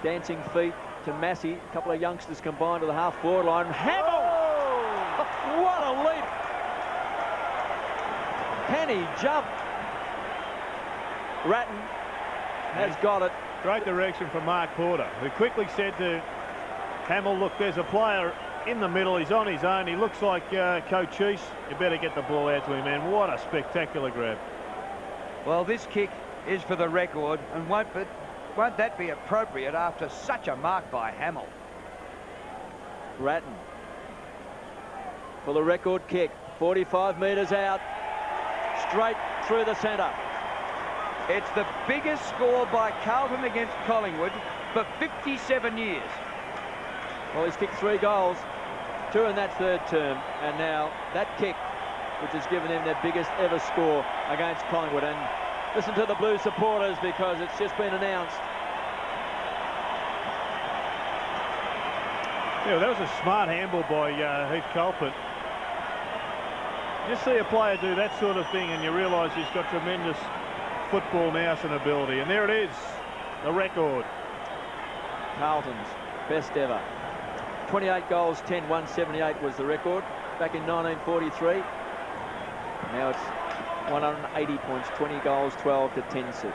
dancing feet to Massey. A couple of youngsters combined to the half-forward line. Hamill! Oh! What a leap! Can he jump? Ratton has got it. Great direction from Mark Porter, who quickly said to Hamill, look, there's a player in the middle. He's on his own. He looks like Coach Cheese. You better get the ball out to him, man. What a spectacular grab. Well, this kick is for the record, and won't that be appropriate after such a mark by Hamill? Ratton for the record kick. 45 metres out. Straight through the centre. It's the biggest score by Carlton against Collingwood for 57 years. Well, he's kicked 3 goals, 2 in that third term, and now that kick, which has given him their biggest ever score against Collingwood. And listen to the Blues supporters, because it's just been announced. Yeah, that was a smart handball by Heath Colpert. Just see a player do that sort of thing and you realise he's got tremendous football nous and ability. And there it is, the record. Carlton's best ever. 28 goals, 10, 178 was the record back in 1943. Now it's 180 points, 20 goals, 12 to 10-6.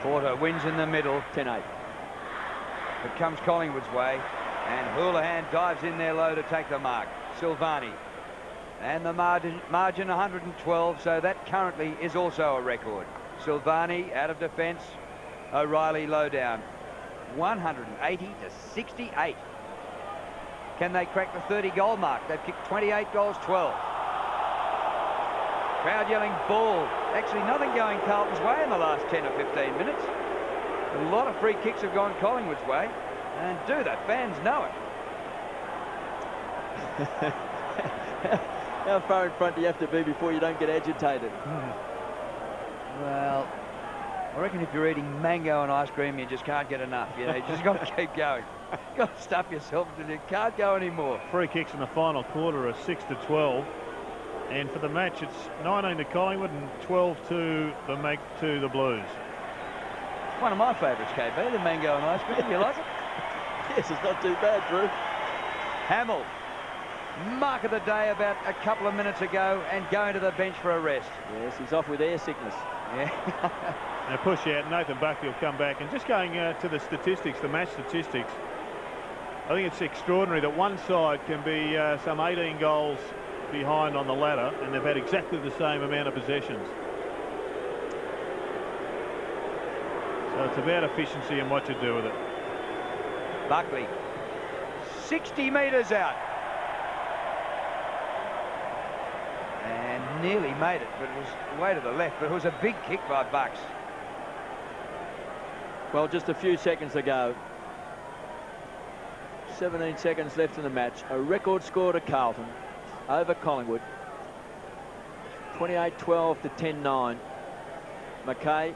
Porter wins in the middle. 10-8. It comes Collingwood's way, and Houlihan dives in there low to take the mark. Silvani. And the margin 112, so that currently is also a record. Silvani out of defence. O'Reilly low down. 180 to 68. Can they crack the 30-goal mark? They've kicked 28 goals, 12. Crowd yelling ball. Actually, nothing going Carlton's way in the last 10 or 15 minutes. A lot of free kicks have gone Collingwood's way. And do the fans know it? How far in front do you have to be before you don't get agitated? Well, I reckon if you're eating mango and ice cream, you just can't get enough. You know, you just got to keep going. You've got to stuff yourself until you can't go anymore. Free kicks in the final quarter are 6 to 12. And for the match, it's 19 to Collingwood and 12 to the Blues. One of my favourites, KB, the mango and ice cream. You like it? Yes, it's not too bad, Drew. Hamill, mark of the day about a couple of minutes ago and going to the bench for a rest. Yes, he's off with air sickness. Yeah. Now push out, Nathan Buckley will come back. And just going to the statistics, the match statistics, I think it's extraordinary that one side can be some 18 goals behind on the ladder, and they've had exactly the same amount of possessions. So it's about efficiency and what you do with it. Buckley, 60 metres out. And nearly made it, but it was way to the left. But it was a big kick by Bucks. Well, just a few seconds ago, 17 seconds left in the match. A record score to Carlton over Collingwood. 28-12 to 10-9. McKay,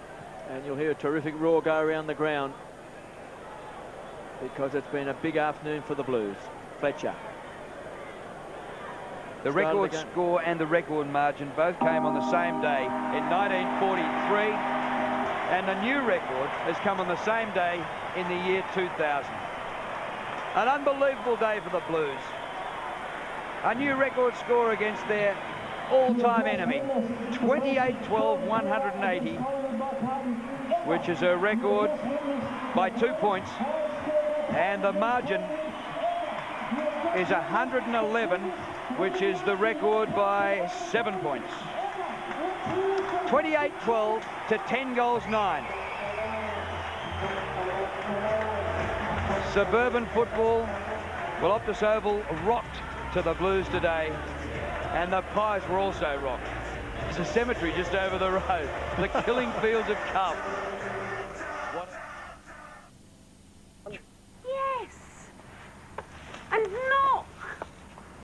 and you'll hear a terrific roar go around the ground because it's been a big afternoon for the Blues. Fletcher. The record score and the record margin both came on the same day in 1943, and the new record has come on the same day in the year 2000. An unbelievable day for the Blues. A new record score against their all-time enemy, 28-12, 180, which is a record by 2 points, and the margin is 111, which is the record by 7 points. 28-12 to 10 goals 9. Suburban football, well, Optus Oval rocked to the Blues today, and the Pies were also rocked. There's a cemetery just over the road, the killing fields of Carlton.